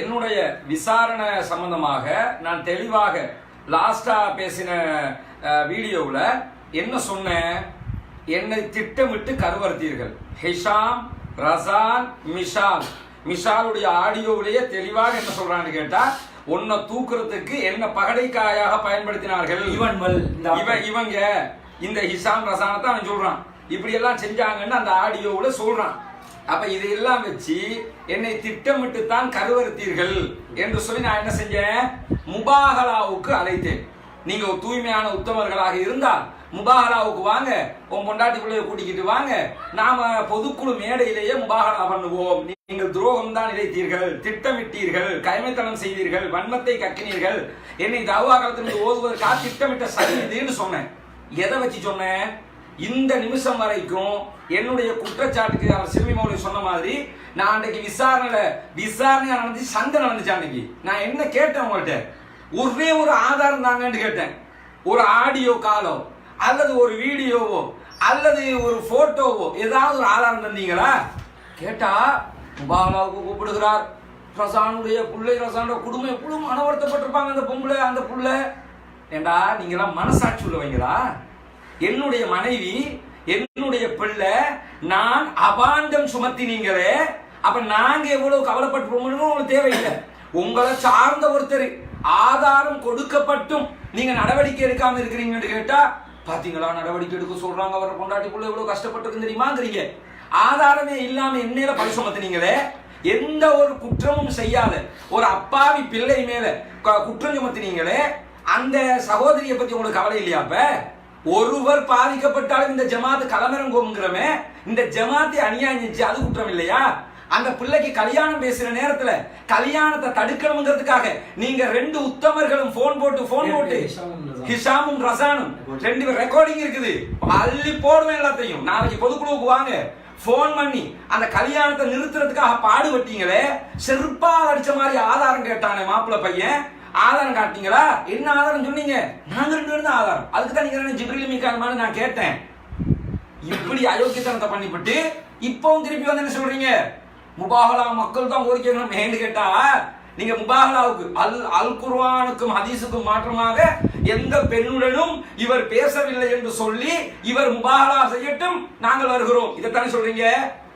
என்னுடைய விசாரணை சம்பந்தமாக நான் தெளிவாக லாஸ்டா பேசின வீடியோவில் என்ன சொன்னேன்? என்னை திட்டமிட்டு கருவறுத்தீர்கள். ஹிஷாம், ரசான், மிஷாலுடைய ஆடியோவிலேயே தெளிவாக என்ன சொல்றான்னு கேட்டா, உன்னை தூக்குறதுக்கு என்ன பகடைக்காயாக பயன்படுத்தினார்கள். இவங்க இந்த ஹிஷாம் ரசானை தான் அவன் சொல்றான், இப்படி எல்லாம் செஞ்சாங்கன்னு அந்த ஆடியோவுல சொல்றான். அப்ப இதையெல்லாம் வச்சு என்னை திட்டமிட்டு தான் கருவறுத்தீர்கள் என்று சொல்லி நான் என்ன செஞ்சேன்? முபாகலாவுக்கு அழைத்தேன். நீங்க ஒரு தூய்மையான உத்தமர்களாக இருந்தால் முபாகலாவுக்கு வாங்க, உன் பொண்டாட்டிக்குள்ளே கூட்டிக்கிட்டு வாங்க, நாம பொதுக்குழு மேடையிலேயே முபாகலா பண்ணுவோம். நீங்கள் துரோகம் தான் இழைத்தீர்கள், திட்டமிட்டீர்கள், கைமைத்தனம் செய்தீர்கள், வன்மத்தை கக்கினீர்கள், என்னை தவா காலத்திலிருந்து ஓதுவதற்காக திட்டமிட்ட சதின்னு சொன்னேன். எதை வச்சு சொன்னேன்? இந்த நிமிஷம் வரைக்கும் என்னுடைய குற்றச்சாட்டுக்கு அவர் சிறுமி மௌலி சொன்ன மாதிரி நான் அன்றைக்கு விசாரணையா நடந்துச்சு, சண்டை நடந்துச்சு. அன்னைக்கு நான் என்ன கேட்டேன் உங்கள்கிட்ட? ஒரே ஒரு ஆதாரம் தாங்கன்னு கேட்டேன். ஒரு ஆடியோ காலோ அல்லது ஒரு வீடியோவோ அல்லது ஒரு போட்டோவோ ஏதாவது ஒரு ஆதாரம் தந்தீங்களா? கேட்டா முபாகலாவுக்கு கூப்பிடுகிறார், ரசானுடைய பிள்ளை, ரசானுடைய குடும்பம் எப்பவும் மனவருத்தப்பட்டிருப்பாங்க, அந்த பொம்பளை அந்த புள்ள. ஏண்டா நீங்களாம் மனசாட்சி உள்ளவங்களா? என்னுடைய மனைவி, என்னுடைய பிள்ளை, நான் அபாண்டம் சுமத்தினீங்களே, அப்ப நாங்க எவ்வளவு கவலைப்பட்டு உங்களுக்கு தேவையில்லை. உங்களை சார்ந்த ஒருத்தர் ஆதாரம் கொடுக்கப்பட்டும் நீங்க நடவடிக்கை எடுக்காம இருக்கிறீங்கன்னு கேட்டா, பாத்தீங்களா நடவடிக்கை எடுக்க சொல்றாங்க, அவரை கொண்டாட்டிக்குள்ள எவ்வளவு கஷ்டப்பட்டு தெரியுமாங்கிறீங்க. ஆதாரமே இல்லாம என்னையில பழி சுமத்தினீங்களே. எந்த ஒரு குற்றமும் செய்யாத ஒரு அப்பாவி பிள்ளை மேல குற்றம் சுமத்தினீங்களே, அந்த சகோதரியை பத்தி உங்களுக்கு கவலை இல்லையா? அப்ப ஒருவர் பாதிக்கப்பட்டாலும் இந்த ஜமாத்து களமிறங்குங்கிறமே, இந்த ஜமாத்தை அநியாயம் செஞ்சு அது குற்றம் இல்லையா? அந்த பிள்ளைக்கு கல்யாணம் பேசுற நேரத்துல கல்யாணத்தை தடுக்கணுங்கிறதுக்காக நீங்க ரெண்டு உத்தமர்களும் போன் போட்டு ஹிஷாமும் ரசானும் ரெண்டு பேர் ரெக்கார்டிங் இருக்குது, அள்ளி போடுவேன் எல்லாத்தையும். நாளைக்கு பொதுக்குழுவுக்கு வாங்க, போன் பண்ணி அந்த கல்யாணத்தை நிறுத்துறதுக்காக பாடுபட்டீங்களே, செருப்பால் அடிச்ச மாதிரி ஆதாரம் கேட்டானே மாப்பிள்ளை பையன், ஆதாரம் காட்டினீங்களா? என்ன ஆதாரம் சொன்னீங்க? நாங்க ரெண்டு பேரும் தான் ஆதாரம். அதுக்கு தான் நீங்க ஜிப்ரீல் மீகால் மாதிரி நான் கேட்டேன். இப்படி அயோக்கியத்தனத்தை பண்ணிவிட்டு இப்பவும் திருப்பி வந்து என்ன சொல்றீங்க? முபாகலா மக்கள் தான் கோரிக்கை மேண்டு கேட்டா, நீங்க முபாகலாவுக்கு அல் குர்ஆனுக்கும் ஹதீஸுக்கும் மாற்றமாக எந்த பெண்ணுடனும் இவர் பேசவில்லை என்று சொல்லி இவர் முபாகலா செய்யட்டும், நாங்கள் வருகிறோம், இதைத்தானே சொல்றீங்க.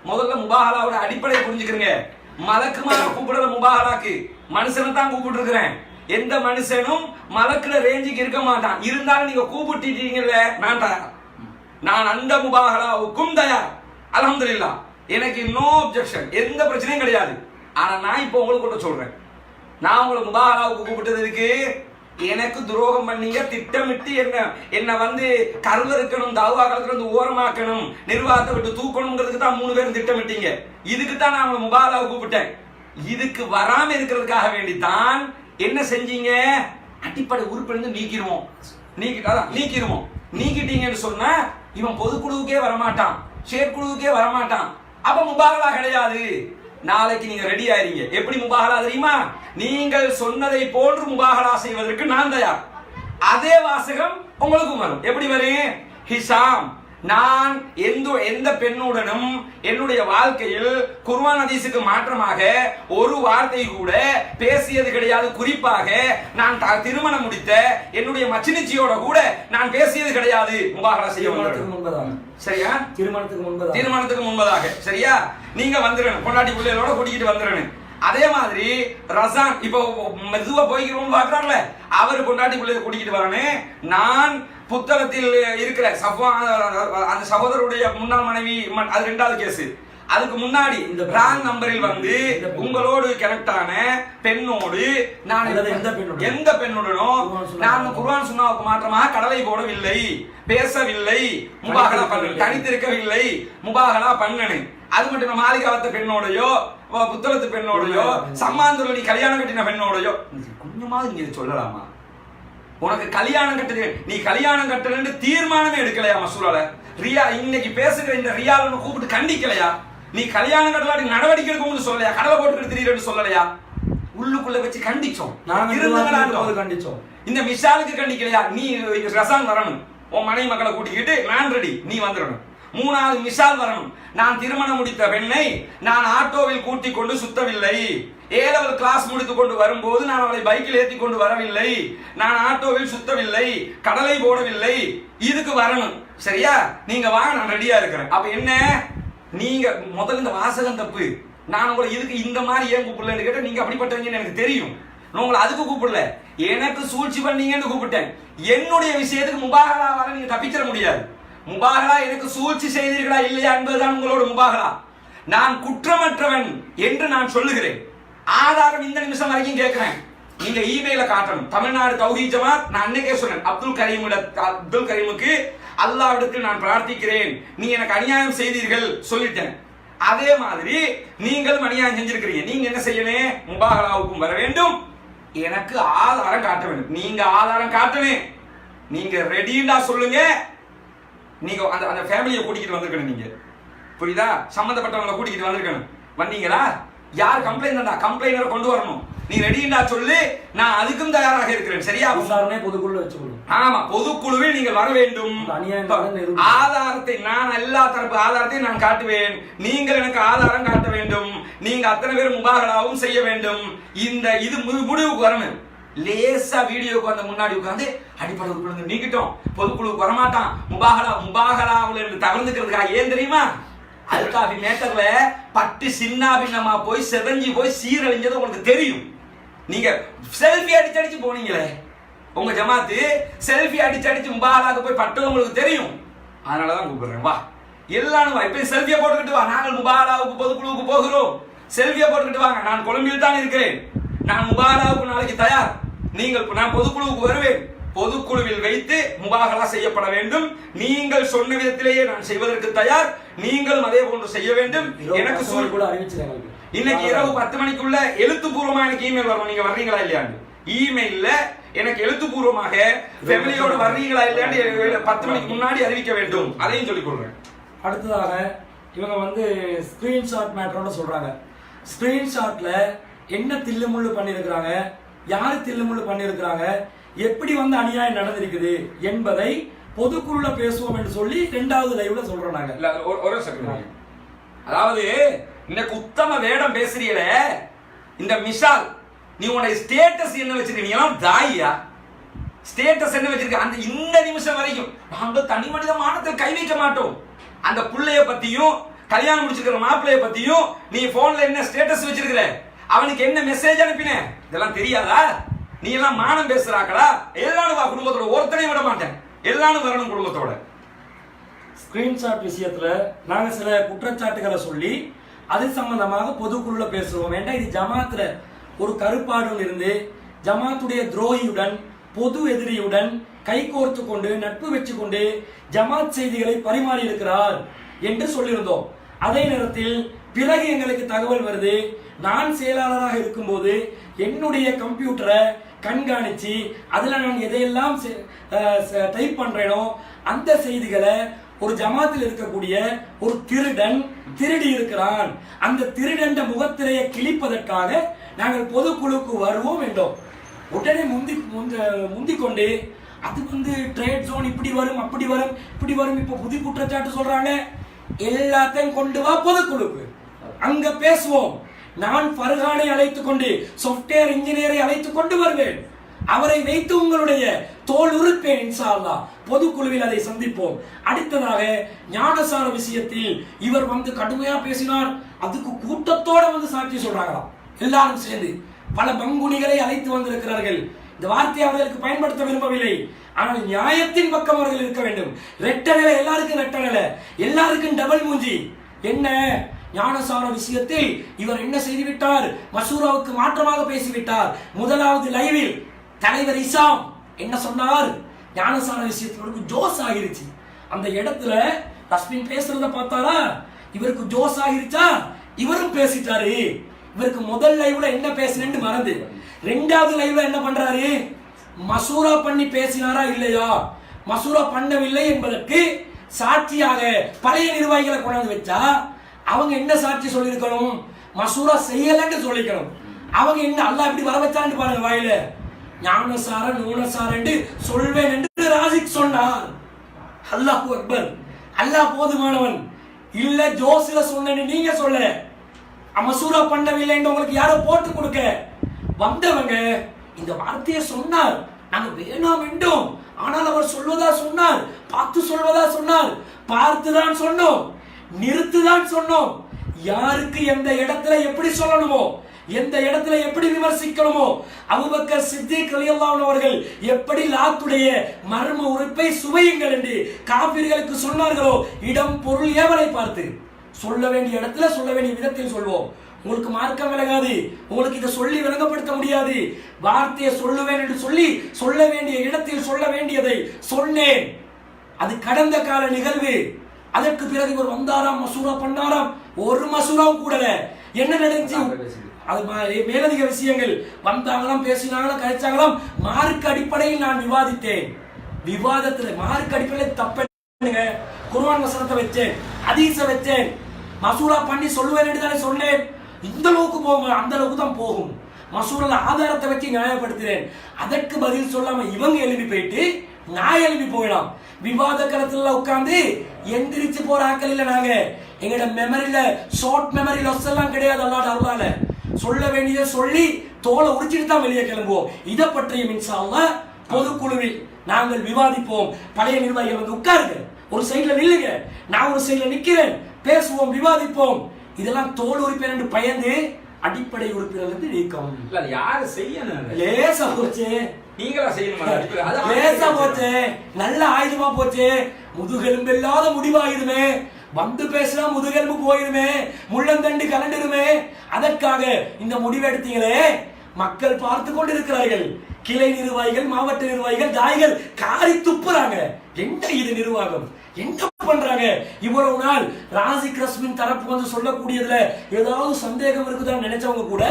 முதல்ல முபாகலாவோட அடிப்படையை புரிஞ்சுக்கிறீங்க. மலக்குமார கூப்பிடுற முபாகலாக்கு மனுஷனை தான் கூப்பிட்டு இருக்கிறேன். எந்த மனுஷனும் மலக்குல ரேஞ்சுக்கு இருக்க மாட்டான். இருந்தாலும் நீங்க கூப்பிட்டீங்கல்ல, நான் தயார், நான் அந்த முபாகலாவுக்கும் தயார். அல்ஹம்துலில்லாஹ், எனக்கு நோ அப்ஜெக்ஷன், எந்த பிரச்சனையும் கிடையாது. ஆனா நான் இப்போ உங்களுக்கு கூட சொல்றேன், நான் உங்களை முபாகலாவுக்கு கூப்பிட்டது இருக்கு, எனக்கு துரோகம் பண்ணீங்க, திட்டமிட்டு என்ன வந்து கருவறுக்கணும், தௌவா காலத்துல இருந்து ஓரமாக்கணும், நிர்வாகத்தை விட்டு தூக்கணுங்கிறதுக்கு தான் 3 பேரும் திட்டமிட்டீங்க. இதுக்கு தான் நான் உங்களை முபாகலாவுக்கு கூப்பிட்டேன். இதுக்கு வராம இருக்கிறதுக்காக வேண்டித்தான் என்ன செஞ்சீங்க? அடிப்படை உறுப்பிலிருந்து நீக்கிடுவோம். நீக்கிட்டீங்கன்னு சொன்னா இவன் பொதுக்குழுவுக்கே வரமாட்டான், செயற்குழுவுக்கே வரமாட்டான். அப்ப முபாகலா கிடையாது. நாளைக்கு நீங்க ரெடி ஆயிருங்க. எப்படி முபாகலா தெரியுமா? நீங்கள் சொன்னதை போன்று முபாகலா செய்வதற்கு நான் தயார். அதே வாசகம் உங்களுக்கும் வரும். எப்படி வரும்? ஹிஷாம், நான் எந்த பெண்ணுடனும் என்னுடைய வாழ்க்கையில் குர்ஆன் ஹதீஸுக்கு மாற்றமாக ஒரு வார்த்தை கூட பேசியது கிடையாது. குறிப்பாக நான் திருமணம் முடித்த என்னுடைய மச்சினிச்சியோட கூட நான் பேசியது கிடையாது. முபாகலா செய்ய முன்பதாக, சரியா? திருமணத்துக்கு முன்பதாக சரியா? நீங்க வந்துடணும், பொண்டாட்டி பிள்ளைகளோட கூட்டிக்கிட்டு வந்துடணும். அதே மாதிரி ரசான் இப்போ மெதுவா போய்க்கிறோம்னு பாக்குறாங்கல்ல, அவரு கொண்டாட்டி பிள்ளைய கூட்டிக்கிட்டு வரானே, நான் புத்தகத்தில் இருக்கிற அந்த சகோதரருடைய முன்னாள் மனைவி, அது 2வது கேஸ். அதுக்கு முன்னாடி இந்த ராங் நம்பரில் வந்து உங்களோடு கனெக்ட் ஆன பெண்ணோடு நான் எந்த பெண்ணுடனும் நான் குர்ஆன் சுன்னாவுக்கு மாற்றமாக கடலை போடவில்லை, பேசவில்லை, முபாகலா பண்ண தனித்திருக்கவில்லை, முபாகலா பண்ணனேன். அது மட்டும் மாளிகாவத்த பெண்ணோடையோ புத்தகத்து பெண்ணோடையோ சம்மாந்துள்ள நீ கல்யாணம் கட்டின பெண்ணோடையோ கொஞ்சமாவது நீங்க சொல்லலாமா? உனக்கு கல்யாணம் கட்டுது, நீ கல்யாணம் கட்டணும்னு தீர்மானமே எடுக்கலையா? மசூலால ரியா இன்னைக்கு பேசுகிற இந்த ரியாலன்னு கூப்பிட்டு கண்டிக்கலையா? நீ கல்யாணம் கட்டலாடி நடவடிக்கை எடுக்கணும்னு சொல்லலையா? கடலை போட்டு திடீர்னு சொல்லலையா? உள்ளுக்குள்ள வச்சு கண்டிச்சோம், கண்டிச்சோம். இந்த மிஷாலுக்கு கண்டிக்கலையா? நீ ரசான் வரணும், உன் மனைவி மக்களை கூட்டிக்கிட்டு நான் ரெடி, நீ வந்துடணும். 3வது மிஷால் வரணும், நான் திருமணம் முடித்த பெண்ணை நான் ஆட்டோவில் கூட்டிக் கொண்டு சுத்தவில்லை, ஏழவர் கிளாஸ் முடித்து கொண்டு வரும்போது நான் அவளை பைக்கில் ஏற்றி கொண்டு வரவில்லை, நான் ஆட்டோவில் சுத்தவில்லை, கடலை போடவில்லை, இதுக்கு வரணும். சரியா? நீங்க வாங்க, நான் ரெடியா இருக்கிறேன். அப்ப என்ன, நீங்க முதல்ல இந்த வாசகம் தப்பு. நான் உங்களை இதுக்கு இந்த மாதிரி ஏன் கூப்பிடலன்னு கேட்ட, நீங்க அப்படிப்பட்டவங்கன்னு எனக்கு தெரியும். நான் உங்களை அதுக்கு கூப்பிடல, எனக்கு சூழ்ச்சி பண்ணீங்கன்னு கூப்பிட்டேன். என்னுடைய விஷயத்துக்கு முபாகலாவால நீங்க தப்பிச்சிட முடியாது. முபாகலா எனக்கு சூழ்ச்சி செய்தீர்களா இல்லையா என்பதுதான் உங்களோட முபாகலா. நான் குற்றமற்றவன் என்று நான் சொல்லுகிறேன். ஆதாரம் இந்த நிமிஷம் வரைக்கும் கேட்கிறேன். நீங்க இமெயில காட்டணும். தமிழ்நாடு தௌஹீத் ஜமாத், நான் அன்னைக்கே சொன்னேன், அப்துல் கரீமுக்கு அல்லாஹ்விடத்தில் நான் பிரார்த்திக்கிறேன், நீ எனக்கு அநியாயம் செய்தீர்கள் சொல்லிட்டேன். அதே மாதிரி நீங்கள் அநியாயம் செஞ்சிருக்கிறீங்க. நீங்க என்ன செய்யணும்? முபாகலாவுக்கும் வர வேண்டும், எனக்கு ஆதாரம் காட்ட வேண்டும். நீங்க ஆதாரம் காட்டணும். நீங்க ரெடிண்டா சொல்லுங்க. நீங்க அந்த ஃபேமிலியை கூட்டிக்கிட்டு வந்திருக்கணும். நீங்க புரியுதா? சம்பந்தப்பட்டவங்களை கூட்டிக்கிட்டு வந்திருக்கணும். வந்தீங்களா? யார் கம்ப்ளைண்ட் கம்ப்ளைண்டரை கொண்டு வரணும். நீ ரெடிண்டா சொல்லு, நான் அதுக்கும் தயாராக இருக்கிறேன். சரியா? விசாரணை பொதுக்குழுல வச்சுக்கணும். ஆமா, பொதுக்குழுவில் நீங்கள் வர வேண்டும். ஆதாரத்தை நான் எல்லா தரப்பு ஆதாரத்தையும் நான் காட்டுவேன். நீங்கள் எனக்கு ஆதாரம் காட்ட வேண்டும். நீங்க அத்தனை பேர் முபாகலாவும் செய்ய வேண்டும். இது முடிவுக்கு வரணும். லேசா வீடியோக்கு வந்து முன்னாடி உட்கார்ந்து அடிப்படை உறுப்பினர் நீக்கிட்டோம், பொதுக்குழுவுக்கு வரமாட்டான், முபாகலாவுல இருந்து தவிர்த்துக்கிறதுக்காக. ஏன் தெரியுமா? அல்காஃபி மேட்டர்ல பட்டு சின்னாபின்னமா போய் செதஞ்சி போய் சீரழிஞ்சது உங்களுக்கு தெரியும். நீங்க செல்ஃபி அடிச்சு போனீங்களே, உங்க ஜமாத்து செல்ஃபி அடிச்சு முபாகலாவுக்கு போய் பட்டது உங்களுக்கு தெரியும். அதனாலதான் கூப்பிடுறேன், வா எல்லாரும் வா. இப்ப செல்ஃபியை போட்டுக்கிட்டு வா, நாங்கள் முபாகலாவுக்கு பொதுக்குழுவுக்கு போகிறோம். செல்ஃபியை போட்டுக்கிட்டு வாங்க. நான் கொழும்பில் தான் இருக்கிறேன். நான் முபாகலாவுக்கு நாளைக்கு தயார். நான் பொதுக்குழுவுக்கு வருவேன். பொதுக்குழுவில் வைத்து முபாகலா செய்யப்பட வேண்டும். நீங்கள் சொன்ன விதத்திலேயே நான் செய்வதற்கு தயார். நீங்களும் அதே போன்று செய்ய வேண்டும். எனக்கு இன்னைக்கு இரவு 10 மணிக்குள்ள எழுத்துப்பூர்வமா எனக்கு இமெயில் வரும். நீங்க வர்றீங்களா இல்லையான்னு இமெயில்ல எனக்கு எழுத்துப்பூர்வமாக ஃபேமிலியோட வர்றீங்களா இல்லையான்னு 10 மணிக்கு முன்னாடி அறிவிக்க வேண்டும். அதையும் சொல்லிக் கொள்றேன். அடுத்ததாக இவங்க வந்து ஸ்கிரீன்ஷாட் மேட்டரோட சொல்றாங்க. ஸ்கிரீன்ஷாட்ல என்ன தில்லுமுள்ளு பண்ணிருக்கிறாங்க, யாரு தில்லுமுள்ளு பண்ணிருக்கிறாங்க, எப்படி வந்து அநியாயம் நடந்திருக்குது என்பதை பொதுக்குழுல பேசுவோம் என்று சொல்லி 2வது லைவ்ல சொல்றோம் நாங்க. ஒரு செகண்ட். அதாவது இன்னைக்கு உத்தம வேடம் பேசுறீங்களே இந்த மிஷால், நீ உன்னுடைய ஸ்டேட்டஸ் என்ன வச்சிருக்க? நீ எல்லாம் தாயியா? ஸ்டேட்டஸ் என்ன வச்சிருக்க? அந்த இந்த நிமிஷம் வரைக்கும் நாங்க தனி மனித மானத்தில் கை வைக்க மாட்டோம். அந்த புள்ளைய பத்தியும் கல்யாணம் முடிச்சிருக்கிற மாப்பிள்ளைய பத்தியும் நீ போன்ல என்ன ஸ்டேட்டஸ் வச்சிருக்கிற, அவனுக்கு என்ன மெசேஜ் அனுப்பின, இதெல்லாம் தெரியாதா? நீ எல்லாம் மானம் பேசுறாங்களா? எல்லாரும் வா, குடும்பத்தோட ஒருத்தனையும் விட மாட்டேன், எல்லாரும் வரணும் குடும்பத்தோட. ஸ்கிரீன்ஷாட் விஷயத்துல நாங்க சில குற்றச்சாட்டுகளை சொல்லி அது சம்பந்தமாக பொதுக்குழுல பேசுவோம். ஏன்னா இது ஜமாத்துல ஒரு கருப்பாடு இருந்து ஜமாத்துடைய துரோகியுடன் பொது எதிரியுடன் கைகோர்த்து கொண்டு நட்பு வச்சு கொண்டு ஜமாத் செய்திகளை பரிமாறி இருக்கிறார் என்று சொல்லியிருந்தோம். அதே நேரத்தில் பிறகு எங்களுக்கு தகவல் வருது, நான் செயலாளராக இருக்கும்போது என்னுடைய கம்ப்யூட்டரை கண்காணிச்சு அதுல நான் எதையெல்லாம் டைப் பண்றேனோ அந்த செய்திகளை ஒரு ஜமாத்தில் இருக்கக்கூடிய ஒரு திருடன் திருடி இருக்கிறான், அந்த திருடன் முகத்திரையை கிழிப்பதற்காக நாங்கள் பொதுக்குழுக்கு வருவோம் என்றோம். உடனே முந்தி கொண்டு அது வந்து ட்ரேட் ஜோன் இப்படி வரும் அப்படி வரும் இப்படி வரும், இப்ப புது குற்றச்சாட்டு சொல்றாங்க. எல்லாத்தையும் கொண்டு வா பொதுக்குழுக்கு, அங்க பேசுவோம். நான் ஃபர்ஹானை அழைத்துக் கொண்டு சாஃப்ட்வேர் இன்ஜினியரை அழைத்துக் கொண்டு வருவேன், அவரை வைத்து உங்களுடைய தோல் உறுப்பேன் இன்ஷா அல்லாஹ். பொதுக்குழுவில் அதை சந்திப்போம். அடுத்ததாக ஞானசார விஷயத்தில் இவர் வந்து கடுமையா பேசினார், அதுக்கு கூட்டத்தோட வந்து சாட்சி சொல்றாங்களாம். எல்லாரும் சேர்ந்து பல மங்குனிகளை அழைத்து வந்திருக்கிறார்கள். இந்த வார்த்தையை அவர்களுக்கு பயன்படுத்த விரும்பவில்லை. ஆனால் நியாயத்தின் பக்கம் அவர்கள் இருக்க வேண்டும். ரெட்ட நிலை, எல்லாருக்கும் ரெட்ட நிலை, எல்லாருக்கும் டபுள் மூஞ்சி. என்ன ஞானசார விஷயத்தில் இவர் என்ன செய்துவிட்டார்? மசூராவுக்கு மாற்றமாக பேசிவிட்டார். முதலாவது லைவில் தலைவர் இசாம் என்ன சொன்னார்? ஞானசார விஷயத்தில் ஜோஸ் ஆகிருச்சு. அந்த இடத்துல ரஸ்மின் பேசுறத பார்த்தாரா, இவருக்கு ஜோஸ் ஆகிருச்சா, இவரும் பேசிட்டாரு. இவருக்கு முதல் லைவ்ல என்ன பேசினேன்னு மறந்து, ரெண்டாவது லைவ்ல என்ன பண்றாரு? மசூரா பண்ணி பேசினாரா இல்லையா? மசூரா பண்ணவில்லை என்பதற்கு சாட்சியாக பழைய நிர்வாகிகளை கொண்டாந்து வச்சா அவங்க என்ன சாட்சி சொல்லியிருக்கணும்? மசூரா செய்யலன்னு சொல்லிக்கணும். அவங்க என்ன அல்லாஹ் இப்படி வர வச்சான்னு பாருங்க வாயில. ஞானசார நூனசார என்று சொல்வேன் என்று ராசிக் சொன்னார். அல்லாஹ் அக்பர். அல்லாஹ் போதுமானவன். இல்ல ஜோசில சொன்னேன்னு நீங்க சொல்ல, மசூரா பண்ணவில்லை என்று உங்களுக்கு யாரோ போட்டு கொடுக்க வந்தவங்க இந்த வார்த்தையை சொன்னார். நாங்க வேணாம் என்றோம், ஆனால் அவர் சொல்வதா சொன்னார், பார்த்து சொல்வதா சொன்னார், பார்த்துதான் சொன்னோம், நிறுத்துதான் சொன்னோம். யாருக்கு எந்த இடத்துல எப்படி சொல்லணுமோ, எந்த இடத்துல எப்படி விமர்சிக்கணுமோ, அபூபக்கர் சித்திக் ரலியல்லாஹு அன்ஹு அவர்கள் எப்படி லாத்துடைய மர்ம உறுப்பை சுவையுங்கள் என்று காபிர்களுக்கு சொன்னார்களோ, இடம் பொருள் ஏவலை பார்த்து சொல்ல வேண்டிய இடத்துல சொல்ல வேண்டிய விதத்தில் சொல்வோம். உங்களுக்கு மார்க்கம் விளங்காது, உங்களுக்கு இதை சொல்லி விளங்கப்படுத்த முடியாது. வார்த்தையை சொல்லுவேன் என்று சொல்லி சொல்ல வேண்டிய இடத்தில் சொல்ல வேண்டியதை சொன்னேன். அது கடந்த கால நிகழ்வு. அதற்கு பிறகு இவர் வந்தாராம், மசூரா பண்ணாராம், ஒரு மசூராவும் கூடல. என்ன நடந்துச்சு? அது மேலதிக விஷயங்கள் வந்தாங்களாம், பேசினாங்களாம், கழிச்சாங்களாம். மார்க் அடிப்படையில் நான் விவாதித்தேன். விவாதத்தில் மார்க் அடிப்படையில் தப்ப குர்ஆன் வசனத்தை வச்சேன், ஹதீஸை வச்சேன். மசூரா பண்ணி சொல்லுவேன் என்று தானே சொன்னேன். இந்த அளவுக்கு போகும், அந்த அளவுக்கு தான் போகும். மசூரால ஆதாரத்தை வச்சு நியாயப்படுத்துறேன். அதற்கு பதில் சொல்லாம இவங்க எழுப்பி போயிட்டு நான் எழுப்பி போயிடலாம். விவாத களத்துல உட்கார்ந்து எந்திரிச்சு போற ஆக்கள் இல்ல. நாங்க எங்கட மெமரியில ஷார்ட் மெமரி லாஸ் எல்லாம் கிடையாது. அல்லாஹ் அருளால சொல்ல வேண்டியதை சொல்லி தோலை உரிச்சிட்டு தான் வெளியே கிளம்புவோம். இதை பற்றியும் இன்ஷா அல்லாஹ் பொதுக்குழுவில் நாங்கள் விவாதிப்போம். பழைய நிர்வாகிகள் வந்து உட்காருங்க, ஒரு சைடுல நில்லுங்க, நான் ஒரு சைடுல நிக்கிறேன், பேசுவோம், விவாதிப்போம். இதெல்லாம் தோல் உறுப்பினர் என்று பயந்து அடிப்படை உறுப்பினர் வந்து நீக்கம். யாரு செய்யணும்? லேசா போச்சு, நீங்களா செய்யணுமா? லேசா போச்சு, நல்ல ஆயுதமா போச்சு. முதுகெலும்பு இல்லாத முடிவாயிருமே, வந்து பேசினா முதுகெலும்பு போயிருமே, முள்ளந்தண்டு கலண்டுருமே. அதற்காக இந்த முடிவு எடுத்தீங்களே. மக்கள் பார்த்து கொண்டிருக்கிறார்கள். கிளை நிர்வாகிகள், மாவட்ட நிர்வாகிகள், தாய்கள் காரி துப்புறாங்க. என்ன இது நிர்வாகம்? என்ன பண்றாங்க? இவ்வளவு நாள் ராசிக் ரஸ்மின் தரப்பு வந்து சொல்லக்கூடியதுல ஏதாவது சந்தேகம் இருக்குதான்னு நினைச்சவங்க கூட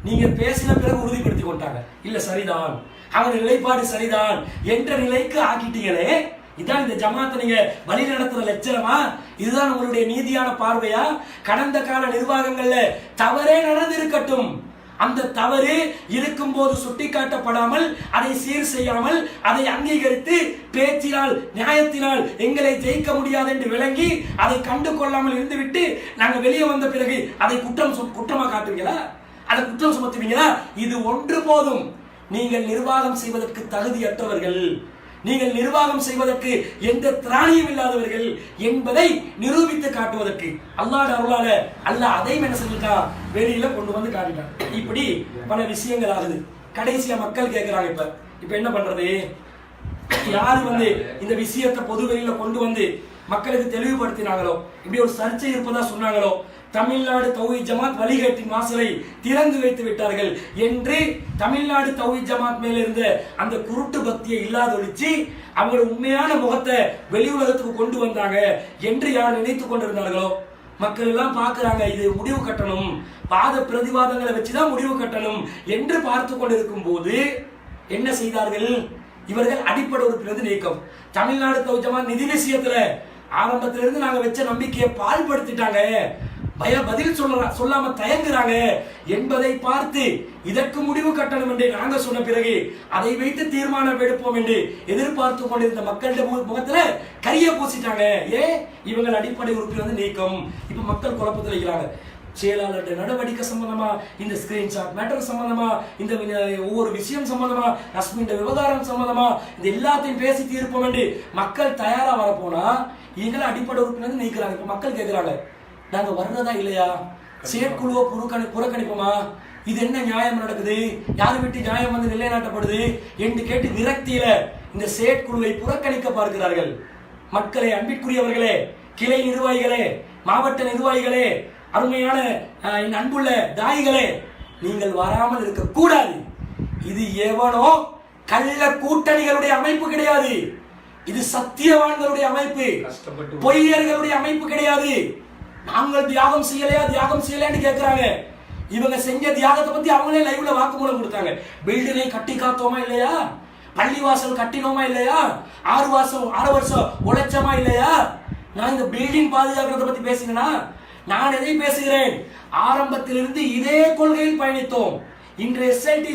நீங்க பேசின பிறகு உறுதிப்படுத்தி கொண்டாங்க. இல்ல சரிதான், அவங்க நிலைப்பாடு சரிதான் என்ற நிலைக்கு ஆக்கிட்டீங்களே. இதான் இந்த ஜமாத்தை நீங்க வழி நடத்துற லட்சணமா? இதுதான் உங்களுடைய நீதியான பார்வையா? கடந்த கால நிர்வாகங்கள்ல தவறே நடந்து இருக்கட்டும், அந்த தவறு இருக்கும் போது சுட்டிக்காட்டப்படாமல் அதை சீர் செய்யாமல் அதை அங்கீகரித்து பேச்சினால் நியாயத்தினால் எங்களை ஜெயிக்க முடியாது என்று விளங்கி அதை கண்டு கொள்ளாமல் இருந்துவிட்டு நாங்க வெளியே வந்த பிறகு அதை குற்றமா காட்டுவீங்களா? அதை குற்றம் சுமத்துவீங்களா? இது ஒன்று போதும். நீங்கள் நிர்வாகம் செய்வதற்கு தகுதியற்றவர்கள், நீங்கள் நிர்வாகம் செய்வதற்கு எந்த திராணியும் இல்லாதவர்கள் என்பதை நிரூபித்து காட்டுவதற்கு அல்லாஹ் அருளால அல்லாஹ் அதை என்ன செஞ்சுட்டான்? வெளியில கொண்டு வந்து காட்டிட்டான். இப்படி பல விஷயங்கள் ஆகுது. கடைசியா மக்கள் கேட்கிறாங்க, இப்ப என்ன பண்றது? யாரு வந்து இந்த விஷயத்தை பொது வெளியில கொண்டு வந்து மக்களுக்கு தெளிவுபடுத்தினாங்களோ, இப்படி ஒரு சர்ச்சை இருப்பதா சொன்னாங்களோ, தமிழ்நாடு தௌஹீத் ஜமாத் வழிகாட்டின் வாசலை திறந்து வைத்து விட்டார்கள் என்று தமிழ்நாடு தௌஹீத் ஜமாத் மேல இருந்த அந்த குருட்டு பக்தியை இல்லாதொழிச்சு அவங்களோட உண்மையான முகத்தை வெளி உலகத்துக்கு கொண்டு வந்தாங்க என்று யார் நினைத்துக் கொண்டிருந்தார்களோ, மக்கள் எல்லாம் பார்க்கிறாங்க, இது முடிவு கட்டணும், வாத பிரதிவாதங்களை வச்சுதான் முடிவு கட்டணும் என்று பார்த்து கொண்டிருக்கும் போது என்ன செய்தார்கள்? இவர்கள் அடிப்படை உறுப்பினர் நீக்கம். தமிழ்நாடு தௌஹீத் ஜமாத் நிதி விஷயத்துல ஆரம்பத்திலிருந்து நாங்க வச்ச நம்பிக்கையை பால்படுத்திட்டாங்க, பதில் சொல்லாம தயங்குறாங்க என்பதை பார்த்து இதற்கு முடிவு கட்டணும் என்று நாங்க சொன்ன பிறகு அதை வைத்து தீர்மானம் எடுப்போம் என்று எதிர்பார்த்து கொண்டிருந்த மக்களிட முகத்துல கரிய பூசிட்டாங்க. இவங்க அடிப்படை உறுப்பினர் நீக்கம். இப்ப மக்கள் குழப்பத்தில் இருக்கிறாங்க. செயலாளர் நடவடிக்கை சம்பந்தமா, இந்த ஸ்கிரீன்ஷாட் மேட்டர் சம்பந்தமா, இந்த ஒவ்வொரு விஷயம் சம்பந்தமா, ரஸ்மின் விவகாரம் சம்பந்தமா, இது எல்லாத்தையும் பேசி தீர்ப்போம் என்று மக்கள் தயாரா வரப்போனா இவங்களை அடிப்படை உறுப்பினர் நீக்கிறாங்க. இப்ப மக்கள் கேட்கிறாங்க, நாங்க வர்றதா இல்லையா? செயற்குழுவை புறக்கணிப்போமா? இது என்ன நியாயம் நடக்குது, யார் வீட்டு நியாயம் வந்து நிலைநாட்டப்படுது என்று கேட்டு விரக்தியில இந்த செயற்குழுவை புறக்கணிக்க பார்க்கிறார்கள். மக்களை, அன்பிற்குரியவர்களே, கிளை நிர்வாகிகளே, மாவட்ட நிர்வாகிகளே, அருமையான என் அன்புள்ள தாய்களே, நீங்கள் வராமல் இருக்க கூடாது. இது எவனோ கள்ள கூட்டணிகளுடைய அமைப்பு கிடையாது. இது சத்தியவான்களுடைய அமைப்பு, பொய்யர்களுடைய அமைப்பு கிடையாது. நாங்கள் தியாகம் செய்யலையான்னு கேட்கிறாங்க. இவங்க செஞ்ச தியாகத்தை பத்தி அவங்களே லைவ்ல வாக்குமூலம் கொடுத்தாங்க. பில்டிங்கை கட்டி காத்தோமா இல்லையா, பள்ளிவாசல் கட்டினோமா இல்லையா, 6 வருஷம் உழைச்சமா இல்லையா. நான் இந்த பில்டிங் பாதுகாக்கிறத பத்தி பேசுகிறேன்னா, நான் எதை பேசுகிறேன்? ஆரம்பத்திலிருந்து இதே கொள்கையில் பயணித்தோம். இன்று SLT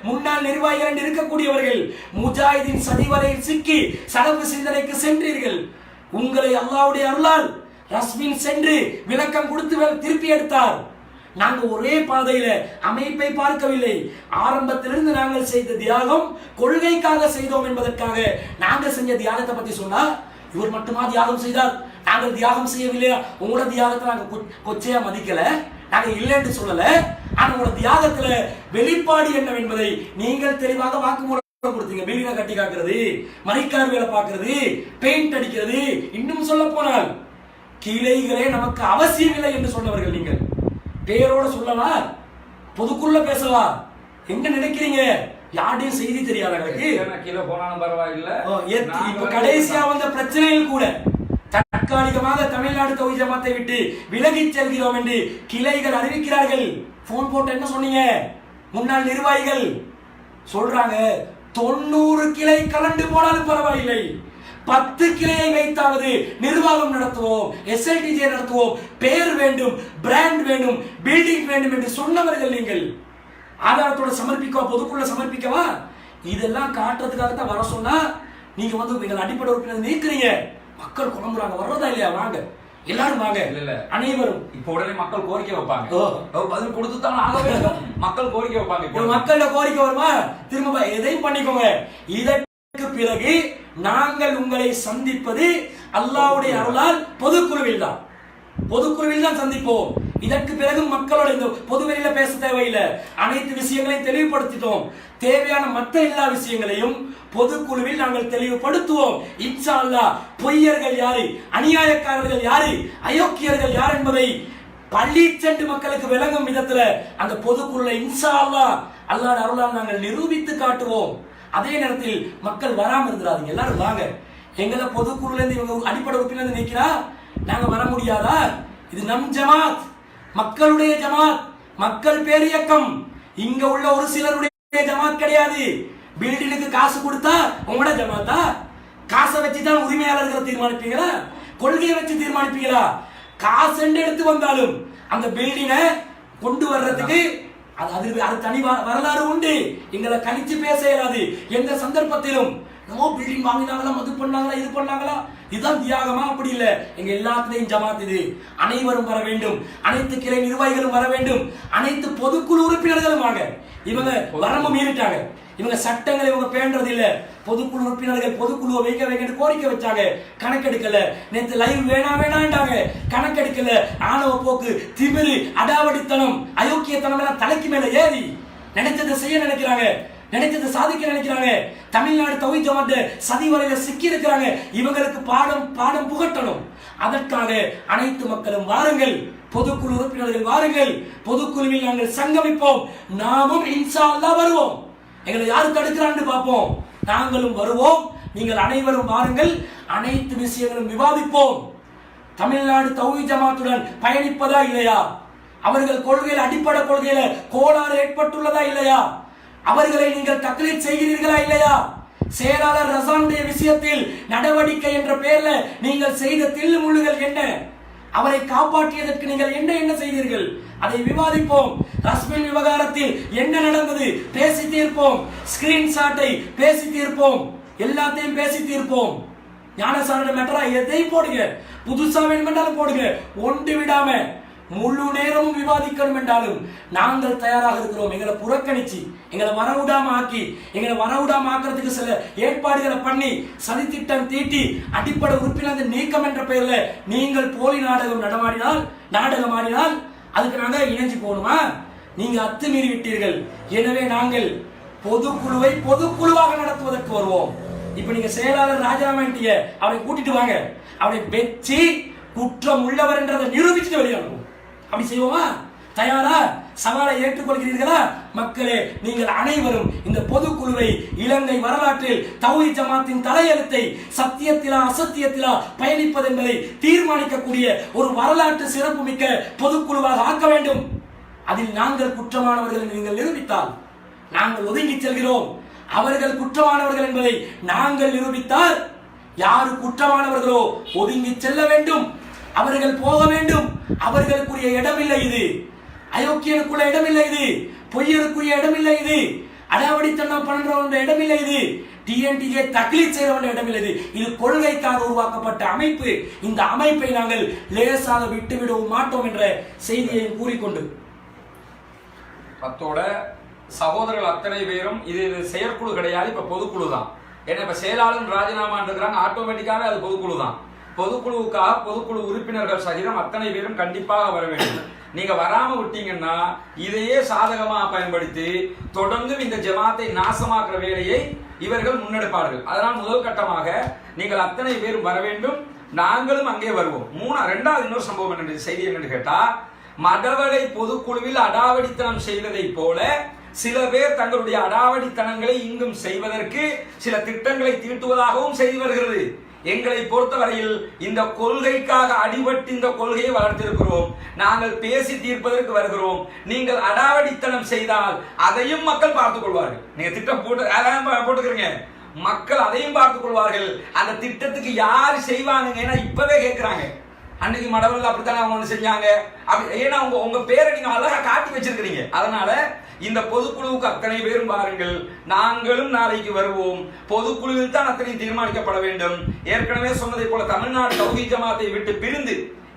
முன்னாள் நிர்வாகிகள் இருக்கக்கூடியவர்கள் முஜாஹிதின் சதிவலையில் சிக்கி சலப்பு சிந்தனைக்கு சென்றீர்கள். உங்களை அல்லாஹ்வுடைய அருளால் ரஸ்மின் சென்று விளக்கம் கொடுத்து திருப்பி எடுத்தார். நாங்கள் ஒரே பாதையில அமைப்பை பார்க்கவில்லை. ஆரம்பத்திலிருந்து நாங்கள் செய்த தியாகம் கொள்கைக்காக செய்தோம் என்பதற்காக நாங்கள் செஞ்ச தியாகத்தை பத்தி சொன்னா, இவர் மட்டுமா தியாகம் செய்தார், நாங்கள் தியாகம் செய்யவில்லையா? உங்களோட தியாகத்தை நாங்க கொச்சையா மதிக்கல, நாங்க இல்லைன்னு சொல்லல. ஆனா உங்களோட தியாகத்துல வெளிப்பாடு என்னவென்பதை நீங்கள் தெளிவாக வாக்குமூலம் கொடுத்தீங்க. பில்டிங்கை கட்டி காக்கிறது, மணிக்கார் வேலை பார்க்கிறது, பெயிண்ட் அடிக்கிறது, இன்னும் சொல்ல போனால் கிளைகளே நமக்கு அவசியம் இல்லை என்று சொன்னவர்கள் நீங்கள். பேரோட சொல்லவா, பொதுக்குள்ள பேசவா, என்ன நினைக்கிறீங்க? யாரையும் செய்தி தெரியாதவங்களுக்கு கீழே போனாலும் பரவாயில்ல. இப்ப கடைசியா வந்த பிரச்சனையில் கூட தற்காலிகமாக தமிழ்நாடு தௌஹீத் ஜமாத்தை விட்டு விலகி செல்கிறோம் என்று கிளைகள் அறிவிக்கிறார்கள். போன் போட்டு என்ன சொன்னீங்க? முன்னாள் நிர்வாகிகள் சொல்றாங்க 90 கிளை கலந்து போனாலும் பரவாயில்லை, 10 கிளையை வைத்தாவது நிர்வாகம் நடத்துவோம், SLTJ நடத்துவோம், பேர் வேண்டும், பிராண்ட் வேண்டும், பில்டிங் வேண்டும் என்று சொன்னவர்கள் நீங்கள். ஆதாரத்தோட சமர்ப்பிக்கவா, பொதுக்குள்ள சமர்ப்பிக்கவா? இதெல்லாம் காட்டுறதுக்காகத்தான் வர சொன்னா நீங்க வந்து நீங்கள் அடிப்படை உறுப்பினர் நீக்கிறீங்க. மக்கள் குழம்புறாங்க, வர்றதா இல்லையா? வாங்க, எல்லாரும் வாங்க, அனைவரும். இப்ப உடனே மக்கள் கோரிக்கை வைப்பாங்க, பதில் கொடுத்துதான் ஆக வேண்டும். மக்கள் கோரிக்கை வைப்பாங்க. மக்களோட கோரிக்கை வருமா? திரும்ப எதையும் பண்ணிக்கோங்க. இதற்கு பிறகு நாங்கள் உங்களை சந்திப்பது அல்லாஹ்வுடைய அருளால் பொதுக்குழுவில் தான். பொதுக்குழுவில் தான் சந்திப்போம். இதற்கு பிறகு மக்களோட இந்த பொதுவெளியில பேச தேவையில்லை. அனைத்து விஷயங்களையும் தெளிவுபடுத்திட்டோம். தேவையான மற்ற எல்லா விஷயங்களையும் பொதுக்குழுவில் நாங்கள் தெளிவுபடுத்துவோம். இன்ஷா அல்லாஹ் பொய்யர்கள் யாரு, அநியாயக்காரர்கள் யாரு, அயோக்கியர்கள் யார் என்பதை பள்ளி சென்று மக்களுக்கு விளங்கும் விதத்துல அந்த பொதுக்குழுல இன்ஷா அல்லாஹ் அல்லாஹ்வுடைய அருளால் நாங்கள் நிரூபித்து காட்டுவோம். அதே நேரத்தில் மக்கள் வராம இருந்துடாதீங்க, எல்லாரும் வாங்க. எங்களை பொதுக்குழுல இருந்து இவங்க அடிப்படை உறுப்பினர் நிற்கிறா, நாங்க வர முடியாதா? இது நம் ஜமாத், மக்களுடைய ஜமாத், மக்கள் பேரியக்கம். இங்க உள்ள ஒரு சிலருடைய ஜமாத் கிடையாது. பில்டிங்க்கு காசு கொடுத்தா உங்களோட ஜமாத்தா? காசை வச்சுதான் உரிமையாளர்களை தீர்மானிப்பீங்களா? கொள்கையை வச்சு தீர்மானிப்பீங்களா? காசு எடுத்து வந்தாலும் அந்த பில்டிங்கை கொண்டு வர்றதுக்கு அது தனி வரலாறு உண்டு. எங்களை கணிச்சு பேச இயலாது எந்த சந்தர்ப்பத்திலும். நம்ம பில்டிங் வாங்கினாங்களா, மது பண்ணாங்களா, இது பண்ணாங்களா, இதுதான் தியாகமா? அப்படி இல்ல. எங்க எல்லாத்துலயும் ஜமாத் இது. அனைவரும் வர வேண்டும், அனைத்து கிளை நிர்வாகிகளும் வர வேண்டும், அனைத்து பொதுக்குழு உறுப்பினர்களும் வாங்க. இவங்க வரம்பு மீறிட்டாங்க, இவங்க சட்டங்களை இவங்க பேண்டது இல்ல. பொதுக்குழு உறுப்பினர்கள் பொதுக்குழுவை வைக்க கோரிக்கை வச்சாங்க, கணக்கெடுக்கல. நேற்று லைவ் வேணாண்டாங்க, கணக்கெடுக்கல. ஆணவ போக்கு, திமிரு, அடாவடித்தனம், அயோக்கியத்தனம் எல்லாம் தலைக்கு மேல ஏறி நினைச்சதை செய்ய நினைக்கிறாங்க, நினைச்சதை சாதிக்க நினைக்கிறாங்க. தமிழ்நாடு தௌஹீத் ஜமாத் சதி வலையில சிக்கி இருக்கிறாங்க. இவங்களுக்கு பாடம் புகட்டணும். அதற்காக அனைத்து மக்களும் வாருங்கள், பொதுக்குழு உறுப்பினர்கள் வாருங்கள். பொதுக்குழுவில் நாங்கள் சங்கமிப்போம். நாமும் இன்ஷா அல்லாஹ் வருவோம். எங்களை யாரு தடுக்கிறான்னு பார்ப்போம். நாங்களும் வருவோம். நீங்கள் அனைவரும் வாருங்கள். அனைத்து விஷயங்களும் விவாதிப்போம். தமிழ்நாடு தௌஹீத் ஜமாத்துடன் பயணிப்பதா இல்லையா? அவர்கள் கொள்கையில், அடிப்படை கொள்கையில கோளாறு ஏற்பட்டுள்ளதா இல்லையா? அவர்களை நீங்கள் தக்லீத் செய்கிறீர்களா இல்லையா? செயலாளர் ரசானுடைய விஷயத்தில் நடவடிக்கை என்ற பெயர்ல நீங்கள் செய்த தில்லு முள்ளுகள் என்ன? அவரை காப்பாற்றியதற்கு நீங்கள் என்ன செய்தீர்கள்? அதை விவாதிப்போம். ரஸ்மின் விவகாரத்தில் என்ன நடந்தது பேசி தீர்ப்போம். ஸ்கிரீன்ஷாட்டை பேசி தீர்ப்போம். எல்லாத்தையும் பேசி தீர்ப்போம். ஞானசாரோட மேட்டரா எதையும் போடுங்க, புதுசா வேணுமென்றாலும் போடுங்க. ஒன்று விடாம முழு நேரமும் விவாதிக்கணும் என்றாலும் நாங்கள் தயாராக இருக்கிறோம். எங்களை புறக்கணிச்சு, எங்களை வரவிடாம ஆக்கி, எங்களை வரவிடாம ஆக்கிறதுக்கு சில ஏற்பாடுகளை பண்ணி, சதித்திட்டம் தீட்டி, அடிப்படை உறுப்பினர் நீக்கம் என்ற பெயர்ல நீங்கள் போலி நாடகம் ஆடினால் அதுக்கு நாங்க இணைஞ்சு போகணுமா? நீங்க அத்துமீறி விட்டீர்கள். எனவே நாங்கள் பொதுக்குழுவை பொதுக்குழுவாக நடத்துவதற்கு வருவோம். இப்ப நீங்க செயலாளர் ராஜினாமாட்டிய அவரை கூட்டிட்டு வாங்க, அவரை வெற்றி குற்றம் உள்ளவர் என்றதை நிரூபிச்சுட்டு வெளியாகும். அப்படி செய்வோமா? தயாரா? சவாலை ஏற்றுக்கொள்கிறீர்களா? மக்களே, நீங்கள் அனைவரும் இந்த பொதுக்குழுவை இலங்கை வரலாற்றில் தௌஹீத் ஜமாத்தின் தலையெழுத்தை சத்தியத்திலா அசத்தியத்திலா பயணிப்பது என்பதை தீர்மானிக்கக்கூடிய ஒரு வரலாற்று சிறப்புமிக்க பொதுக்குழுவாக ஆக்க வேண்டும். அதில் நாங்கள் குற்றமானவர்கள் நீங்கள் நிரூபித்தால் நாங்கள் ஒதுங்கி செல்கிறோம். அவர்கள் குற்றமானவர்கள் என்பதை நாங்கள் நிரூபித்தால் யாரு குற்றமானவர்களோ ஒதுங்கி செல்ல வேண்டும், அவர்கள் போக வேண்டும். அவர்களுக்குரிய இடமில்லை இது, அயோக்கியனுக்குள்ள இடமில்லை இது, பொய்யருக்குரிய இடமில்லை இது, அடாவடித்தனம் பண்றவங்க இடமில்லை இது, டிஎன்டிஏ தக்லீத் செய்யறவங்க இடமில்லை இது. இது கொள்கைக்காக உருவாக்கப்பட்ட அமைப்பு. இந்த அமைப்பை நாங்கள் லேசாக விட்டுவிடவும் மாட்டோம் என்ற செய்தியை கூறிக்கொண்டு அத்தோட சகோதரர்கள் அத்தனை பேரும் இது செயற்குழு கிடையாது, இப்ப பொதுக்குழு தான். ஏன்னா இப்ப செயலாளர் ராஜினாமா இருக்கிறாங்க, ஆட்டோமேட்டிக்காவே அது பொதுக்குழு தான். பொதுக்குழுவுக்காக பொதுக்குழு உறுப்பினர்கள் சகிதம் அத்தனை பேரும் கண்டிப்பாக வர வேண்டும். நீங்க வராம விட்டீங்கன்னா இதையே சாதகமா பயன்படுத்தி தொடர்ந்து இந்த ஜமாத்தை நாசமாக்குற வேலையை இவர்கள் முன்னெடுப்பார்கள். அதனால் முதல் கட்டமாக நீங்கள் அத்தனை பேரும் வர வேண்டும், நாங்களும் அங்கே வருவோம். இரண்டாவது இன்னொரு சம்பவம் என்ன செய்தி என்னன்னு கேட்டா, மடவளை பொதுக்குழுவில் அடாவடித்தனம் செய்ததை போல சில பேர் தங்களுடைய அடாவடித்தனங்களை இங்கும் செய்வதற்கு சில திட்டங்களை தீட்டுவதாகவும் செய்து வருகிறது. எங்களை பொறுத்தவரையில் இந்த கொள்கைக்காக அடிபட்டு இந்த கொள்கையை வளர்த்திருக்கிறோம். நாங்கள் பேசி தீர்ப்பதற்கு வருகிறோம். நீங்கள் அடாவடித்தனம் செய்தால் அதையும் மக்கள் பார்த்துக் கொள்வார்கள். நீங்க திட்டம் போட்டுக்கிறீங்க, மக்கள் அதையும் பார்த்துக் கொள்வார்கள். அந்த திட்டத்துக்கு யாரு செய்வாங்க? ஏன்னா இப்பவே கேட்கிறாங்க. அன்னைக்கு மடவர்கள் அப்படித்தானே அவங்க ஒன்று செஞ்சாங்க. ஏன்னா உங்க பேரை நீங்க அழகா காட்டி வச்சிருக்கிறீங்க. அதனால இந்த பொதுக்குழுவுக்கு அத்தனை பேரும் பாருங்கள், நாங்களும் நாளைக்கு வருவோம். பொதுக்குழுவில் தான் அத்தனை தீர்மானிக்கப்பட வேண்டும். ஏற்கனவே சொன்னதை போல தமிழ்நாடு தௌஹீத் ஜமாத்தை விட்டு பிரிந்து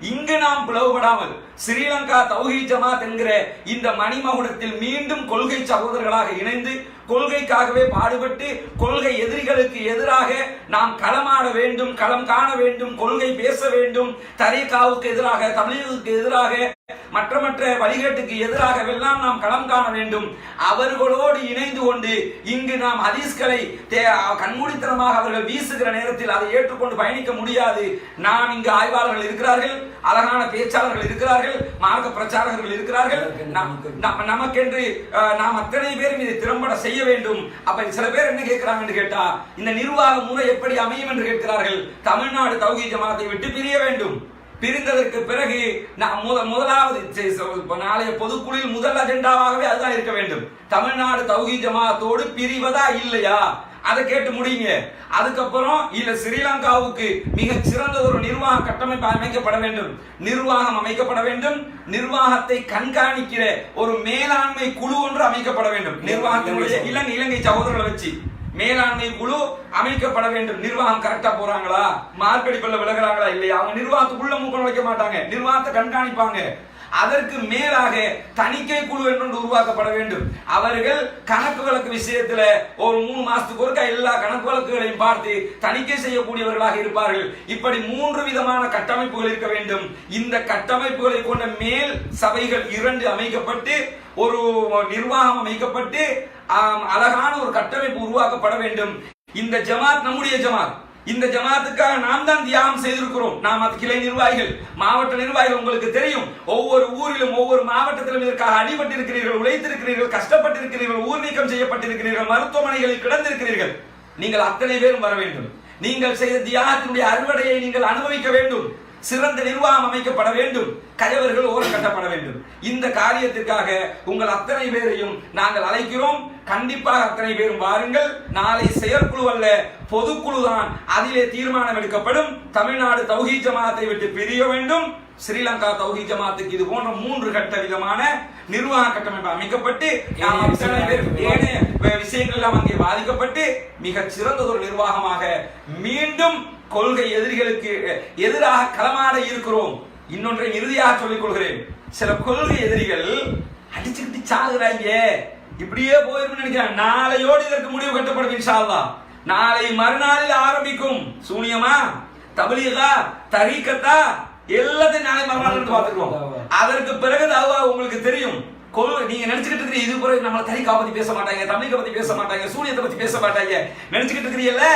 இங்கு நாம் பிளவுபடாமல் ஸ்ரீலங்கா தௌஹீத் ஜமாத் என்கிற இந்த மணிமகுடத்தில் மீண்டும் கொள்கை சகோதரர்களாக இணைந்து கொள்கைக்காகவே பாடுபட்டு கொள்கை எதிரிகளுக்கு எதிராக நாம் களமாட வேண்டும், களம் காண வேண்டும், கொள்கை பேச வேண்டும். தரீகாவுக்கு எதிராக, தப்லீகுக்கு எதிராக, மற்ற வழிகேட்டுக்கு எதிராக எல்லாம் நாம் களம் காண வேண்டும். அவர்களோடு இணைந்து கொண்டு இங்கு நாம் ஹதீஸ்களை கண்மூடித்தனமாக அவர்கள் வீசுகிற நேரத்தில் அதை ஏற்றுக்கொண்டு பயணிக்க முடியாது. நாம் இங்கு ஆய்வாளர்கள் இருக்கிறார்கள், அழகான பேச்சாளர்கள் இருக்கிறார்கள், மார்க்க பிரச்சாரகர்கள் இருக்கிறார்கள். நமக்கென்று நாம் அத்தனை பேரும் இதை திறம்பட செய்ய வேண்டும். அப்ப சில பேர் என்ன கேட்கிறாங்க கேட்டா, இந்த நிர்வாக முறை எப்படி அமையும் என்று கேட்கிறார்கள். தமிழ்நாடு தௌஹீத் ஜமாத்தை விட்டு பிரிய வேண்டும். பிரிந்ததற்கு பிறகு முதலாவது நாளைய பொதுக்குழுவில் முதல் அஜெண்டாவாகவே அதுதான் இருக்க வேண்டும். தமிழ்நாடு தௌஹீத் ஜமாத்தோடு பிரிவதா இல்லையா அதை கேட்டு முடியுங்க. அதுக்கப்புறம் இல்ல ஸ்ரீலங்காவுக்கு மிக சிறந்த ஒரு நிர்வாக கட்டமைப்பு அமைக்கப்பட வேண்டும், நிர்வாகம் அமைக்கப்பட வேண்டும், நிர்வாகத்தை கண்காணிக்கிற ஒரு மேலாண்மை குழு ஒன்று அமைக்கப்பட வேண்டும். நிர்வாகத்தினுடைய இலங்கை சகோதரர்களை வச்சு மேலாண்மை குழு அமைக்கப்பட வேண்டும். நிர்வாகம் கரெக்டா போறாங்களா, மார்க்கெட்டுக்குள்ள விலகிறாங்களா இல்லையா, அவங்க நிர்வாகத்துக்குள்ள மூக்கம் வைக்க மாட்டாங்க, நிர்வாகத்தை கண்காணிப்பாங்க. அதற்கு மேலாக தணிக்கை குழு என்று உருவாக்கப்பட வேண்டும். அவர்கள் கணக்கு வழக்கு விஷயத்துல ஒரு 3 மாசத்துக்கு ஒருக்கா எல்லா கணக்கு வழக்குகளையும் பார்த்து தணிக்கை செய்யக்கூடியவர்களாக இருப்பார்கள். இப்படி 3 விதமான கட்டமைப்புகள் இருக்க வேண்டும். இந்த கட்டமைப்புகளை கொண்ட மேல் சபைகள் 2 அமைக்கப்பட்டு ஒரு நிர்வாகம் அமைக்கப்பட்டு அழகான ஒரு கட்டமைப்பு உருவாக்கப்பட வேண்டும். இந்த ஜமாத் நம்முடைய ஜமாத். இந்த ஜமாத்துக்காக நாம் தான் தியாகம் செய்திருக்கிறோம். நாம் அது கிளை நிர்வாகிகள், மாவட்ட நிர்வாகிகள். உங்களுக்கு தெரியும், ஒவ்வொரு ஊரிலும் ஒவ்வொரு மாவட்டத்திலும் இதற்காக அடிபட்டிருக்கிறீர்கள், உழைத்திருக்கிறீர்கள், கஷ்டப்பட்டிருக்கிறீர்கள், ஊர் நீக்கம் செய்யப்பட்டிருக்கிறீர்கள், மருத்துவமனைகளில் கிடந்திருக்கிறீர்கள். நீங்கள் அத்தனை பேரும் வர வேண்டும். நீங்கள் செய்த தியாகத்தினுடைய அறுவடையை நீங்கள் அனுபவிக்க வேண்டும். சிறந்த நிர்வாகம் அமைக்கப்பட வேண்டும், கயவர்கள் ஓரம் கட்டப்பட வேண்டும். இந்த காரியத்திற்காக உங்கள் அத்தனை பேரையும் நாங்கள் அழைக்கிறோம். கண்டிப்பாக அத்தனை பேரும் வாருங்கள். நாளை செயற்குழு அல்ல, பொதுக்குழு தான், அதிலே தீர்மானம் எடுக்கப்படும். தமிழ்நாடு தௌஹீத் ஜமாத்தை விட்டு பிரிய வேண்டும். ஸ்ரீலங்கா தௌஹீத் ஜமாத்துக்கு இது போன்ற 3 கட்ட விதமான நிர்வாக கட்டமைப்பு அமைக்கப்பட்டு விஷயங்கள் எல்லாம் அங்கே பாதிக்கப்பட்டு மிக சிறந்த ஒரு நிர்வாகமாக மீண்டும் கொள்கை எதிரிகளுக்கு எதிராக களமாட இருக்கிறோம். இன்னொன்றை இறுதியாக சொல்லிக் கொள்கிறேன். சில கொள்கை எதிரிகள் அடிச்சுக்கிட்டு சாகுறாங்க, இப்படியே போயிரும் நினைக்கிறேன். நாளையோடு இதற்கு முடிவு கட்டப்படும் இன்ஷா அல்லாஹ். நாளை மறுநாளில் ஆரம்பிக்கும். சூனியமா, தப்லீகா, தரீகத்தா, எல்லாத்தையும் நாளை மறுநாள் பார்த்துக்குவோம். அதற்கு பிறகு உங்களுக்கு தெரியும், நீங்க நினைச்சுக்கிட்டு இருக்கிற இது பிறகு நம்மள தரிகா பத்தி பேச மாட்டாங்க, தமிழை பத்தி பேச மாட்டாங்க, சூரியத்தை பத்தி பேச மாட்டாங்க நினைச்சுக்கிட்டு இருக்கிறீல்ல,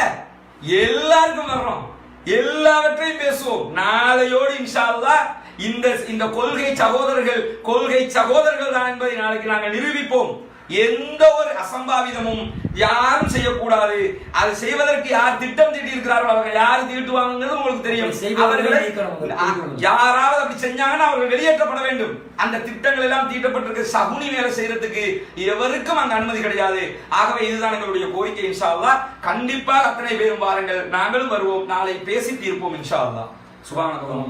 எல்லாருக்கும் வர்றோம், எல்லாவற்றையும் பேசுவோம். நாளையோடு இன்ஷா அல்லாஹ் இந்த கொள்கை சகோதரர்கள் தான் என்பதை நாளைக்கு நாங்கள் நிரூபிப்போம். எந்த ஒரு அசம்பாவிதமும் யாரும் செய்யக்கூடாது. அது செய்வதற்கு யார் திட்டம் தீட்டி இருக்கிறார்கள், அவர்கள் யார் தீட்டுவாங்கிறது உங்களுக்கு தெரியும். அவர்களை யாராவது அப்படி செஞ்சாங்கன்னா அவர்கள் வெளியேற்றப்பட வேண்டும். அந்த திட்டங்கள் எல்லாம் தீட்டப்பட்டிருக்க சகுனி வேலை செய்யறதுக்கு எவருக்கும் அங்க அனுமதி கிடையாது. ஆகவே இதுதான் எங்களுடைய கோரிக்கை. இன்ஷா அல்லாஹ் கண்டிப்பாக அத்தனை பேரும் வாருங்கள், நாங்களும் வருவோம், நாளை பேசி தீர்ப்போம் இன்ஷா அல்லாஹ். சுப்ஹானல்லாஹ்.